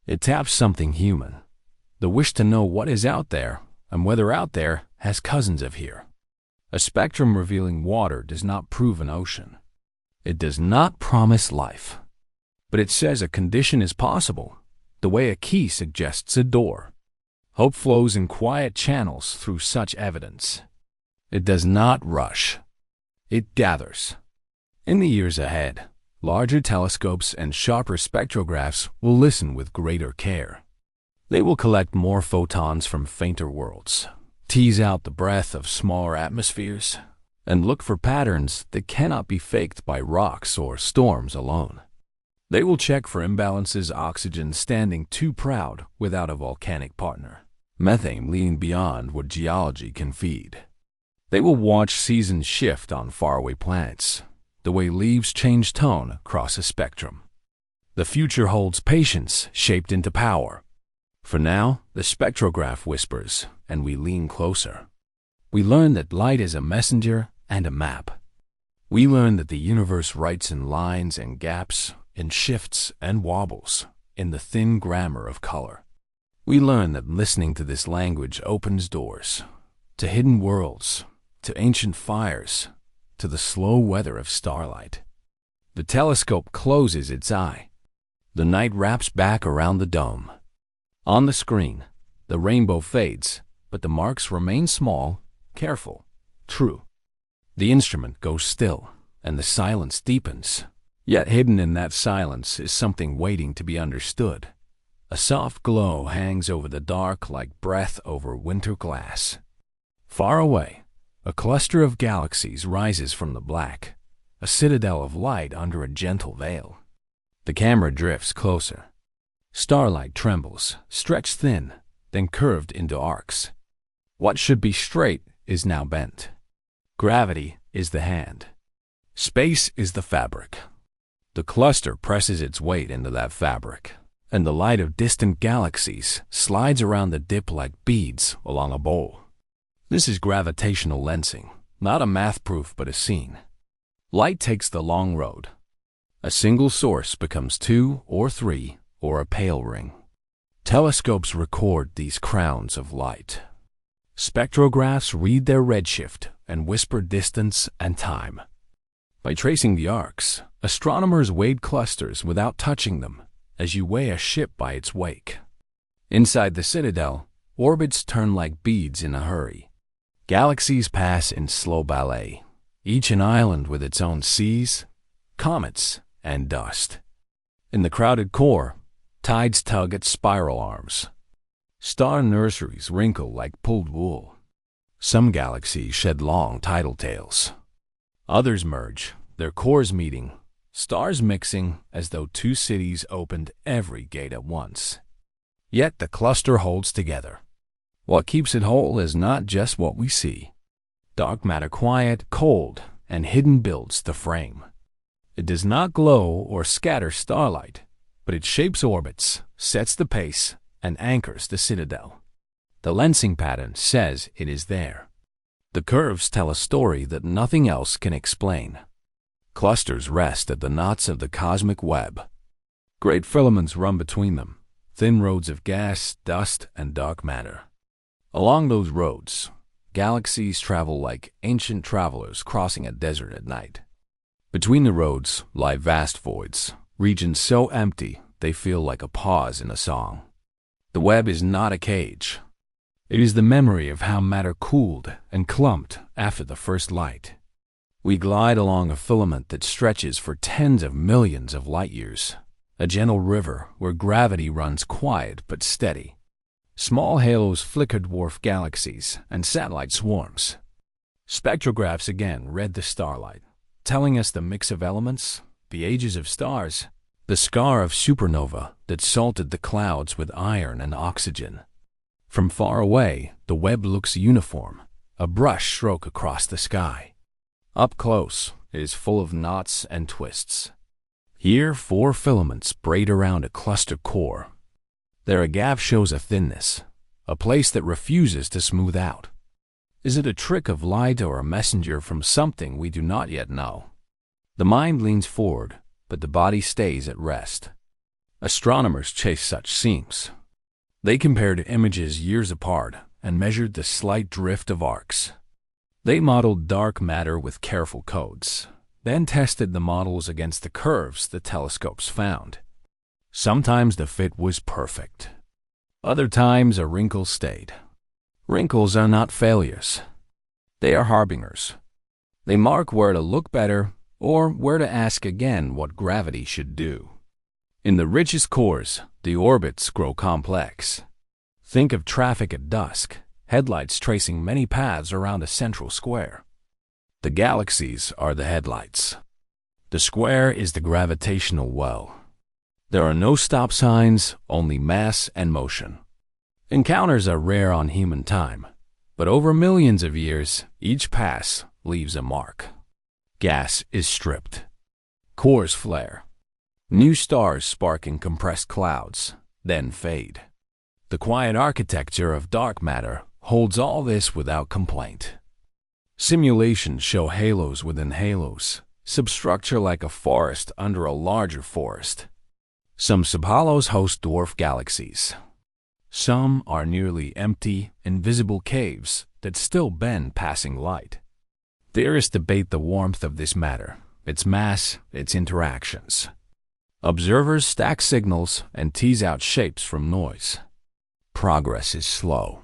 It taps something human, the wish to know what is out there and whether out there has cousins of here. A spectrum revealing water does not prove an ocean. It does not promise life. But it says a condition is possible, the way a key suggests a door. Hope flows in quiet channels through such evidence. It does not rush. It gathers. In the years ahead, larger telescopes and sharper spectrographs will listen with greater care. They will collect more photons from fainter worlds, tease out the breath of smaller atmospheres, and look for patterns that cannot be faked by rocks or storms alone. They will check for imbalances, oxygen standing too proud without a volcanic partner, methane leading beyond what geology can feed. They will watch seasons shift on faraway planets, the way leaves change tone across a spectrum. The future holds patience shaped into power. For now, the spectrograph whispers, and we lean closer. We learn that light is a messenger and a map. We learn that the universe writes in lines and gaps, in shifts and wobbles, in the thin grammar of color. We learn that listening to this language opens doors, to hidden worlds, to ancient fires, to the slow weather of starlight. The telescope closes its eye. The night wraps back around the dome. On the screen, the rainbow fades, but the marks remain small, careful, true. The instrument goes still, and the silence deepens. Yet hidden in that silence is something waiting to be understood. A soft glow hangs over the dark like breath over winter glass. Far away, a cluster of galaxies rises from the black, a citadel of light under a gentle veil. The camera drifts closer. Starlight trembles, stretched thin, then curved into arcs. What should be straight is now bent. Gravity is the hand. Space is the fabric. The cluster presses its weight into that fabric, and the light of distant galaxies slides around the dip like beads along a bowl. This is gravitational lensing, not a math proof but a scene. Light takes the long road. A single source becomes two or three or a pale ring. Telescopes record these crowns of light. Spectrographs read their redshift and whisper distance and time. By tracing the arcs, astronomers weighed clusters without touching them, as you weigh a ship by its wake. Inside the citadel, orbits turn like beads in a hurry. Galaxies pass in slow ballet, each an island with its own seas, comets, and dust. In the crowded core, tides tug at spiral arms. Star nurseries wrinkle like pulled wool. Some galaxies shed long tidal tails. Others merge, their cores meeting, stars mixing as though two cities opened every gate at once. Yet the cluster holds together. What keeps it whole is not just what we see. Dark matter quiet, cold, and hidden builds the frame. It does not glow or scatter starlight, but it shapes orbits, sets the pace, and anchors the citadel. The lensing pattern says it is there. The curves tell a story that nothing else can explain. Clusters rest at the knots of the cosmic web. Great filaments run between them, thin roads of gas, dust, and dark matter. Along those roads, galaxies travel like ancient travelers crossing a desert at night. Between the roads lie vast voids, regions so empty they feel like a pause in a song. The web is not a cage. It is the memory of how matter cooled and clumped after the first light. We glide along a filament that stretches for tens of millions of light years, a gentle river where gravity runs quiet but steady. Small halos flicker dwarf galaxies and satellite swarms. Spectrographs again read the starlight, telling us the mix of elements, the ages of stars, the scar of supernova that salted the clouds with iron and oxygen. From far away, the web looks uniform, a brush stroke across the sky. Up close, it is full of knots and twists. Here, 4 filaments braid around a cluster core. Their agave shows a thinness, a place that refuses to smooth out. Is it a trick of light or a messenger from something we do not yet know? The mind leans forward, but the body stays at rest. Astronomers chase such seams. They compared images years apart and measured the slight drift of arcs. They modeled dark matter with careful codes, then tested the models against the curves the telescopes found. Sometimes the fit was perfect. Other times a wrinkle stayed. Wrinkles are not failures. They are harbingers. They mark where to look better or where to ask again what gravity should do. In the richest cores, the orbits grow complex. Think of traffic at dusk, headlights tracing many paths around a central square. The galaxies are the headlights. The square is the gravitational well. There are no stop signs, only mass and motion. Encounters are rare on human time, but over millions of years, each pass leaves a mark. Gas is stripped. Cores flare. New stars spark in compressed clouds, then fade. The quiet architecture of dark matter holds all this without complaint. Simulations show halos within halos, substructure like a forest under a larger forest. Some subhalos host dwarf galaxies. Some are nearly empty, invisible caves that still bend passing light. Theorists debate the warmth of this matter, its mass, its interactions. Observers stack signals and tease out shapes from noise. Progress is slow.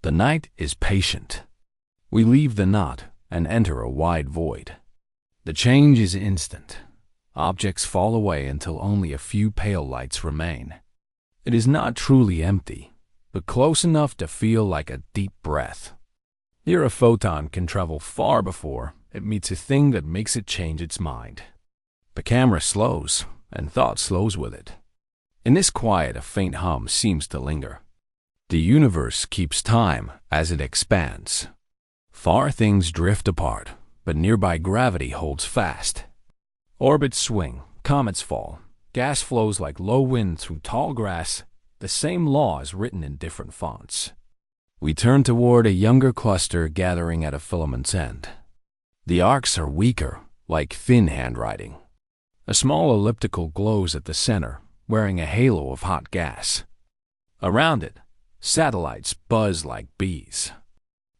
The night is patient. We leave the knot and enter a wide void. The change is instant. Objects fall away until only a few pale lights remain. It is not truly empty, but close enough to feel like a deep breath. Here a photon can travel far before it meets a thing that makes it change its mind. The camera slows, and thought slows with it. In this quiet, a faint hum seems to linger. The universe keeps time as it expands. Far things drift apart, but nearby gravity holds fast. Orbits swing, comets fall, gas flows like low wind through tall grass, the same law is written in different fonts. We turn toward a younger cluster gathering at a filament's end. The arcs are weaker, like thin handwriting. A small elliptical glows at the center, wearing a halo of hot gas. Around it, satellites buzz like bees.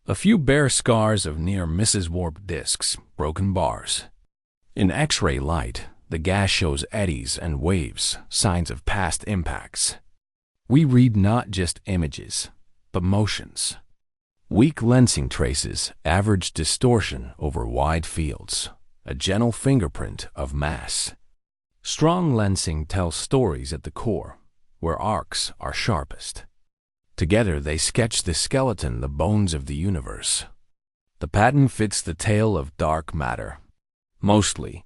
A few bare scars of near-misses warped disks, broken bars. In X-ray light, the gas shows eddies and waves, signs of past impacts. We read not just images, but motions. Weak lensing traces average distortion over wide fields, a gentle fingerprint of mass. Strong lensing tells stories at the core, where arcs are sharpest. Together they sketch the skeleton, the bones of the universe. The pattern fits the tale of dark matter. Mostly.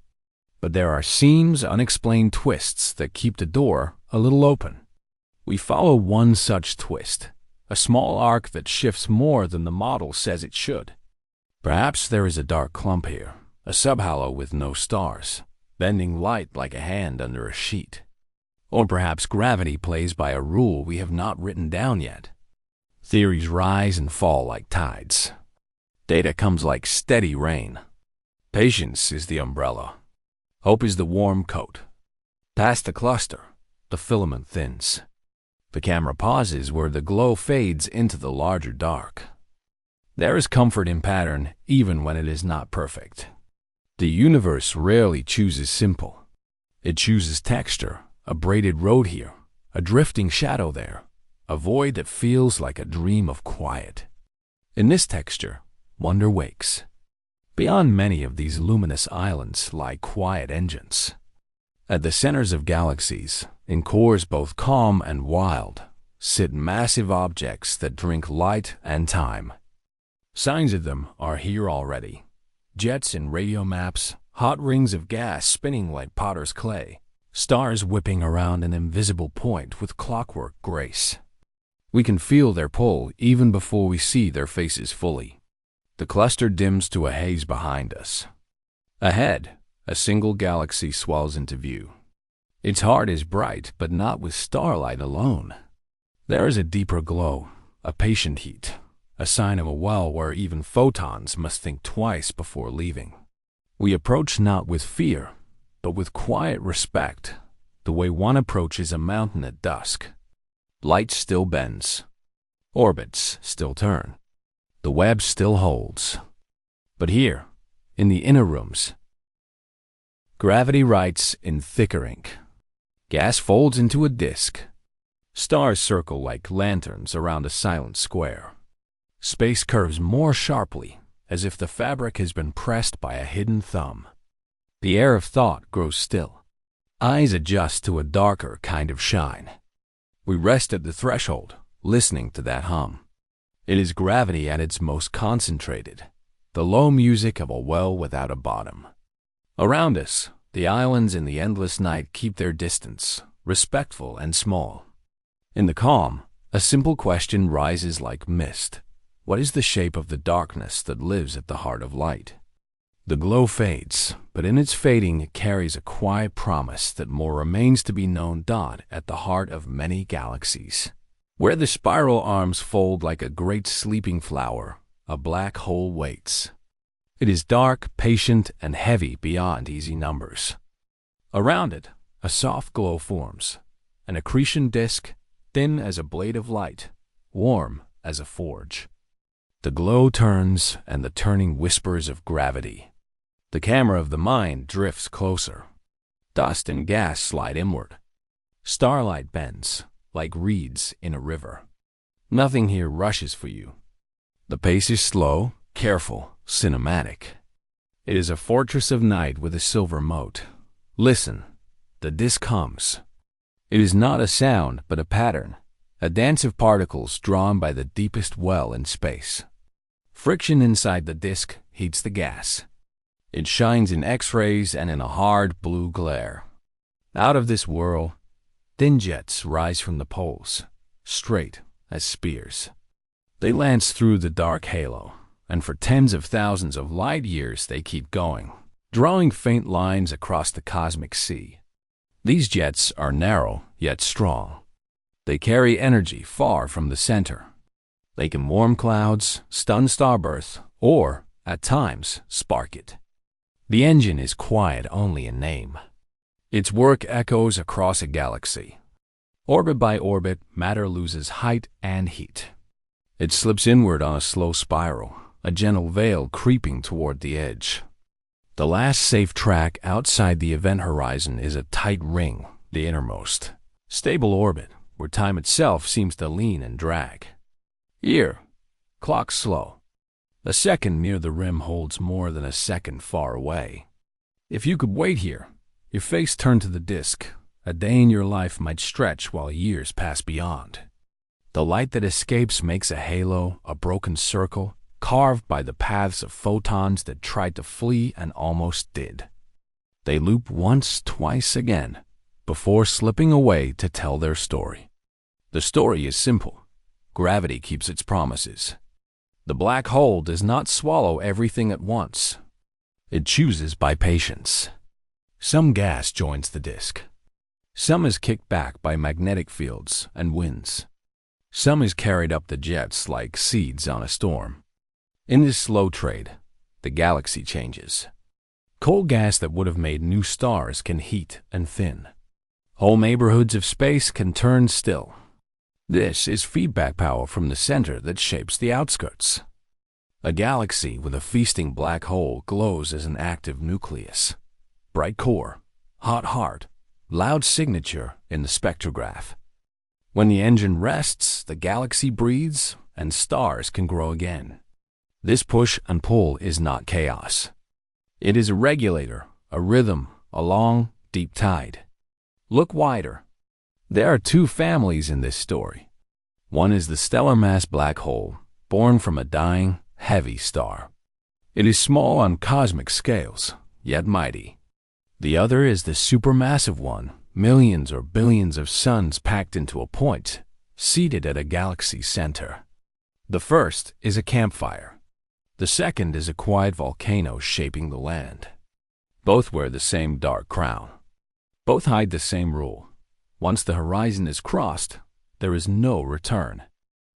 But there are seams, unexplained twists that keep the door a little open. We follow one such twist, a small arc that shifts more than the model says it should. Perhaps there is a dark clump here, a subhalo with no stars, bending light like a hand under a sheet. Or perhaps gravity plays by a rule we have not written down yet. Theories rise and fall like tides. Data comes like steady rain. Patience is the umbrella. Hope is the warm coat. Past the cluster, the filament thins. The camera pauses where the glow fades into the larger dark. There is comfort in pattern even when it is not perfect. The universe rarely chooses simple. It chooses texture, a braided road here, a drifting shadow there, a void that feels like a dream of quiet. In this texture, wonder wakes. Beyond many of these luminous islands lie quiet engines. At the centers of galaxies, in cores both calm and wild, sit massive objects that drink light and time. Signs of them are here already. Jets in radio maps, hot rings of gas spinning like potter's clay, stars whipping around an invisible point with clockwork grace. We can feel their pull even before we see their faces fully. The cluster dims to a haze behind us. Ahead, a single galaxy swells into view. Its heart is bright, but not with starlight alone. There is a deeper glow, a patient heat, a sign of a well where even photons must think twice before leaving. We approach not with fear, but with quiet respect, the way one approaches a mountain at dusk. Light still bends. Orbits still turn. The web still holds. But here, in the inner rooms, gravity writes in thicker ink. Gas folds into a disk. Stars circle like lanterns around a silent square. Space curves more sharply, as if the fabric has been pressed by a hidden thumb. The air of thought grows still. Eyes adjust to a darker kind of shine. We rest at the threshold, listening to that hum. It is gravity at its most concentrated, the low music of a well without a bottom. Around us, the islands in the endless night keep their distance, respectful and small. In the calm, a simple question rises like mist. What is the shape of the darkness that lives at the heart of light? The glow fades, but in its fading it carries a quiet promise that more remains to be known. At the heart of many galaxies, where the spiral arms fold like a great sleeping flower, a black hole waits. It is dark, patient, and heavy beyond easy numbers. Around it, a soft glow forms, an accretion disk, thin as a blade of light, warm as a forge. The glow turns, and the turning whispers of gravity. The camera of the mind drifts closer. Dust and gas slide inward. Starlight bends, like reeds in a river. Nothing here rushes for you. The pace is slow, careful, cinematic. It is a fortress of night with a silver moat. Listen, the disk hums. It is not a sound, but a pattern, a dance of particles drawn by the deepest well in space. Friction inside the disk heats the gas. It shines in X-rays and in a hard blue glare. Out of this whirl, thin jets rise from the poles, straight as spears. They lance through the dark halo, and for tens of thousands of light years they keep going, drawing faint lines across the cosmic sea. These jets are narrow yet strong. They carry energy far from the center. They can warm clouds, stun starburst, or, at times, spark it. The engine is quiet only in name. Its work echoes across a galaxy. Orbit by orbit, matter loses height and heat. It slips inward on a slow spiral, a gentle veil creeping toward the edge. The last safe track outside the event horizon is a tight ring, the innermost. Stable orbit, where time itself seems to lean and drag. Here, clock slow. A second near the rim holds more than a second far away. If you could wait here, your face turned to the disk, a day in your life might stretch while years pass beyond. The light that escapes makes a halo, a broken circle, carved by the paths of photons that tried to flee and almost did. They loop once, twice again, before slipping away to tell their story. The story is simple. Gravity keeps its promises. The black hole does not swallow everything at once. It chooses by patience. Some gas joins the disk. Some is kicked back by magnetic fields and winds. Some is carried up the jets like seeds on a storm. In this slow trade, the galaxy changes. Cold gas that would have made new stars can heat and thin. Whole neighborhoods of space can turn still. This is feedback power from the center that shapes the outskirts. A galaxy with a feasting black hole glows as an active nucleus. Bright core, hot heart, loud signature in the spectrograph. When the engine rests, the galaxy breathes and stars can grow again. This push and pull is not chaos. It is a regulator, a rhythm, a long, deep tide. Look wider. There are two families in this story. One is the stellar mass black hole, born from a dying, heavy star. It is small on cosmic scales, yet mighty. The other is the supermassive one, millions or billions of suns packed into a point, seated at a galaxy center. The first is a campfire. The second is a quiet volcano shaping the land. Both wear the same dark crown. Both hide the same rule. Once the horizon is crossed, there is no return.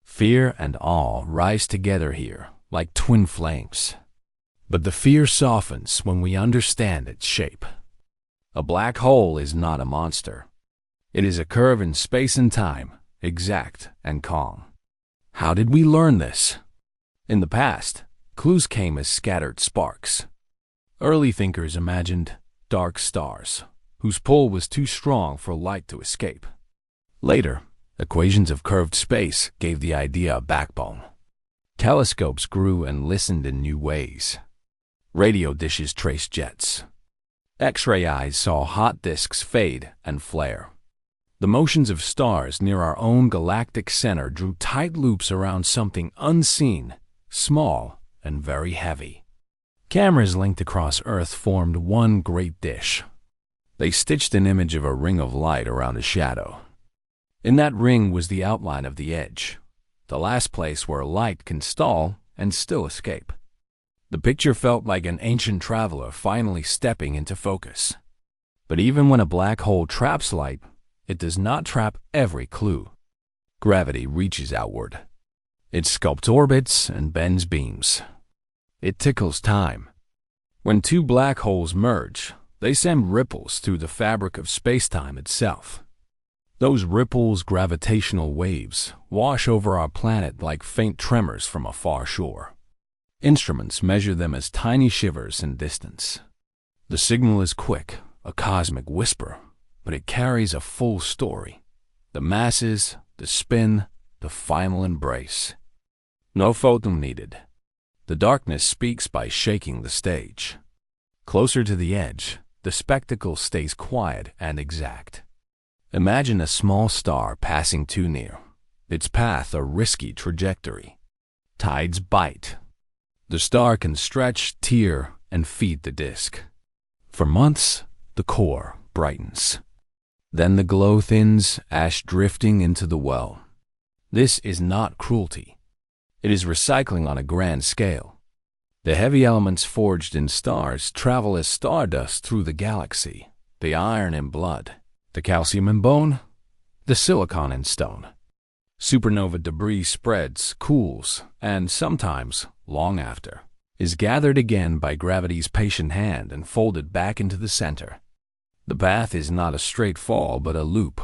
Fear and awe rise together here, like twin flames. But the fear softens when we understand its shape. A black hole is not a monster. It is a curve in space and time, exact and calm. How did we learn this? In the past, clues came as scattered sparks. Early thinkers imagined dark stars, whose pull was too strong for light to escape. Later, equations of curved space gave the idea a backbone. Telescopes grew and listened in new ways. Radio dishes traced jets. X-ray eyes saw hot disks fade and flare. The motions of stars near our own galactic center drew tight loops around something unseen, small, and very heavy. Cameras linked across Earth formed one great dish. They stitched an image of a ring of light around a shadow. In that ring was the outline of the edge, the last place where light can stall and still escape. The picture felt like an ancient traveler finally stepping into focus. But even when a black hole traps light, it does not trap every clue. Gravity reaches outward. It sculpts orbits and bends beams. It tickles time. When two black holes merge, they send ripples through the fabric of space-time itself. Those ripples, gravitational waves, wash over our planet like faint tremors from a far shore. Instruments measure them as tiny shivers in distance. The signal is quick, a cosmic whisper, but it carries a full story. The masses, the spin, the final embrace. No photon needed. The darkness speaks by shaking the stage. Closer to the edge, the spectacle stays quiet and exact. Imagine a small star passing too near. Its path a risky trajectory. Tides bite. The star can stretch, tear, and feed the disk. For months, the core brightens. Then the glow thins, ash drifting into the well. This is not cruelty. It is recycling on a grand scale. The heavy elements forged in stars travel as stardust through the galaxy, the iron in blood, the calcium in bone, the silicon in stone. Supernova debris spreads, cools, and sometimes, long after, is gathered again by gravity's patient hand and folded back into the center. The path is not a straight fall but a loop,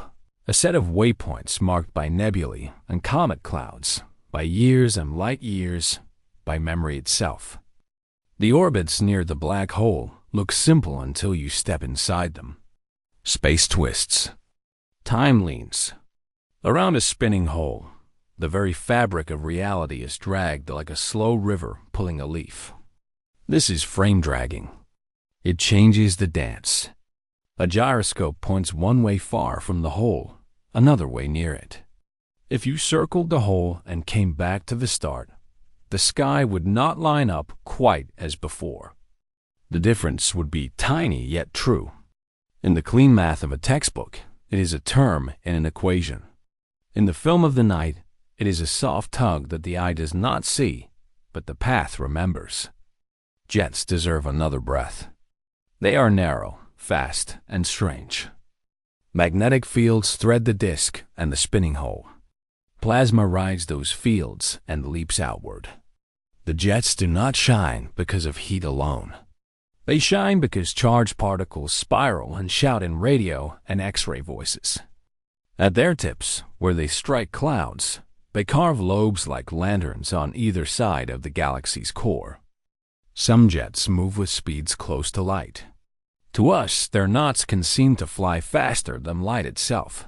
a set of waypoints marked by nebulae and comet clouds, by years and light years, by memory itself. The orbits near the black hole look simple until you step inside them. Space twists. Time leans. Around a spinning hole, the very fabric of reality is dragged like a slow river pulling a leaf. This is frame dragging. It changes the dance. A gyroscope points one way far from the hole, another way near it. If you circled the hole and came back to the the sky would not line up quite as before. The difference would be tiny yet true. In the clean math of a textbook, it is a term in an equation. In the film of the night, it is a soft tug that the eye does not see, but the path remembers. Jets deserve another breath. They are narrow, fast, and strange. Magnetic fields thread the disk and the spinning hole. Plasma rides those fields and leaps outward. The jets do not shine because of heat alone. They shine because charged particles spiral and shout in radio and X-ray voices. At their tips, where they strike clouds, they carve lobes like lanterns on either side of the galaxy's core. Some jets move with speeds close to light. To us, their knots can seem to fly faster than light itself.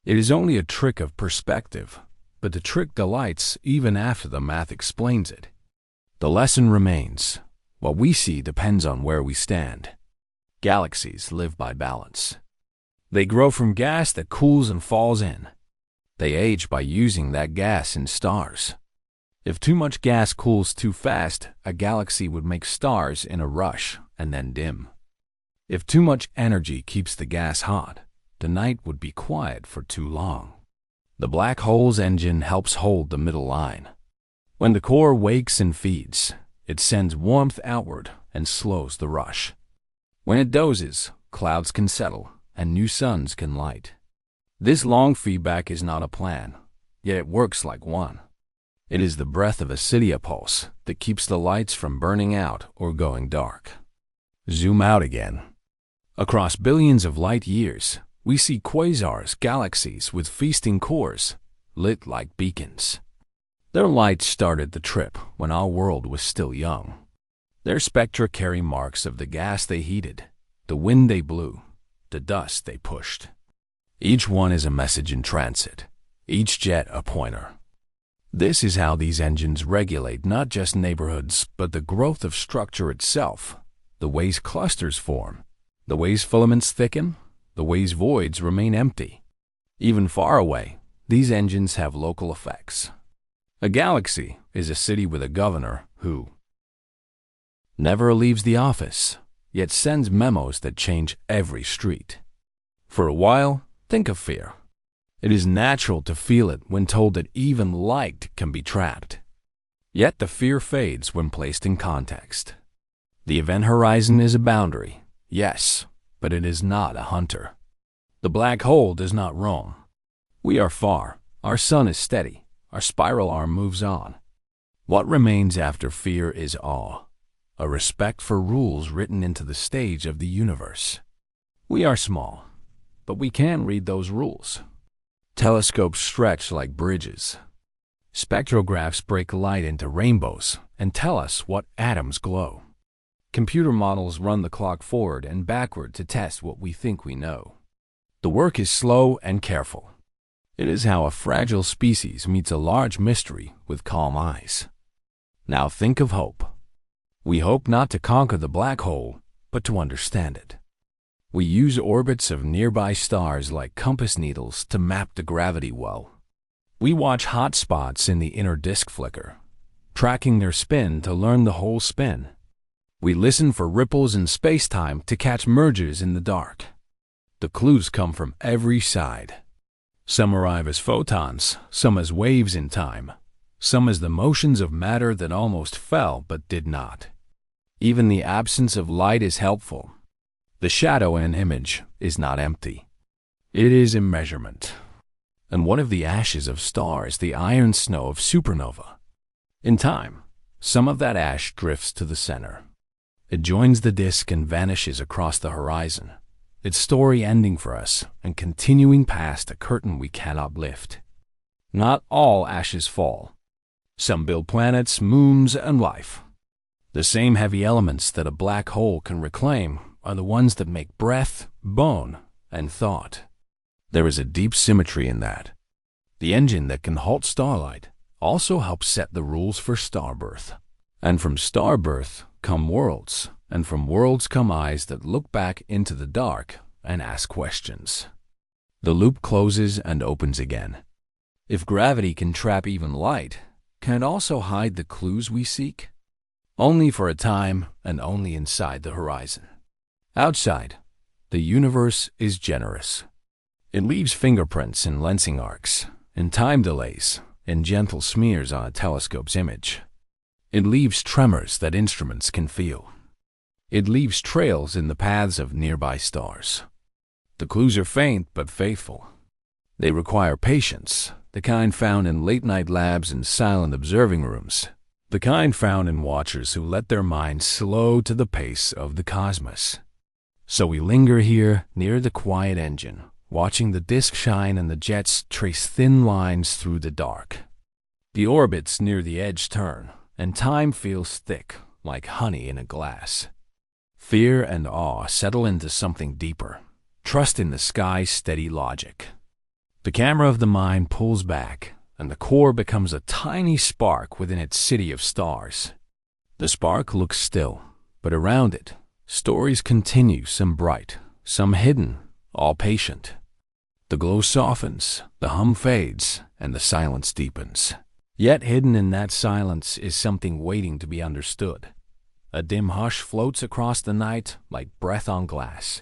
It is only a trick of perspective, but the trick delights even after the math explains it. The lesson remains. What we see depends on where we stand. Galaxies live by balance. They grow from gas that cools and falls in. They age by using that gas in stars. If too much gas cools too fast, a galaxy would make stars in a rush and then dim. If too much energy keeps the gas hot, the night would be quiet for too long. The black hole's engine helps hold the middle line. When the core wakes and feeds, it sends warmth outward and slows the rush. When it dozes, clouds can settle and new suns can light. This long feedback is not a plan, yet it works like one. It is the breath of a city pulse that keeps the lights from burning out or going dark. Zoom out again. Across billions of light years, we see quasars, galaxies with feasting cores, lit like beacons. Their light started the trip when our world was still young. Their spectra carry marks of the gas they heated, the wind they blew, the dust they pushed. Each one is a message in transit, each jet a pointer. This is how these engines regulate not just neighborhoods, but the growth of structure itself, the ways clusters form, the ways filaments thicken, the ways voids remain empty. Even far away, these engines have local effects. A galaxy is a city with a governor who never leaves the office, yet sends memos that change every street. For a while, think of fear. It is natural to feel it when told that even light can be trapped. Yet the fear fades when placed in context. The event horizon is a boundary, yes, but it is not a hunter. The black hole does not roam. We are far, our sun is steady, our spiral arm moves on. What remains after fear is awe, a respect for rules written into the stage of the universe. We are small, but we can read those rules. Telescopes stretch like bridges. Spectrographs break light into rainbows and tell us what atoms glow. Computer models run the clock forward and backward to test what we think we know. The work is slow and careful. It is how a fragile species meets a large mystery with calm eyes. Now think of hope. We hope not to conquer the black hole, but to understand it. We use orbits of nearby stars like compass needles to map the gravity well. We watch hot spots in the inner disk flicker, tracking their spin to learn the whole spin. We listen for ripples in space-time to catch mergers in the dark. The clues come from every side. Some arrive as photons, some as waves in time, some as the motions of matter that almost fell but did not. Even the absence of light is helpful. The shadow in an image is not empty. It is a measurement. And one of the ashes of stars, the iron snow of supernova. In time, some of that ash drifts to the center. It joins the disk and vanishes across the horizon, its story ending for us and continuing past a curtain we cannot lift. Not all ashes fall. Some build planets, moons, and life. The same heavy elements that a black hole can reclaim are the ones that make breath, bone, and thought. There is a deep symmetry in that. The engine that can halt starlight also helps set the rules for starbirth. And from starbirth come worlds, and from worlds come eyes that look back into the dark and ask questions. The loop closes and opens again. If gravity can trap even light, can it also hide the clues we seek? Only for a time and only inside the horizon. Outside, the universe is generous. It leaves fingerprints in lensing arcs, in time delays, in gentle smears on a telescope's image. It leaves tremors that instruments can feel. It leaves trails in the paths of nearby stars. The clues are faint but faithful. They require patience, the kind found in late-night labs and silent observing rooms, the kind found in watchers who let their minds slow to the pace of the cosmos. So we linger here near the quiet engine, watching the disk shine and the jets trace thin lines through the dark. The orbits near the edge turn, and time feels thick, like honey in a glass. Fear and awe settle into something deeper, trust in the sky's steady logic. The camera of the mind pulls back, and the core becomes a tiny spark within its city of stars. The spark looks still, but around it, stories continue, some bright, some hidden, all patient. The glow softens, the hum fades, and the silence deepens. Yet hidden in that silence is something waiting to be understood. A dim hush floats across the night like breath on glass.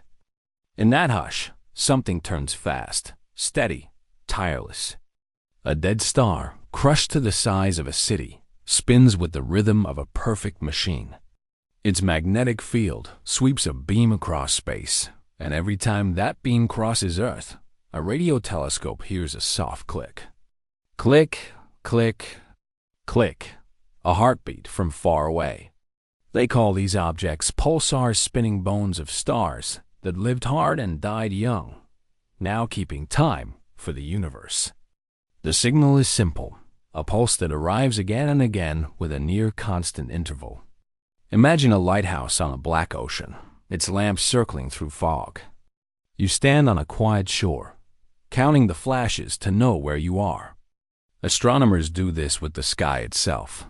In that hush, something turns fast, steady, tireless. A dead star, crushed to the size of a city, spins with the rhythm of a perfect machine. Its magnetic field sweeps a beam across space, and every time that beam crosses Earth, a radio telescope hears a soft click. Click, click, click, a heartbeat from far away. They call these objects pulsars, spinning bones of stars that lived hard and died young, now keeping time for the universe. The signal is simple, a pulse that arrives again and again with a near constant interval. Imagine a lighthouse on a black ocean, its lamps circling through fog. You stand on a quiet shore, counting the flashes to know where you are. Astronomers do this with the sky itself.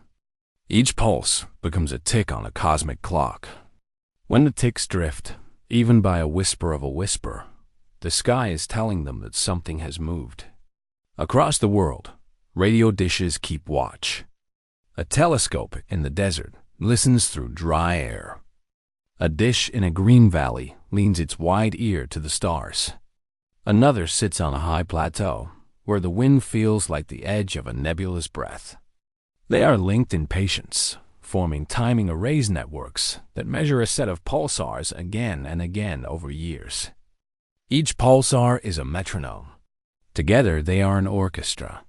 Each pulse becomes a tick on a cosmic clock. When the ticks drift, even by a whisper of a whisper, the sky is telling them that something has moved. Across the world, radio dishes keep watch. A telescope in the desert listens through dry air. A dish in a green valley leans its wide ear to the stars. Another sits on a high plateau, where the wind feels like the edge of a nebulous breath. They are linked in patience, forming timing arrays networks that measure a set of pulsars again and again over years. Each pulsar is a metronome. Together they are an orchestra.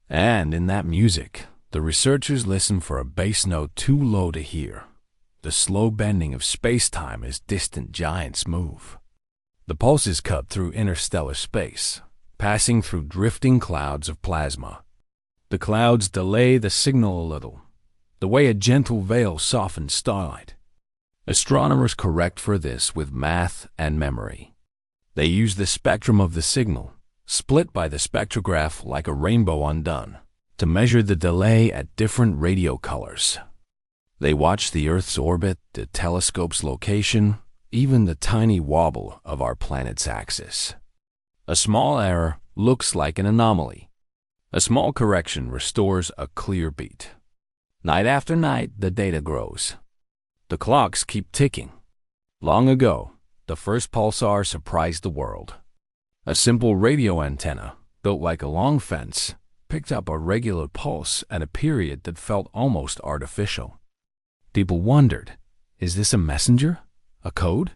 And in that music, the researchers listen for a bass note too low to hear, the slow bending of space-time as distant giants move. The pulses cut through interstellar space, passing through drifting clouds of plasma. The clouds delay the signal a little, the way a gentle veil softens starlight. Astronomers correct for this with math and memory. They use the spectrum of the signal, split by the spectrograph like a rainbow undone, to measure the delay at different radio colors. They watch the Earth's orbit, the telescope's location, even the tiny wobble of our planet's axis. A small error looks like an anomaly. A small correction restores a clear beat. Night after night, the data grows. The clocks keep ticking. Long ago, the first pulsar surprised the world. A simple radio antenna, built like a long fence, picked up a regular pulse at a period that felt almost artificial. People wondered, is this a messenger? A code?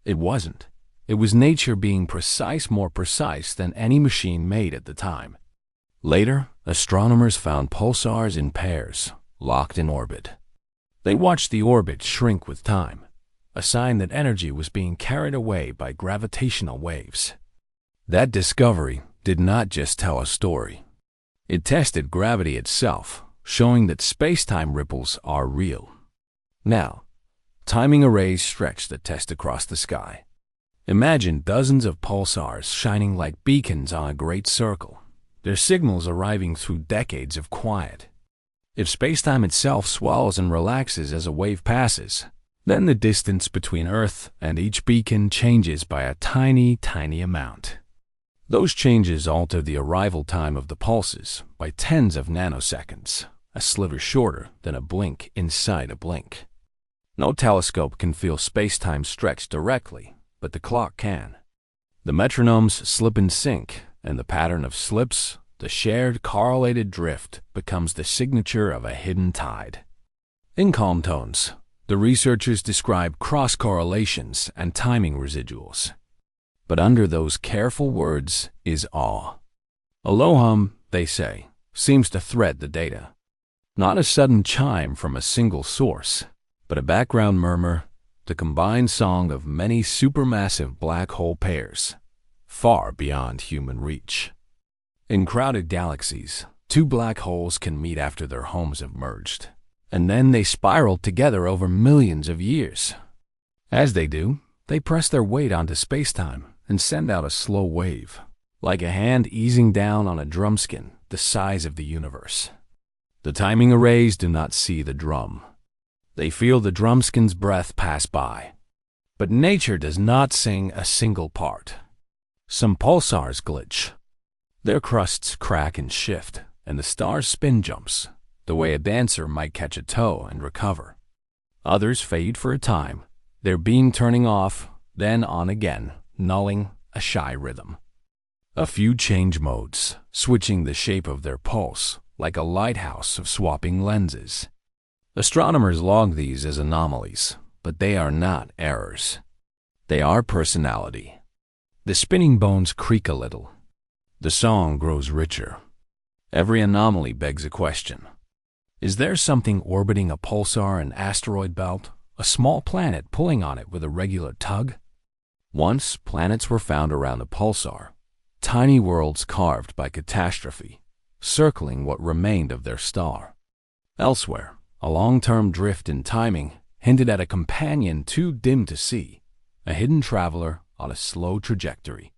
It wasn't. It was nature being precise, more precise than any machine made at the time. Later, astronomers found pulsars in pairs, locked in orbit. They watched the orbit shrink with time, a sign that energy was being carried away by gravitational waves. That discovery did not just tell a story. It tested gravity itself, showing that space-time ripples are real. Now, timing arrays stretch the test across the sky. Imagine dozens of pulsars shining like beacons on a great circle, their signals arriving through decades of quiet. If space-time itself swells and relaxes as a wave passes, then the distance between Earth and each beacon changes by a tiny, tiny amount. Those changes alter the arrival time of the pulses by tens of nanoseconds, a sliver shorter than a blink inside a blink. No telescope can feel space-time stretch directly, but the clock can. The metronomes slip in sync, and the pattern of slips, the shared correlated drift, becomes the signature of a hidden tide. In calm tones, the researchers describe cross-correlations and timing residuals. But under those careful words is awe. A low hum, they say, seems to thread the data. Not a sudden chime from a single source, but a background murmur, the combined song of many supermassive black hole pairs, far beyond human reach. In crowded galaxies, two black holes can meet after their homes have merged, and then they spiral together over millions of years. As they do, they press their weight onto spacetime and send out a slow wave, like a hand easing down on a drumskin the size of the universe. The timing arrays do not see the drum. They feel the drumskin's breath pass by. But nature does not sing a single part. Some pulsars glitch. Their crusts crack and shift, and the star's spin jumps, the way a dancer might catch a toe and recover. Others fade for a time, their beam turning off, then on again, nulling a shy rhythm. A few change modes, switching the shape of their pulse, like a lighthouse of swapping lenses. Astronomers log these as anomalies, but they are not errors. They are personality. The spinning bones creak a little. The song grows richer. Every anomaly begs a question. Is there something orbiting a pulsar and asteroid belt, a small planet pulling on it with a regular tug? Once, planets were found around a pulsar, tiny worlds carved by catastrophe, circling what remained of their star. Elsewhere, a long-term drift in timing hinted at a companion too dim to see, a hidden traveler on a slow trajectory.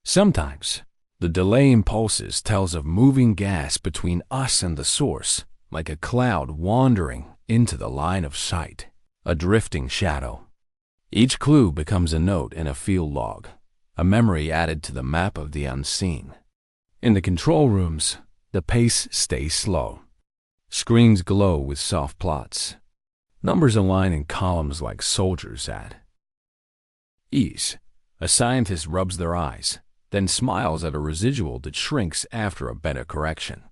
Sometimes, the delay in pulses tells of moving gas between us and the source, like a cloud wandering into the line of sight, a drifting shadow. Each clue becomes a note in a field log, a memory added to the map of the unseen. In the control rooms, the pace stays slow. Screens glow with soft plots. Numbers align in columns like soldiers at ease. A scientist rubs their eyes, then smiles at a residual that shrinks after a better correction.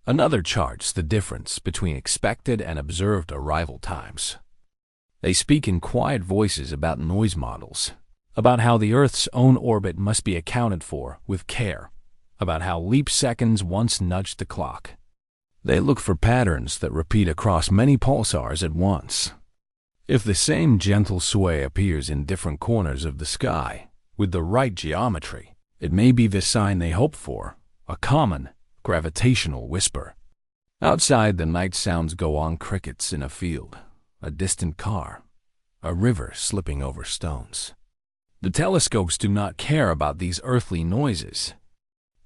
Another charts the difference between expected and observed arrival times. They speak in quiet voices about noise models, about how the Earth's own orbit must be accounted for with care, about how leap seconds once nudged the clock. They look for patterns that repeat across many pulsars at once. If the same gentle sway appears in different corners of the sky, with the right geometry, it may be the sign they hope for, a common, gravitational whisper. Outside, the night sounds go on crickets in a field, a distant car, a river slipping over stones. The telescopes do not care about these earthly noises.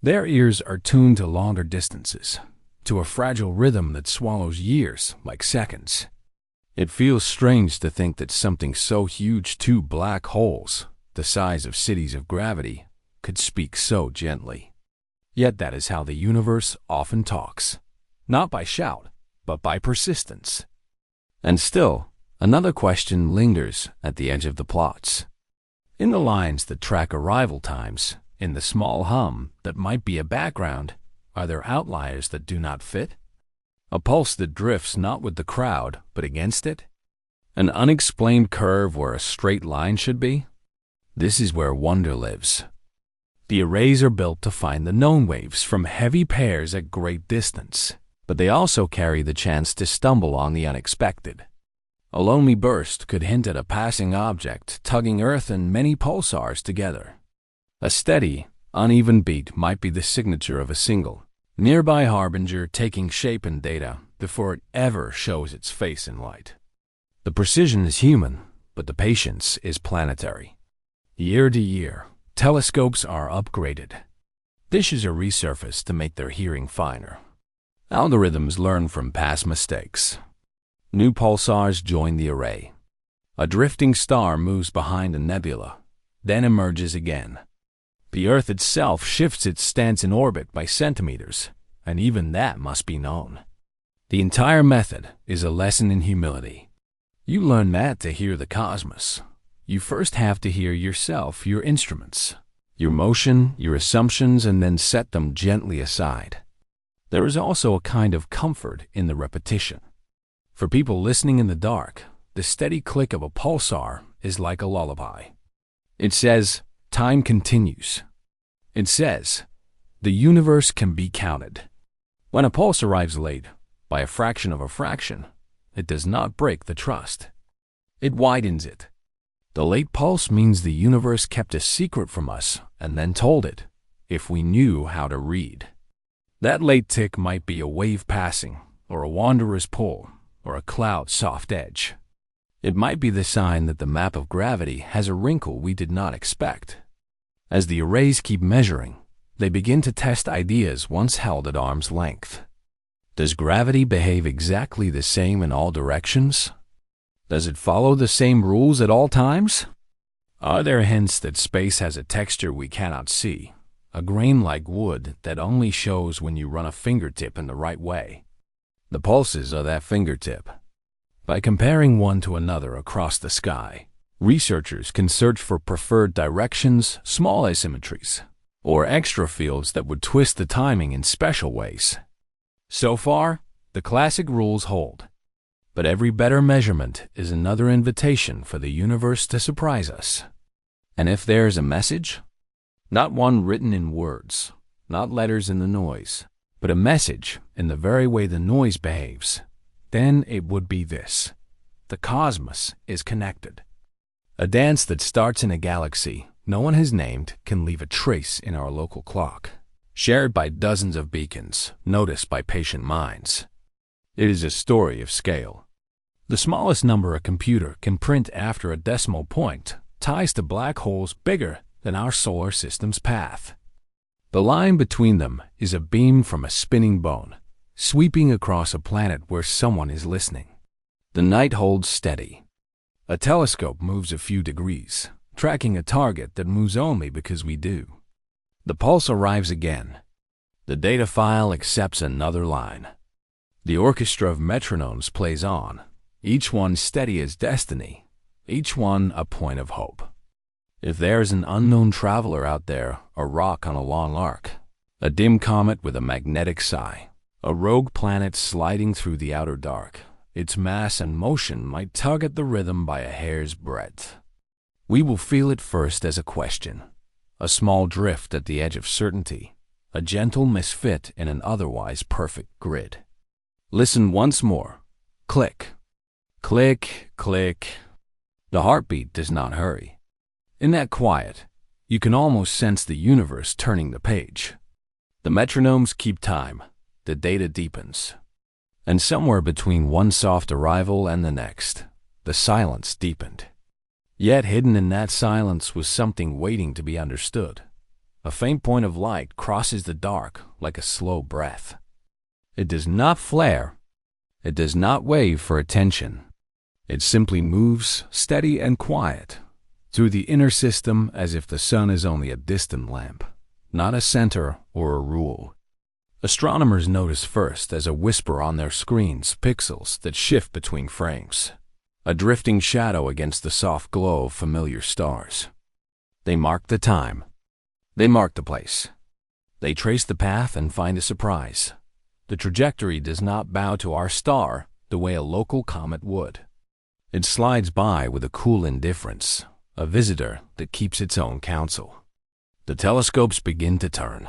Their ears are tuned to longer distances, to a fragile rhythm that swallows years like seconds. It feels strange to think that something so huge, two black holes, the size of cities of gravity, could speak so gently. Yet that is how the universe often talks, not by shout, but by persistence. And still, another question lingers at the edge of the plots. In the lines that track arrival times, in the small hum that might be a background, are there outliers that do not fit? A pulse that drifts not with the crowd, but against it? An unexplained curve where a straight line should be? This is where wonder lives. The arrays are built to find the known waves from heavy pairs at great distance, but they also carry the chance to stumble on the unexpected. A lonely burst could hint at a passing object tugging Earth and many pulsars together. A steady, uneven beat might be the signature of a single, nearby harbinger taking shape in data before it ever shows its face in light. The precision is human, but the patience is planetary. Year to year, telescopes are upgraded. Dishes are resurfaced to make their hearing finer. Algorithms learn from past mistakes. New pulsars join the array. A drifting star moves behind a nebula, then emerges again. The Earth itself shifts its stance in orbit by centimeters, and even that must be known. The entire method is a lesson in humility. You learn that to hear the cosmos, you first have to hear yourself, your instruments, your motion, your assumptions, and then set them gently aside. There is also a kind of comfort in the repetition. For people listening in the dark, the steady click of a pulsar is like a lullaby. It says, time continues. It says, the universe can be counted. When a pulse arrives late, by a fraction of a fraction, it does not break the trust. It widens it. The late pulse means the universe kept a secret from us and then told it, if we knew how to read. That late tick might be a wave passing, or a wanderer's pull, or a cloud's soft edge. It might be the sign that the map of gravity has a wrinkle we did not expect. As the arrays keep measuring, they begin to test ideas once held at arm's length. Does gravity behave exactly the same in all directions? Does it follow the same rules at all times? Are there hints that space has a texture we cannot see, a grain like wood that only shows when you run a fingertip in the right way? The pulses are that fingertip. By comparing one to another across the sky, researchers can search for preferred directions, small asymmetries, or extra fields that would twist the timing in special ways. So far, the classic rules hold. But every better measurement is another invitation for the universe to surprise us. And if there's a message, not one written in words, not letters in the noise, but a message in the very way the noise behaves, then it would be this: the cosmos is connected. A dance that starts in a galaxy no one has named can leave a trace in our local clock, shared by dozens of beacons, noticed by patient minds. It is a story of scale. The smallest number a computer can print after a decimal point ties to black holes bigger than our solar system's path. The line between them is a beam from a spinning bone, sweeping across a planet where someone is listening. The night holds steady. A telescope moves a few degrees, tracking a target that moves only because we do. The pulse arrives again. The data file accepts another line. The orchestra of metronomes plays on, each one steady as destiny, each one a point of hope. If there's an unknown traveler out there, a rock on a long arc, a dim comet with a magnetic sigh, a rogue planet sliding through the outer dark, its mass and motion might tug at the rhythm by a hair's breadth. We will feel it first as a question, a small drift at the edge of certainty, a gentle misfit in an otherwise perfect grid. Listen once more. Click. Click, click. The heartbeat does not hurry. In that quiet, you can almost sense the universe turning the page. The metronomes keep time. The data deepens. And somewhere between one soft arrival and the next, the silence deepened. Yet hidden in that silence was something waiting to be understood. A faint point of light crosses the dark like a slow breath. It does not flare. It does not wave for attention. It simply moves, steady and quiet, through the inner system as if the sun is only a distant lamp, not a center or a rule. Astronomers notice first as a whisper on their screens pixels that shift between frames, a drifting shadow against the soft glow of familiar stars. They mark the time. They mark the place. They trace the path and find a surprise. The trajectory does not bow to our star the way a local comet would. It slides by with a cool indifference, a visitor that keeps its own counsel. The telescopes begin to turn.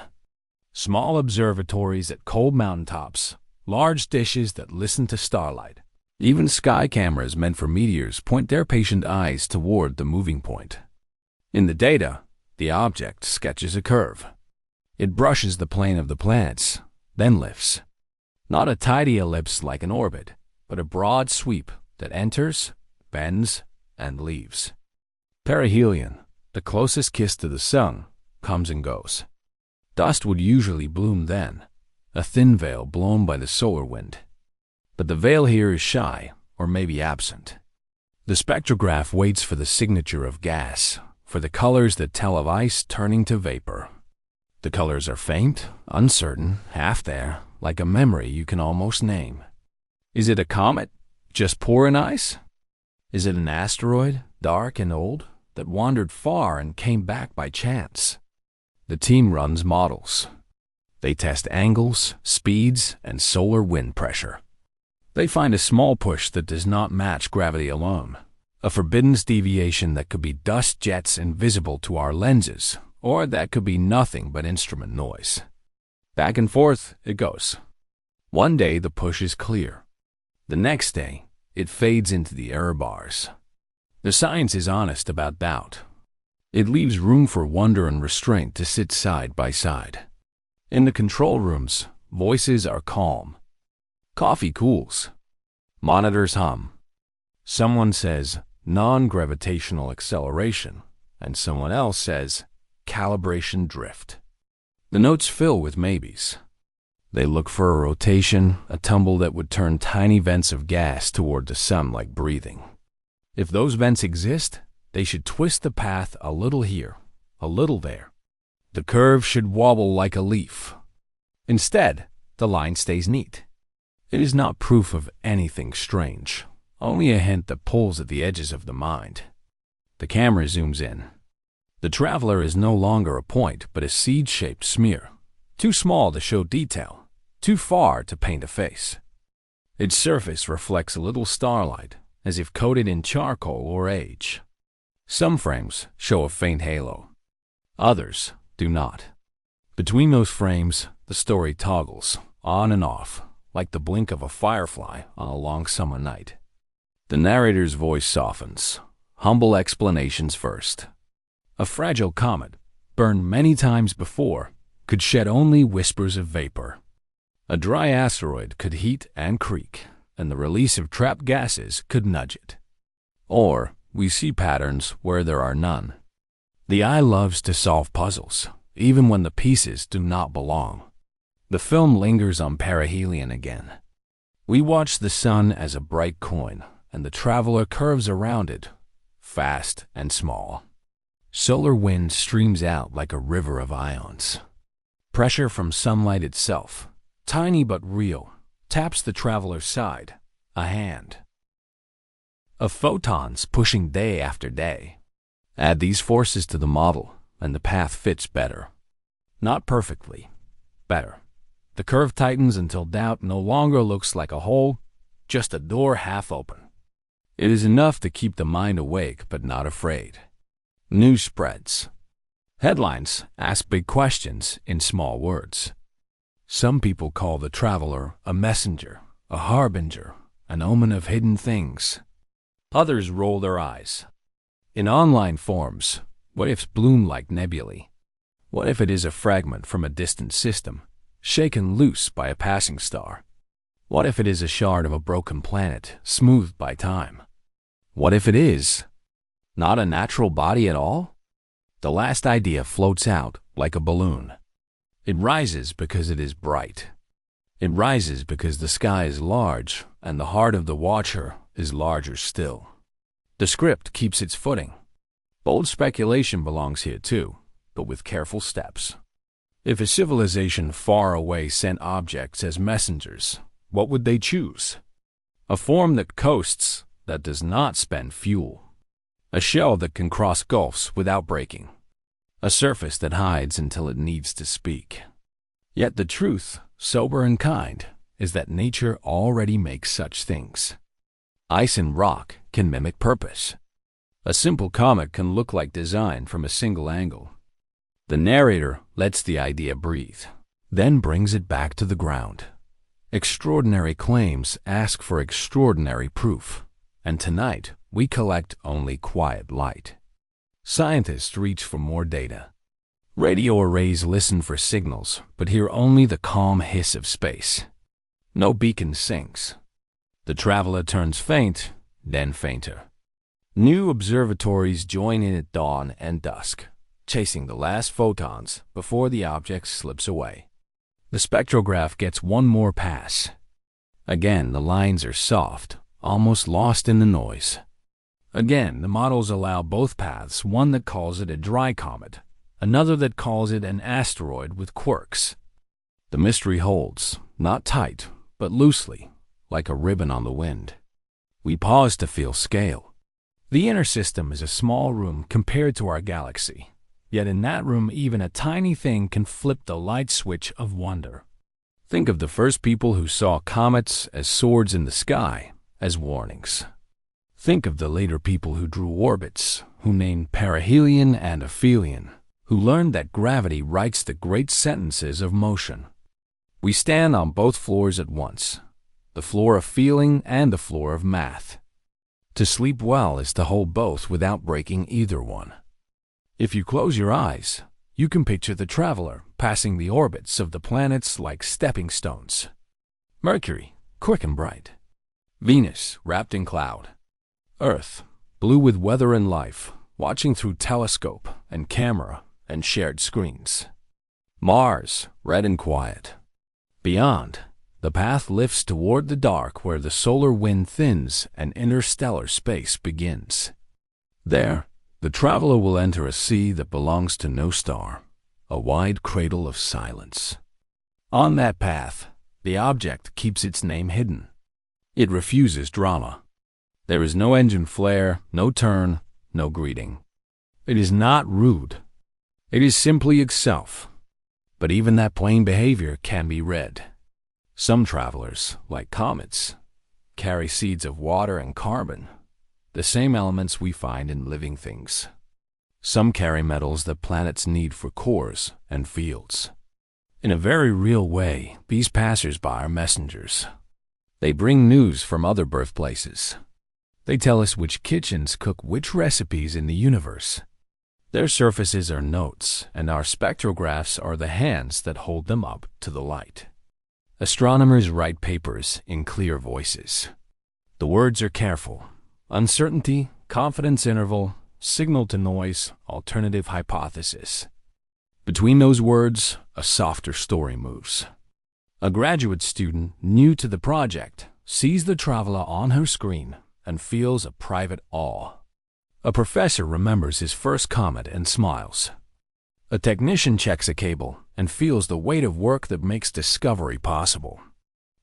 Small observatories at cold mountaintops, large dishes that listen to starlight. Even sky cameras meant for meteors point their patient eyes toward the moving point. In the data, the object sketches a curve. It brushes the plane of the planets, then lifts. Not a tidy ellipse like an orbit, but a broad sweep that enters, bends, and leaves. Perihelion, the closest kiss to the sun, comes and goes. Dust would usually bloom then, a thin veil blown by the solar wind. But the veil here is shy, or maybe absent. The spectrograph waits for the signature of gas, for the colors that tell of ice turning to vapor. The colors are faint, uncertain, half there, like a memory you can almost name. Is it a comet, just poor in ice? Is it an asteroid, dark and old, that wandered far and came back by chance? The team runs models. They test angles, speeds, and solar wind pressure. They find a small push that does not match gravity alone, a forbidden deviation that could be dust jets invisible to our lenses, or that could be nothing but instrument noise. Back and forth it goes. One day the push is clear. The next day, it fades into the error bars. The science is honest about doubt. It leaves room for wonder and restraint to sit side by side. In the control rooms, voices are calm. Coffee cools. Monitors hum. Someone says non-gravitational acceleration, and someone else says calibration drift. The notes fill with maybes. They look for a rotation, a tumble that would turn tiny vents of gas toward the sun like breathing. If those vents exist, they should twist the path a little here, a little there. The curve should wobble like a leaf. Instead, the line stays neat. It is not proof of anything strange, only a hint that pulls at the edges of the mind. The camera zooms in. The traveler is no longer a point, but a seed-shaped smear, too small to show detail, too far to paint a face. Its surface reflects a little starlight, as if coated in charcoal or age. Some frames show a faint halo. Others do not. Between those frames, the story toggles, on and off, like the blink of a firefly on a long summer night. The narrator's voice softens. Humble explanations first. A fragile comet, burned many times before, could shed only whispers of vapor. A dry asteroid could heat and creak, and the release of trapped gases could nudge it. Or we see patterns where there are none. The eye loves to solve puzzles, even when the pieces do not belong. The film lingers on perihelion again. We watch the sun as a bright coin, and the traveler curves around it, fast and small. Solar wind streams out like a river of ions. Pressure from sunlight itself, tiny but real, taps the traveler's side, a hand. Of photons pushing day after day. Add these forces to the model, and the path fits better. Not perfectly, better. The curve tightens until doubt no longer looks like a hole, just a door half open. It is enough to keep the mind awake but not afraid. News spreads. Headlines ask big questions in small words. Some people call the traveler a messenger, a harbinger, an omen of hidden things. Others roll their eyes. In online forums, what ifs bloom like nebulae? What if it is a fragment from a distant system, shaken loose by a passing star? What if it is a shard of a broken planet, smoothed by time? What if it is not a natural body at all? The last idea floats out like a balloon. It rises because it is bright. It rises because the sky is large and the heart of the watcher is larger still. The script keeps its footing. Bold speculation belongs here too, but with careful steps. If a civilization far away sent objects as messengers, what would they choose? A form that coasts, that does not spend fuel. A shell that can cross gulfs without breaking. A surface that hides until it needs to speak. Yet the truth, sober and kind, is that nature already makes such things. Ice and rock can mimic purpose. A simple comet can look like design from a single angle. The narrator lets the idea breathe, then brings it back to the ground. Extraordinary claims ask for extraordinary proof, and tonight we collect only quiet light. Scientists reach for more data. Radio arrays listen for signals, but hear only the calm hiss of space. No beacon sinks. The traveler turns faint, then fainter. New observatories join in at dawn and dusk, chasing the last photons before the object slips away. The spectrograph gets one more pass. Again, the lines are soft, almost lost in the noise. Again, the models allow both paths, one that calls it a dry comet, another that calls it an asteroid with quirks. The mystery holds, not tight, but loosely, like a ribbon on the wind. We pause to feel scale. The inner system is a small room compared to our galaxy. Yet in that room, even a tiny thing can flip the light switch of wonder. Think of the first people who saw comets as swords in the sky, as warnings. Think of the later people who drew orbits, who named perihelion and aphelion, who learned that gravity writes the great sentences of motion. We stand on both floors at once, the floor of feeling and the floor of math. To sleep well is to hold both without breaking either one. If you close your eyes, you can picture the traveler passing the orbits of the planets like stepping stones. Mercury, quick and bright. Venus, wrapped in cloud. Earth, blue with weather and life, watching through telescope and camera and shared screens. Mars, red and quiet. Beyond, the path lifts toward the dark where the solar wind thins and interstellar space begins. There, the traveler will enter a sea that belongs to no star, a wide cradle of silence. On that path, the object keeps its name hidden. It refuses drama. There is no engine flare, no turn, no greeting. It is not rude. It is simply itself. But even that plain behavior can be read. Some travelers, like comets, carry seeds of water and carbon, the same elements we find in living things. Some carry metals that planets need for cores and fields. In a very real way, these passers-by are messengers. They bring news from other birthplaces. They tell us which kitchens cook which recipes in the universe. Their surfaces are notes, and our spectrographs are the hands that hold them up to the light. Astronomers write papers in clear voices. The words are careful. Uncertainty, confidence interval, signal to noise, alternative hypothesis. Between those words, a softer story moves. A graduate student new to the project sees the traveler on her screen and feels a private awe. A professor remembers his first comet and smiles. A technician checks a cable and feels the weight of work that makes discovery possible.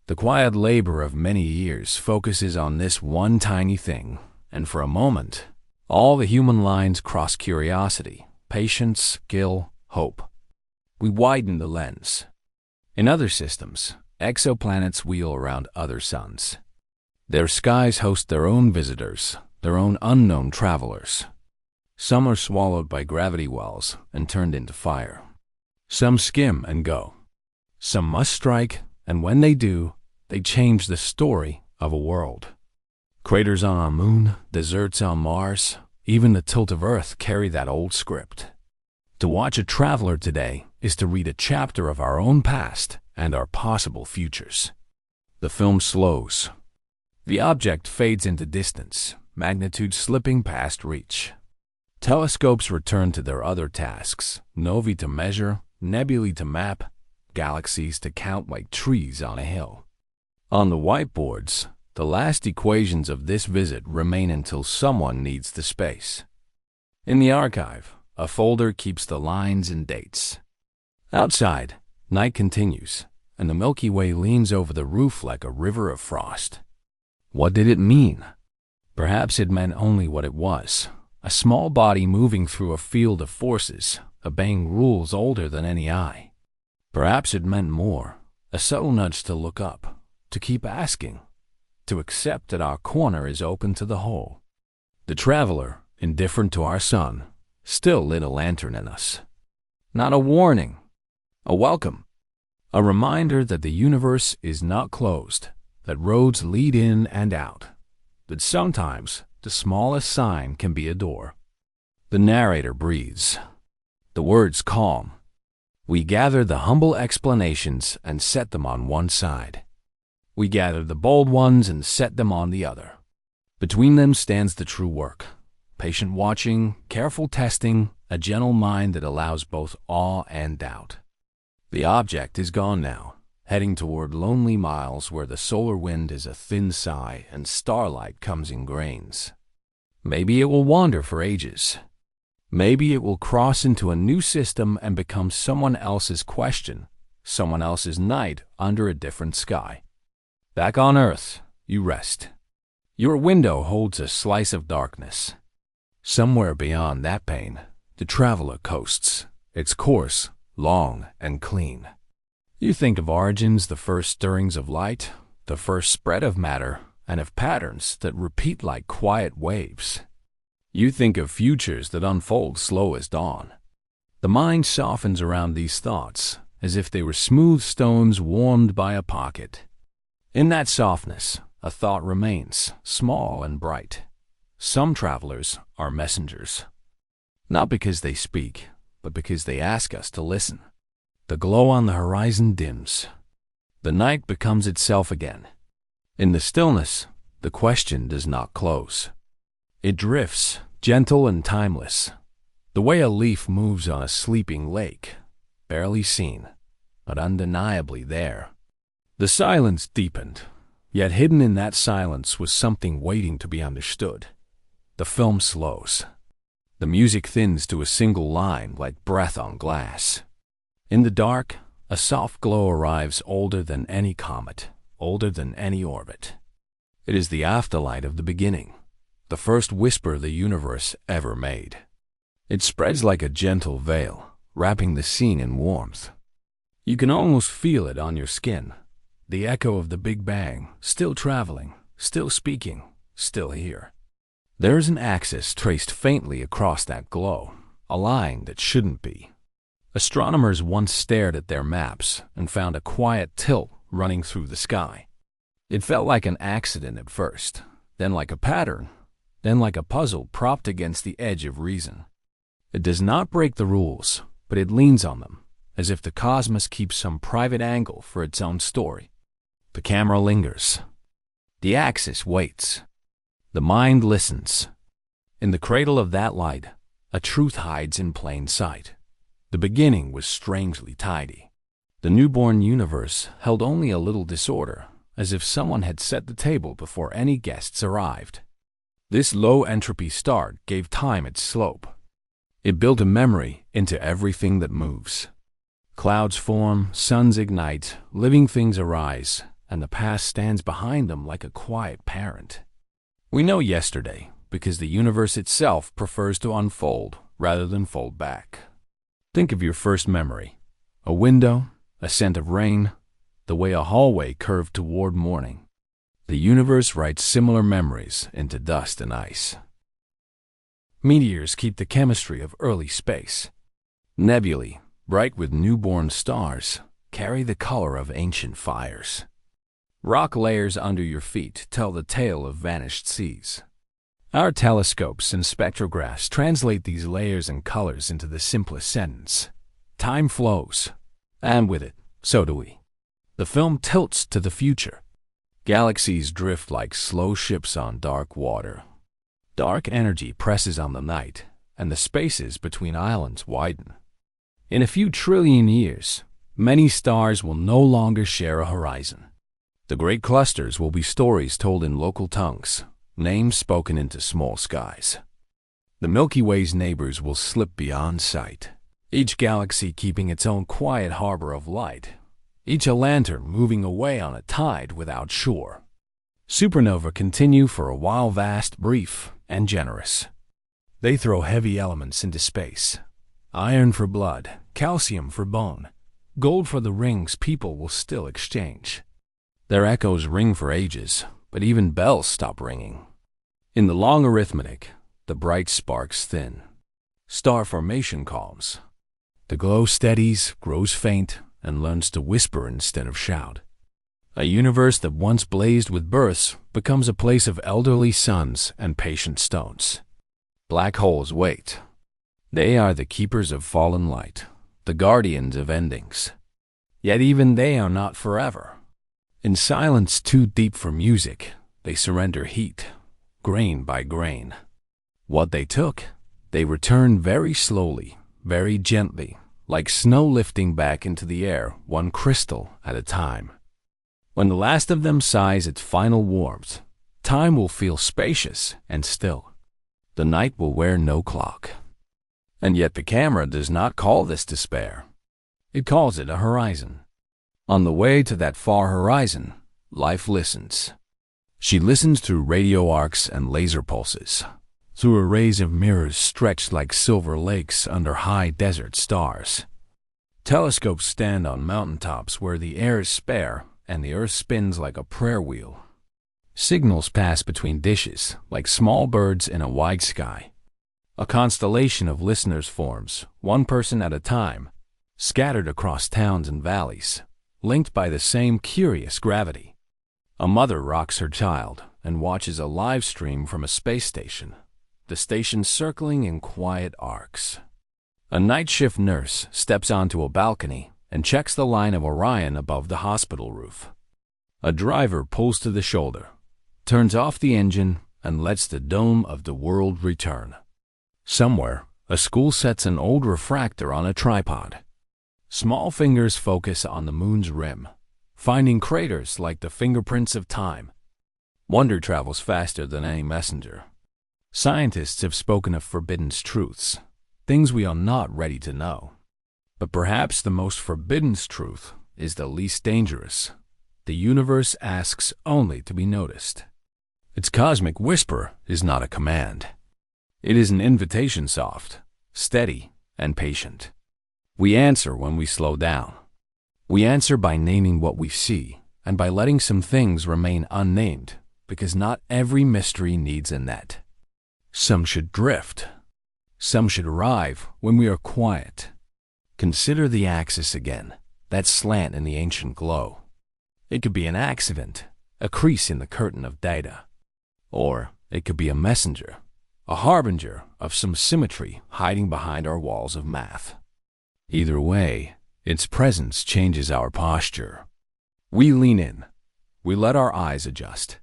The quiet labor of many years focuses on this one tiny thing, and for a moment, all the human lines cross curiosity, patience, skill, hope. We widen the lens. In other systems, exoplanets wheel around other suns. Their skies host their own visitors, their own unknown travelers. Some are swallowed by gravity wells and turned into fire. Some skim and go. Some must strike, and when they do, they change the story of a world. Craters on our moon, deserts on Mars, even the tilt of Earth carry that old script. To watch a traveler today is to read a chapter of our own past and our possible futures. The film slows. The object fades into distance, magnitude slipping past reach. Telescopes return to their other tasks, novae to measure, nebulae to map, galaxies to count like trees on a hill. On the whiteboards, the last equations of this visit remain until someone needs the space. In the archive, a folder keeps the lines and dates. Outside, night continues, and the Milky Way leans over the roof like a river of frost. What did it mean? Perhaps it meant only what it was, a small body moving through a field of forces, obeying rules older than any eye. Perhaps it meant more, a subtle nudge to look up, to keep asking, to accept that our corner is open to the whole. The traveler, indifferent to our sun, still lit a lantern in us. Not a warning, a welcome, a reminder that the universe is not closed, that roads lead in and out, that sometimes the smallest sign can be a door. The narrator breathes. The words calm. We gather the humble explanations and set them on one side. We gather the bold ones and set them on the other. Between them stands the true work. Patient watching, careful testing, a gentle mind that allows both awe and doubt. The object is gone now, heading toward lonely miles where the solar wind is a thin sigh and starlight comes in grains. Maybe it will wander for ages. Maybe it will cross into a new system and become someone else's question, someone else's night under a different sky. Back on Earth, you rest. Your window holds a slice of darkness. Somewhere beyond that pane, the traveler coasts, its course long and clean. You think of origins, the first stirrings of light, the first spread of matter, and of patterns that repeat like quiet waves. You think of futures that unfold slow as dawn. The mind softens around these thoughts, as if they were smooth stones warmed by a pocket. In that softness, a thought remains, small and bright. Some travelers are messengers. Not because they speak, but because they ask us to listen. The glow on the horizon dims. The night becomes itself again. In the stillness, the question does not close. It drifts, gentle and timeless, the way a leaf moves on a sleeping lake, barely seen, but undeniably there. The silence deepened, yet hidden in that silence was something waiting to be understood. The film slows. The music thins to a single line like breath on glass. In the dark, a soft glow arrives, older than any comet, older than any orbit. It is the afterlight of the beginning, the first whisper the universe ever made. It spreads like a gentle veil, wrapping the scene in warmth. You can almost feel it on your skin, the echo of the Big Bang, still traveling, still speaking, still here. There is an axis traced faintly across that glow, a line that shouldn't be. Astronomers once stared at their maps and found a quiet tilt running through the sky. It felt like an accident at first, then like a pattern, then like a puzzle propped against the edge of reason. It does not break the rules, but it leans on them, as if the cosmos keeps some private angle for its own story. The camera lingers. The axis waits. The mind listens. In the cradle of that light, a truth hides in plain sight. The beginning was strangely tidy. The newborn universe held only a little disorder, as if someone had set the table before any guests arrived. This low-entropy start gave time its slope. It built a memory into everything that moves. Clouds form, suns ignite, living things arise, and the past stands behind them like a quiet parent. We know yesterday because the universe itself prefers to unfold rather than fold back. Think of your first memory. A window, a scent of rain, the way a hallway curved toward morning. The universe writes similar memories into dust and ice. Meteors keep the chemistry of early space. Nebulae, bright with newborn stars, carry the color of ancient fires. Rock layers under your feet tell the tale of vanished seas. Our telescopes and spectrographs translate these layers and colors into the simplest sentence. Time flows, and with it, so do we. The film tilts to the future. Galaxies drift like slow ships on dark water. Dark energy presses on the night, and the spaces between islands widen. In a few trillion years, many stars will no longer share a horizon. The great clusters will be stories told in local tongues, names spoken into small skies. The Milky Way's neighbors will slip beyond sight, each galaxy keeping its own quiet harbor of light, each a lantern moving away on a tide without shore. Supernovae continue for a while, vast, brief, and generous. They throw heavy elements into space. Iron for blood, calcium for bone, gold for the rings people will still exchange. Their echoes ring for ages, but even bells stop ringing. In the long arithmetic, the bright sparks thin. Star formation calms. The glow steadies, grows faint, and learns to whisper instead of shout. A universe that once blazed with births becomes a place of elderly suns and patient stones. Black holes wait. They are the keepers of fallen light, the guardians of endings. Yet even they are not forever. In silence too deep for music, they surrender heat, grain by grain. What they took, they return very slowly, very gently, like snow lifting back into the air, one crystal at a time. When the last of them sighs its final warmth, time will feel spacious and still. The night will wear no clock. And yet the camera does not call this despair. It calls it a horizon. On the way to that far horizon, life listens. She listens through radio arcs and laser pulses, through arrays of mirrors stretched like silver lakes under high desert stars. Telescopes stand on mountaintops where the air is spare and the earth spins like a prayer wheel. Signals pass between dishes like small birds in a wide sky. A constellation of listeners forms, one person at a time, scattered across towns and valleys, linked by the same curious gravity. A mother rocks her child and watches a live stream from a space station, the station circling in quiet arcs. A night shift nurse steps onto a balcony and checks the line of Orion above the hospital roof. A driver pulls to the shoulder, turns off the engine, and lets the dome of the world return. Somewhere, a school sets an old refractor on a tripod. Small fingers focus on the moon's rim, finding craters like the fingerprints of time. Wonder travels faster than any messenger. Scientists have spoken of forbidden truths, things we are not ready to know. But perhaps the most forbidden truth is the least dangerous. The universe asks only to be noticed. Its cosmic whisper is not a command. It is an invitation, soft, steady, and patient. We answer when we slow down. We answer by naming what we see and by letting some things remain unnamed, because not every mystery needs a net. Some should drift. Some should arrive when we are quiet. Consider the axis again, that slant in the ancient glow. It could be an accident, a crease in the curtain of data. Or it could be a messenger, a harbinger of some symmetry hiding behind our walls of math. Either way, its presence changes our posture. We lean in. We let our eyes adjust.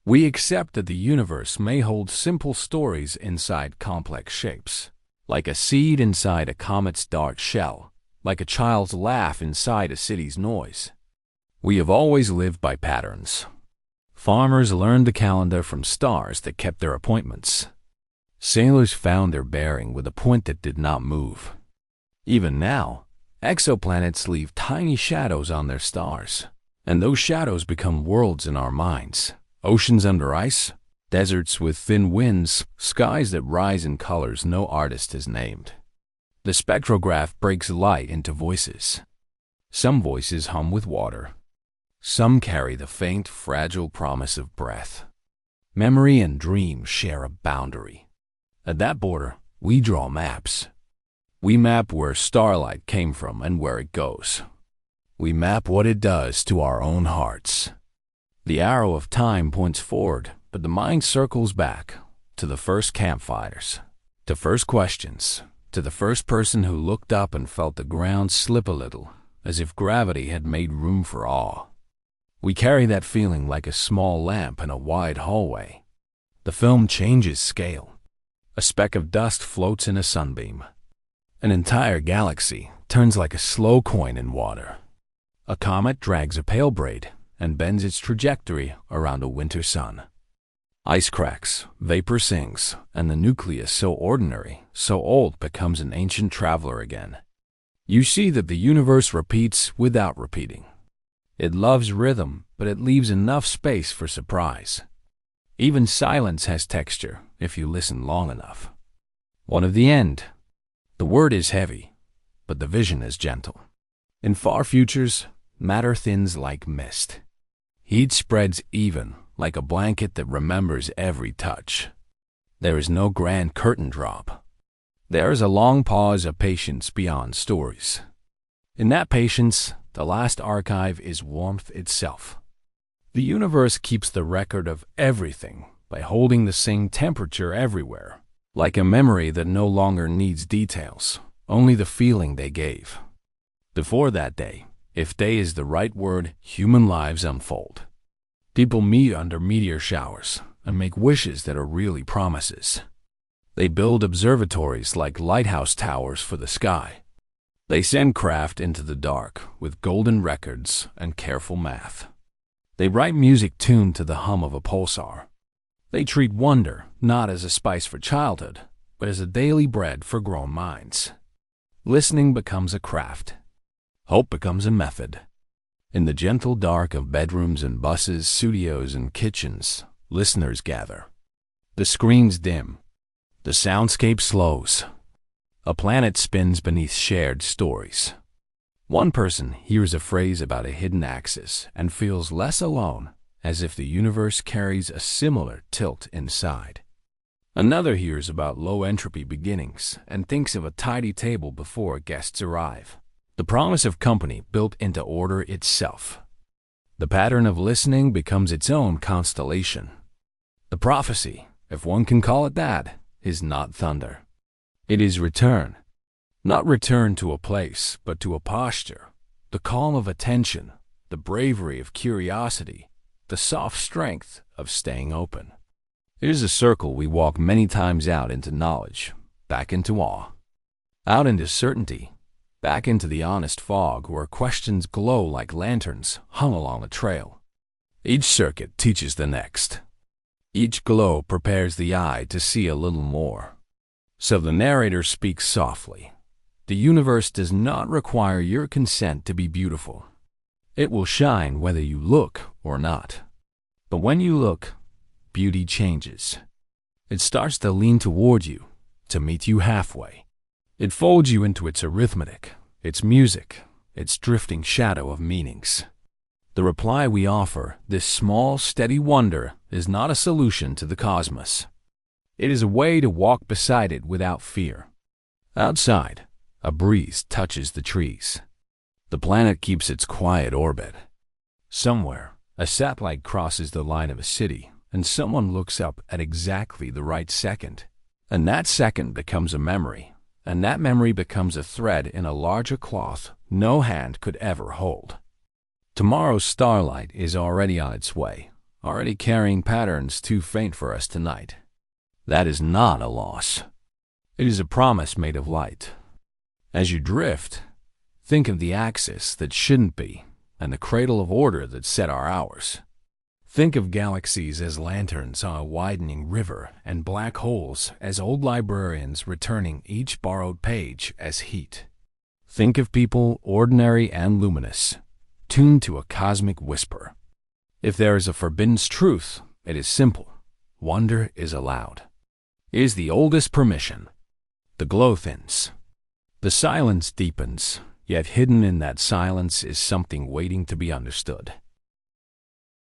We accept that the universe may hold simple stories inside complex shapes, like a seed inside a comet's dark shell, like a child's laugh inside a city's noise. We have always lived by patterns. Farmers learned the calendar from stars that kept their appointments. Sailors found their bearing with a point that did not move. Even now, exoplanets leave tiny shadows on their stars, and those shadows become worlds in our minds. Oceans under ice, deserts with thin winds, skies that rise in colors no artist has named. The spectrograph breaks light into voices. Some voices hum with water. Some carry the faint, fragile promise of breath. Memory and dream share a boundary. At that border, we draw maps. We map where starlight came from and where it goes. We map what it does to our own hearts. The arrow of time points forward, but the mind circles back to the first campfires, to first questions, to the first person who looked up and felt the ground slip a little, as if gravity had made room for awe. We carry that feeling like a small lamp in a wide hallway. The film changes scale. A speck of dust floats in a sunbeam. An entire galaxy turns like a slow coin in water. A comet drags a pale braid and bends its trajectory around a winter sun. Ice cracks, vapor sinks, and the nucleus, so ordinary, so old, becomes an ancient traveler again. You see that the universe repeats without repeating. It loves rhythm, but it leaves enough space for surprise. Even silence has texture if you listen long enough. One of the end. The word is heavy, but the vision is gentle. In far futures, matter thins like mist. Heat spreads even, like a blanket that remembers every touch. There is no grand curtain drop. There is a long pause of patience beyond stories. In that patience, the last archive is warmth itself. The universe keeps the record of everything by holding the same temperature everywhere, like a memory that no longer needs details, only the feeling they gave. Before that day, if day is the right word, human lives unfold. People meet under meteor showers and make wishes that are really promises. They build observatories like lighthouse towers for the sky. They send craft into the dark with golden records and careful math. They write music tuned to the hum of a pulsar. They treat wonder not as a spice for childhood, but as a daily bread for grown minds. Listening becomes a craft. Hope becomes a method. In the gentle dark of bedrooms and buses, studios and kitchens, listeners gather. The screens dim. The soundscape slows. A planet spins beneath shared stories. One person hears a phrase about a hidden axis and feels less alone, as if the universe carries a similar tilt inside. Another hears about low entropy beginnings and thinks of a tidy table before guests arrive. The promise of company built into order itself. The pattern of listening becomes its own constellation. The prophecy, if one can call it that, is not thunder. It is return. Not return to a place, but to a posture, the calm of attention, the bravery of curiosity, the soft strength of staying open. It is a circle we walk many times out into knowledge, back into awe, out into certainty, back into the honest fog where questions glow like lanterns hung along a trail. Each circuit teaches the next. Each glow prepares the eye to see a little more. So the narrator speaks softly. The universe does not require your consent to be beautiful. It will shine whether you look or not. But when you look, beauty changes. It starts to lean toward you, to meet you halfway. It folds you into its arithmetic, its music, its drifting shadow of meanings. The reply we offer, this small, steady wonder, is not a solution to the cosmos. It is a way to walk beside it without fear. Outside, a breeze touches the trees. The planet keeps its quiet orbit. Somewhere, a satellite crosses the line of a city, and someone looks up at exactly the right second. And that second becomes a memory, and that memory becomes a thread in a larger cloth no hand could ever hold. Tomorrow's starlight is already on its way, already carrying patterns too faint for us tonight. That is not a loss. It is a promise made of light. As you drift, think of the axis that shouldn't be and the cradle of order that set our hours. Think of galaxies as lanterns on a widening river and black holes as old librarians returning each borrowed page as heat. Think of people ordinary and luminous, tuned to a cosmic whisper. If there is a forbidden truth, it is simple. Wonder is allowed. It is the oldest permission. The glow thins. The silence deepens, yet hidden in that silence is something waiting to be understood.